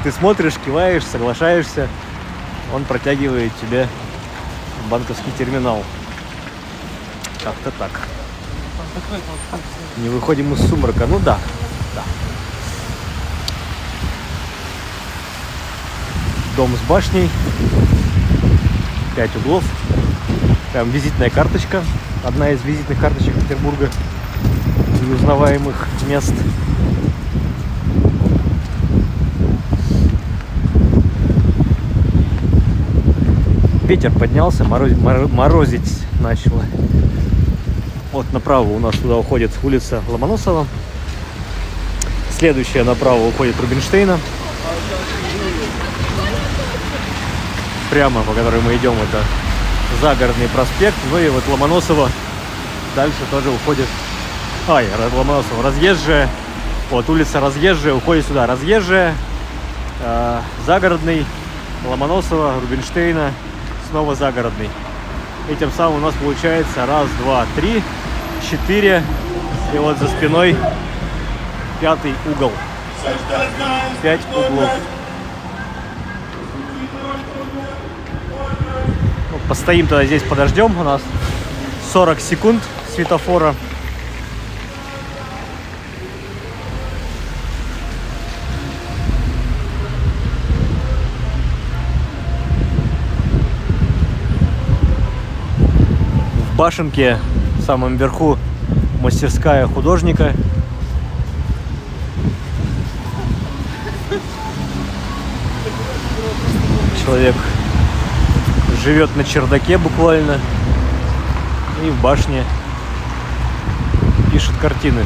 Ты смотришь, киваешь, соглашаешься. Он протягивает тебе банковский терминал. Как-то так. Не выходим из сумрака. Ну да. Дом с башней. 5 углов. Прям визитная карточка. Одна из визитных карточек Петербурга. Неузнаваемых мест. Ветер поднялся, морозить начало. Вот направо у нас туда уходит улица Ломоносова. Следующая направо уходит Рубинштейна. Прямо, по которой мы идем, это Загородный проспект. Ну и вот Ломоносова дальше тоже уходит. Ломоносова разъезжая. Вот улица Разъезжая уходит сюда. Разъезжая, Загородный, Ломоносова, Рубинштейна, снова Загородный. И тем самым у нас получается 1, 2, 3, 4. И вот за спиной 5-й угол. 5 углов. Ну, постоим тогда здесь, подождем. У нас 40 секунд светофора. В башенке, в самом верху, мастерская художника. Человек живет на чердаке буквально и в башне пишет картины.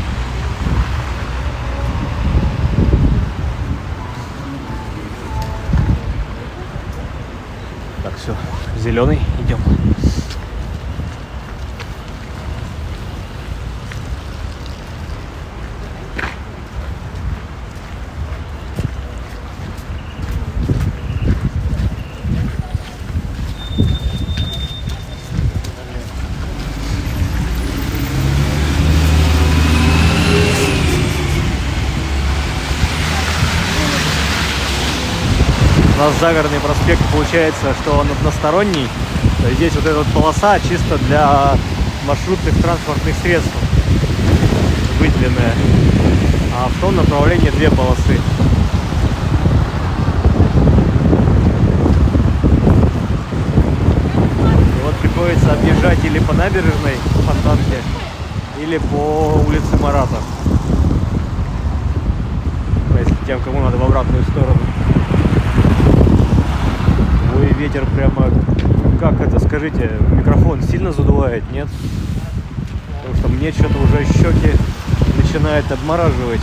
Так, все, зеленый, идем. У нас Загородный проспект получается, что он односторонний. То есть здесь вот эта вот полоса чисто для маршрутных транспортных средств выделенная. А в том направлении 2 полосы. И вот приходится объезжать или по набережной Фонтанке, или по улице Марата. Если тем, кому надо в обратную сторону. Ой, ветер прямо, как это, скажите, микрофон сильно задувает, нет? Потому что мне что-то уже щеки начинает обмораживать.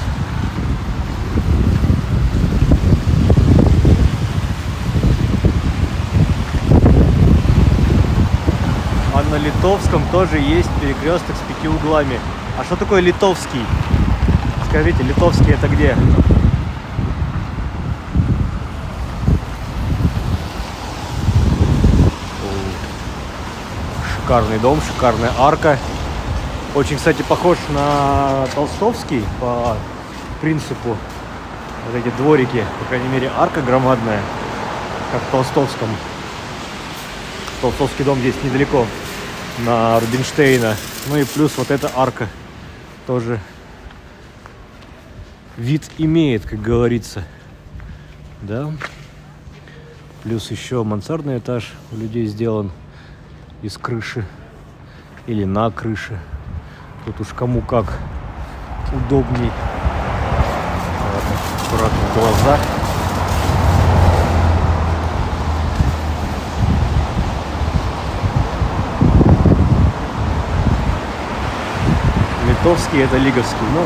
А на Литовском тоже есть перекресток с 5 углами. А что такое Литовский? Скажите, Литовский это где? Шикарный дом, шикарная арка. Очень, кстати, похож на Толстовский по принципу. Вот эти дворики, по крайней мере, арка громадная, как в Толстовском. Толстовский дом здесь недалеко, на Рубинштейна. Ну и плюс вот эта арка тоже вид имеет, как говорится. Да. Плюс еще мансардный этаж у людей сделан из крыши или на крыше. Тут уж кому как удобней. Аккуратно в глаза. Литовский это Лиговский. Ну,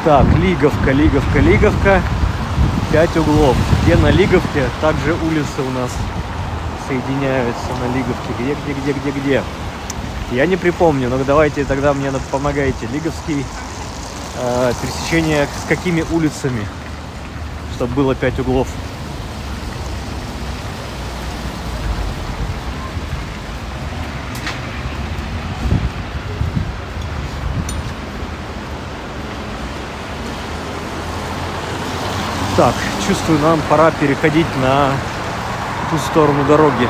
так, Лиговка. 5 углов. Где на Лиговке, также улицы у нас соединяются на Лиговке. Где? Я не припомню, но давайте тогда мне помогайте. Лиговский, пересечение с какими улицами, чтобы было 5 углов. Так, чувствую, нам пора переходить на ту сторону дороги.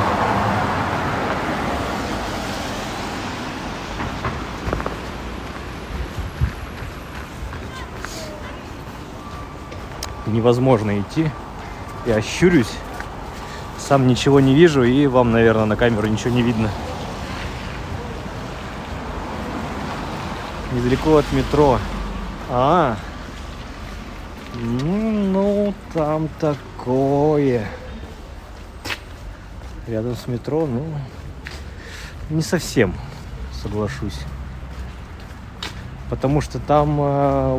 Невозможно идти. Я щурюсь, сам ничего не вижу, и вам, наверное, на камеру ничего не видно. Недалеко от метро. Ну, там такое. Рядом с метро, ну, не совсем, соглашусь. Потому что там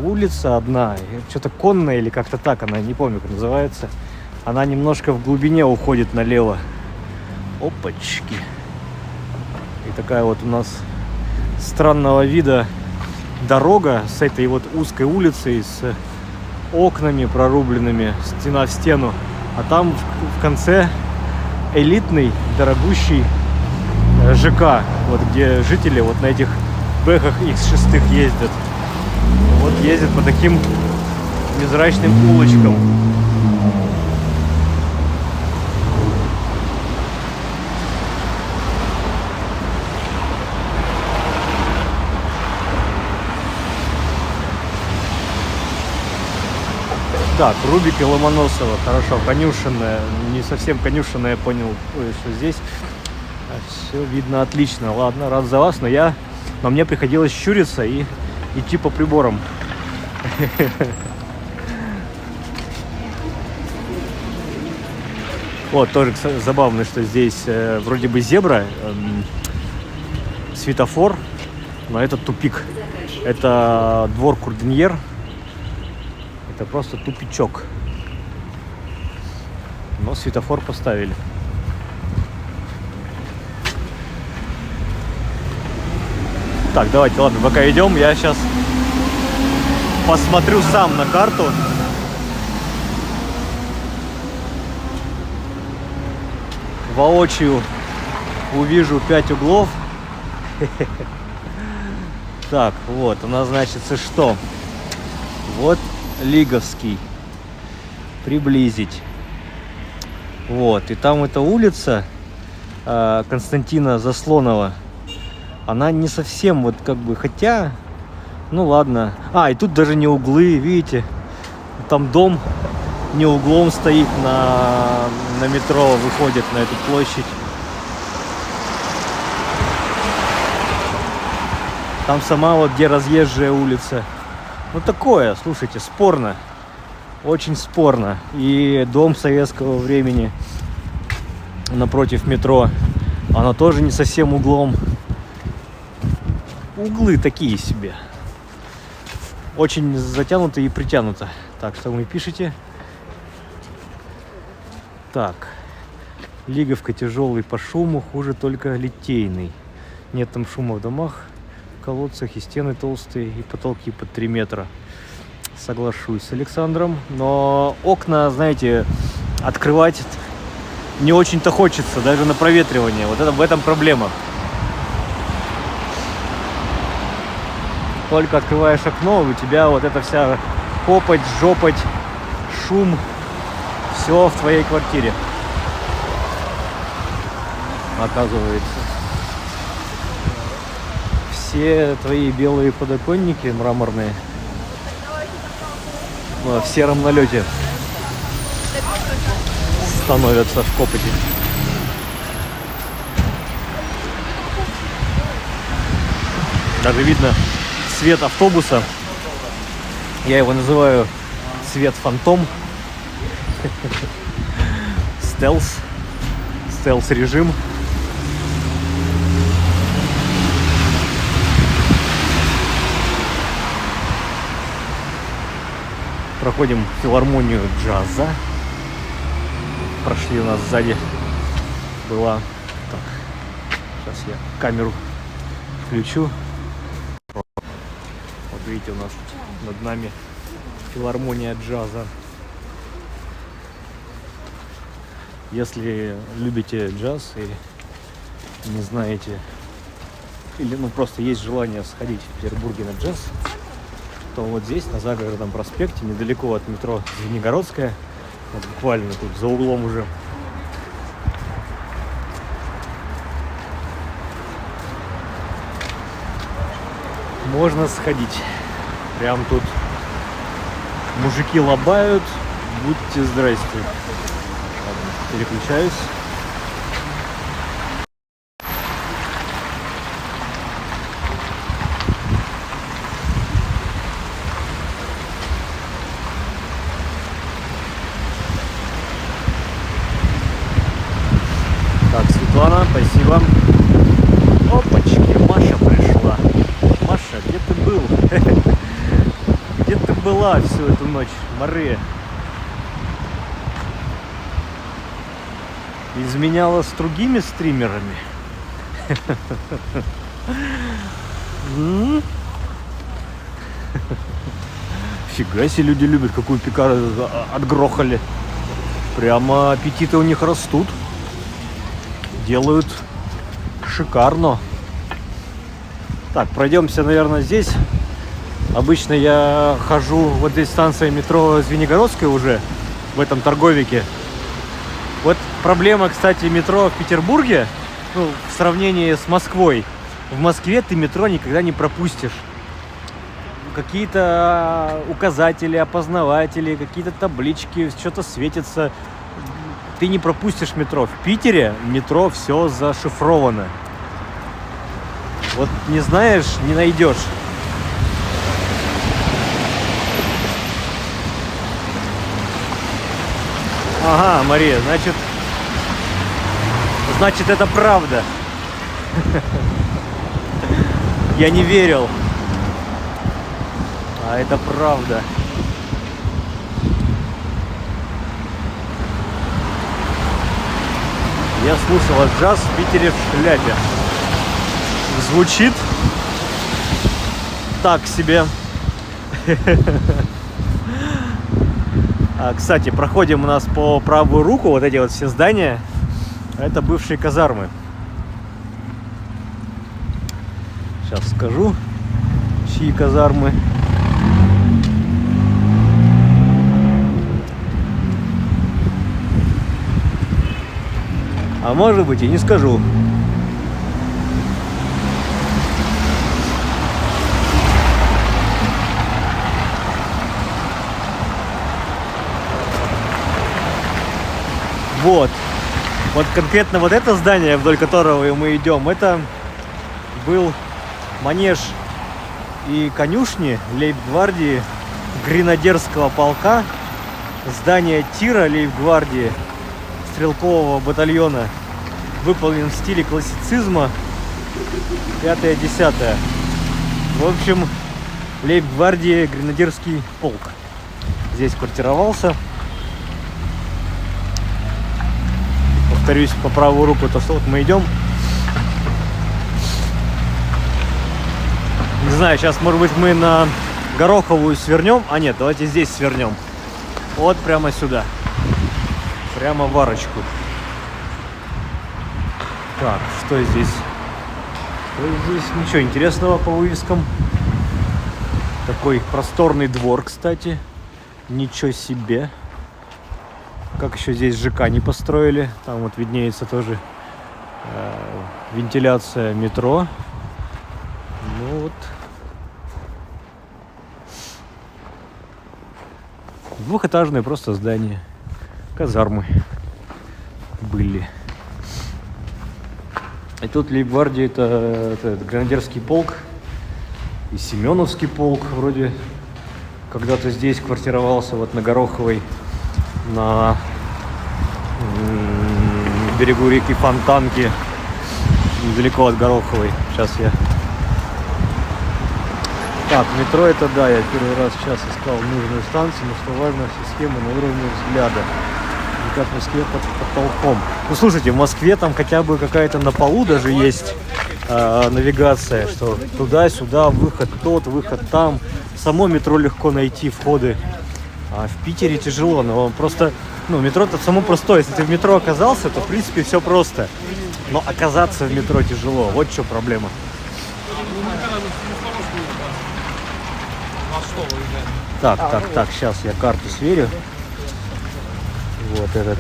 улица одна, что-то конная или как-то так, она, не помню, как называется. Она немножко в глубине уходит налево. Опачки. И такая вот у нас странного вида дорога с этой вот узкой улицей, с окнами прорубленными, стена в стену. А там в конце элитный, дорогущий ЖК, вот где жители вот на этих бэхах X6 ездят. Вот ездят по таким невзрачным улочкам. Так, Рубик и Ломоносова. Хорошо, конюшенная. Не совсем конюшенная, я понял, что здесь. Все видно отлично. Ладно, рад за вас, но мне приходилось щуриться и идти по приборам. Вот, тоже забавно, что здесь вроде бы зебра, светофор, но это тупик. Это двор Курденьер. Это просто тупичок. Но светофор поставили. Так, давайте, ладно, пока идем, я сейчас посмотрю сам на карту. Воочию увижу 5 углов. Так, вот, у нас значится что? Вот Лиговский. Приблизить. Вот, и там эта улица Константина Заслонова. Она не совсем вот как бы, хотя, ну ладно. И тут даже не углы, видите? Там дом не углом стоит на метро, выходит на эту площадь. Там сама вот где разъезжая улица. Ну такое, слушайте, спорно. Очень спорно. И дом советского времени напротив метро, она тоже не совсем углом. Углы такие себе. Очень затянуто и притянуто. Так, что вы пишете? Так. Лиговка тяжелый по шуму, хуже только Литейный. Нет там шума в домах, колодцах, и стены толстые, и потолки под 3 метра. Соглашусь с Александром. Но окна, знаете, открывать не очень-то хочется, даже на проветривание. Вот это, в этом проблема. Только открываешь окно, у тебя вот эта вся копоть, жопоть, шум, все в твоей квартире. Оказывается. Все твои белые подоконники мраморные в сером налете становятся в копоти. Даже видно цвет автобуса. Я его называю цвет фантом. Стелс. Стелс-режим. Проходим филармонию джаза. Прошли, у нас сзади была... Так, сейчас я камеру включу. Вот видите, у нас над нами филармония джаза. Если любите джаз и не знаете, или ну просто есть желание сходить в Петербурге на джаз, то вот здесь, на Загородном проспекте, недалеко от метро Звенигородская, вот буквально тут за углом уже, можно сходить. Прям тут мужики лобают, будьте здрасте. Ладно, переключаюсь. Так, Светлана, спасибо. Опачки, Маша пришла. Маша, где ты был? Где ты была всю эту ночь, Мария? Изменяла с другими стримерами? Фига себе, люди любят, какую пекару отгрохали. Прямо аппетиты у них растут. Делают шикарно. Так, пройдемся, наверное, здесь. Обычно я хожу вот здесь станция метро Звенигородская уже, в этом торговике. Вот проблема, кстати, метро в Петербурге, ну, в сравнении с Москвой. В Москве ты метро никогда не пропустишь. Какие-то указатели, опознаватели, какие-то таблички, что-то светится. Ты не пропустишь метро. В Питере метро все зашифровано. Вот не знаешь, не найдешь. Ага, Мария, значит это правда. Я не верил. А это правда. Я слушал джаз в Питере в шляпе. Звучит так себе. Кстати, проходим у нас по правую руку, вот эти вот все здания. Это бывшие казармы. Сейчас скажу, чьи казармы. А может быть и не скажу. Вот конкретно вот это здание, вдоль которого мы идем, это был манеж и конюшни лейб-гвардии гренадерского полка, здание тира лейб-гвардии стрелкового батальона, выполнен в стиле классицизма, 5-10. В общем, лейб-гвардии гренадерский полк здесь квартировался. Повторюсь, по правую руку, то что вот мы идем. Не знаю, сейчас, может быть, мы на Гороховую свернем. А нет, давайте здесь свернем. Вот прямо сюда. Прямо в арочку. Так, что здесь? Здесь ничего интересного по вывескам. Такой просторный двор, кстати. Ничего себе. Как еще здесь ЖК не построили. Там вот виднеется тоже вентиляция метро. Ну вот. Двухэтажное просто здание. Казармы были. И тут лейб-гвардия это гренадерский полк. И Семеновский полк вроде когда-то здесь квартировался, вот на Гороховой, на берегу реки Фонтанки, недалеко от Гороховой. Сейчас я... Так, метро это да, я первый раз сейчас искал нужную станцию, но что важно, все схемы на уровне взгляда. Не как в Москве под потолком. Ну слушайте, в Москве там хотя бы какая-то на полу даже есть навигация, что туда-сюда, выход тот, выход там. Само метро легко найти, входы. А в Питере тяжело, но просто, метро-то само простое. Если ты в метро оказался, то в принципе все просто. Но оказаться в метро тяжело, вот в чем проблема. Так, сейчас я карту сверю. Вот этот.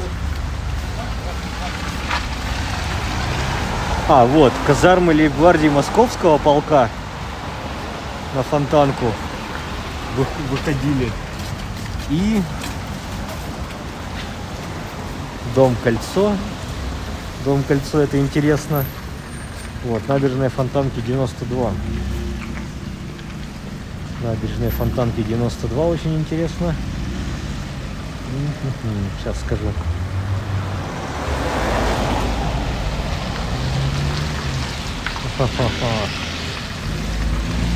Вот, казармы лейб-гвардии Московского полка на Фонтанку выходили. И Дом Кольцо. Дом Кольцо, это интересно. Вот, набережная Фонтанки 92. Набережная Фонтанки 92, очень интересно. Сейчас скажу.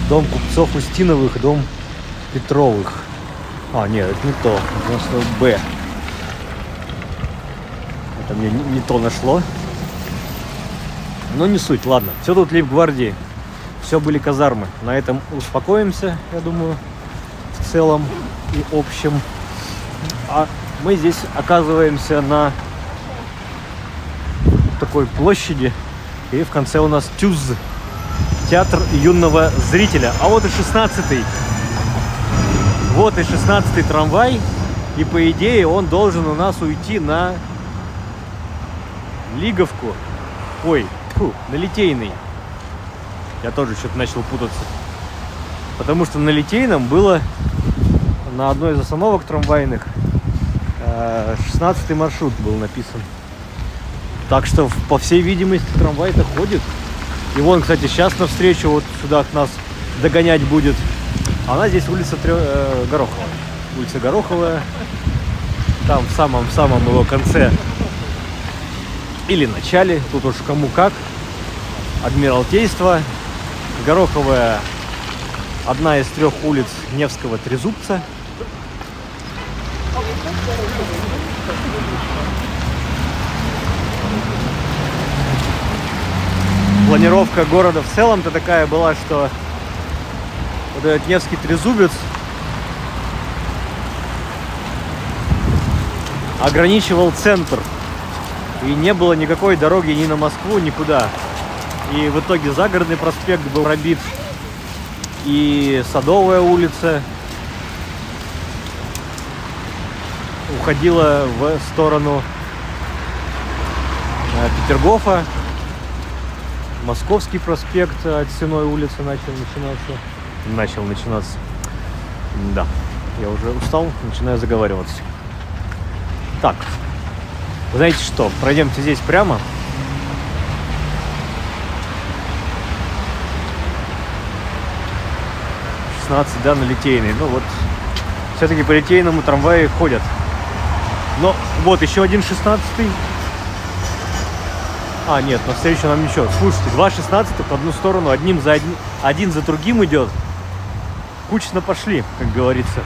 Дом купцов Устиновых, дом Петровых. Нет, это не то. 90Б. Это мне не то нашло. Но не суть, ладно. Все тут лейб-гвардии. Все были казармы. На этом успокоимся, я думаю, в целом и общем. А мы здесь оказываемся на такой площади. И в конце у нас ТЮЗ. Театр юного зрителя. А вот и 16-й. Вот и 16-й трамвай. И по идее он должен у нас уйти на Лиговку. На Литейный. Я тоже что-то начал путаться. Потому что на Литейном было на одной из остановок трамвайных 16-й маршрут был написан. Так что, по всей видимости, трамвай-то ходит. И вон, кстати, сейчас навстречу вот сюда к нас догонять будет. Она здесь улица Горохова. Улица Гороховая. Там в самом-самом его конце или начале, тут уж кому как. Адмиралтейство. Гороховая — одна из 3 улиц Невского трезубца. Планировка города в целом-то такая была, что вот этот Невский трезубец ограничивал центр. И не было никакой дороги ни на Москву, никуда. И в итоге Загородный проспект был пробит. И Садовая улица уходила в сторону Петергофа. Московский проспект от Сенной улицы начал начинаться. Да, я уже устал, начинаю заговариваться. Так, вы знаете что, пройдемте здесь прямо. Да, на Литейный. Ну вот, все-таки по Литейному трамваи ходят. Но вот еще один 16-й. Нет, навстречу нам ничего. Слушайте, 2 16-х в одну сторону, один за другим идет. Кучно пошли, как говорится.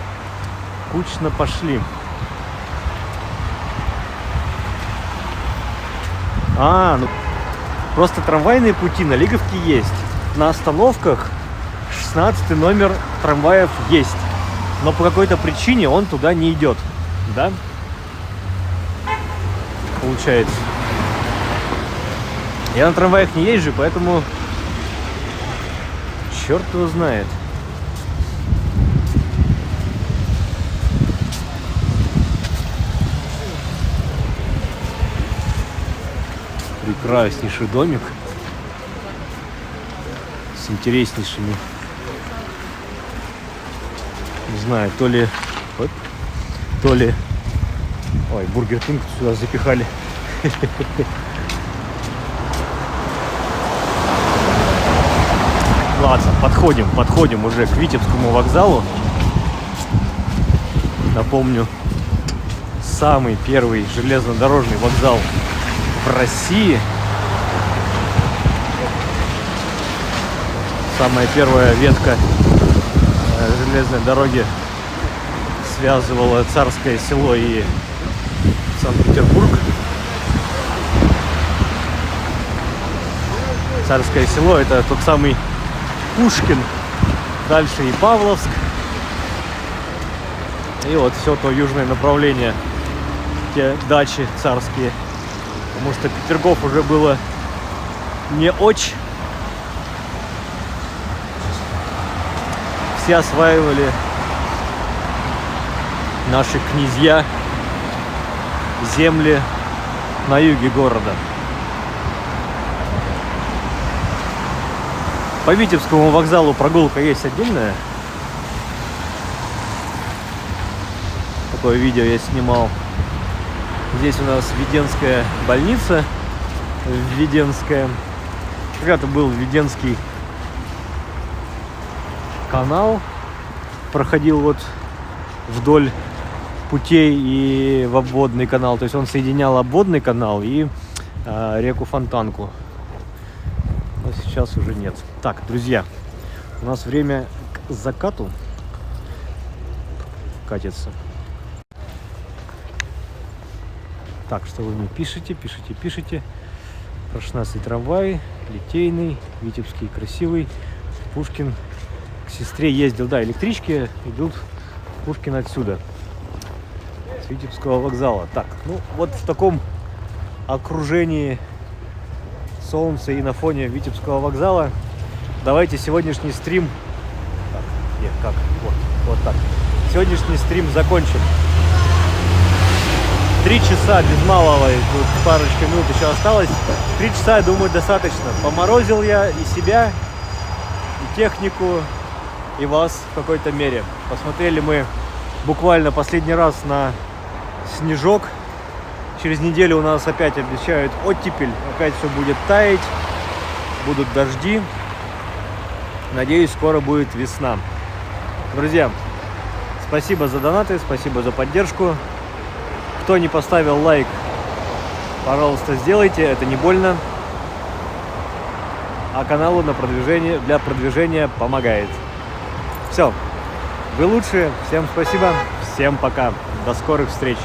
Кучно пошли. Ну просто трамвайные пути на Лиговке есть. На остановках 16 номер трамваев есть. Но по какой-то причине он туда не идет. Да? Получается. Я на трамваях не езжу, поэтому черт его знает. Прекраснейший домик с интереснейшими, не знаю, то ли ой, Бургер Кинг сюда запихали. Ладно, подходим уже к Витебскому вокзалу. Напомню, самый первый железнодорожный вокзал в России. Самая первая ветка железной дороги связывала Царское Село и Санкт-Петербург. Царское село, это тот самый Пушкин, дальше и Павловск. И вот все то южное направление, те дачи царские. Потому что Петергоф уже было не очень. Все осваивали наши князья земли на юге города. По Витебскому вокзалу прогулка есть отдельная. Такое видео я снимал. Здесь у нас Веденская больница. Веденская. Когда-то был Веденский канал. Проходил вот вдоль путей и в обводный канал. То есть он соединял обводный канал и реку Фонтанку. Но сейчас уже нет. Так, друзья, у нас время к закату катится. Так, что вы мне пишете, пишите. Прошнадцатый трамвай, Литейный, Витебский красивый, Пушкин. К сестре ездил, да, электрички идут в Пушкин отсюда, с Витебского вокзала. Так, ну вот в таком окружении солнца и на фоне Витебского вокзала давайте сегодняшний стрим... Так, нет, как? Вот так. Сегодняшний стрим закончим. 3 часа без малого, тут парочка минут еще осталось. 3 часа, я думаю, достаточно. Поморозил я и себя, и технику, и вас в какой-то мере. Посмотрели мы буквально последний раз на снежок. Через неделю у нас опять обещают оттепель, опять все будет таять, будут дожди. Надеюсь, скоро будет весна. Друзья, спасибо за донаты, спасибо за поддержку. Кто не поставил лайк, пожалуйста, сделайте, это не больно. А каналу для продвижения помогает. Все, вы лучшие, всем спасибо, всем пока, до скорых встреч.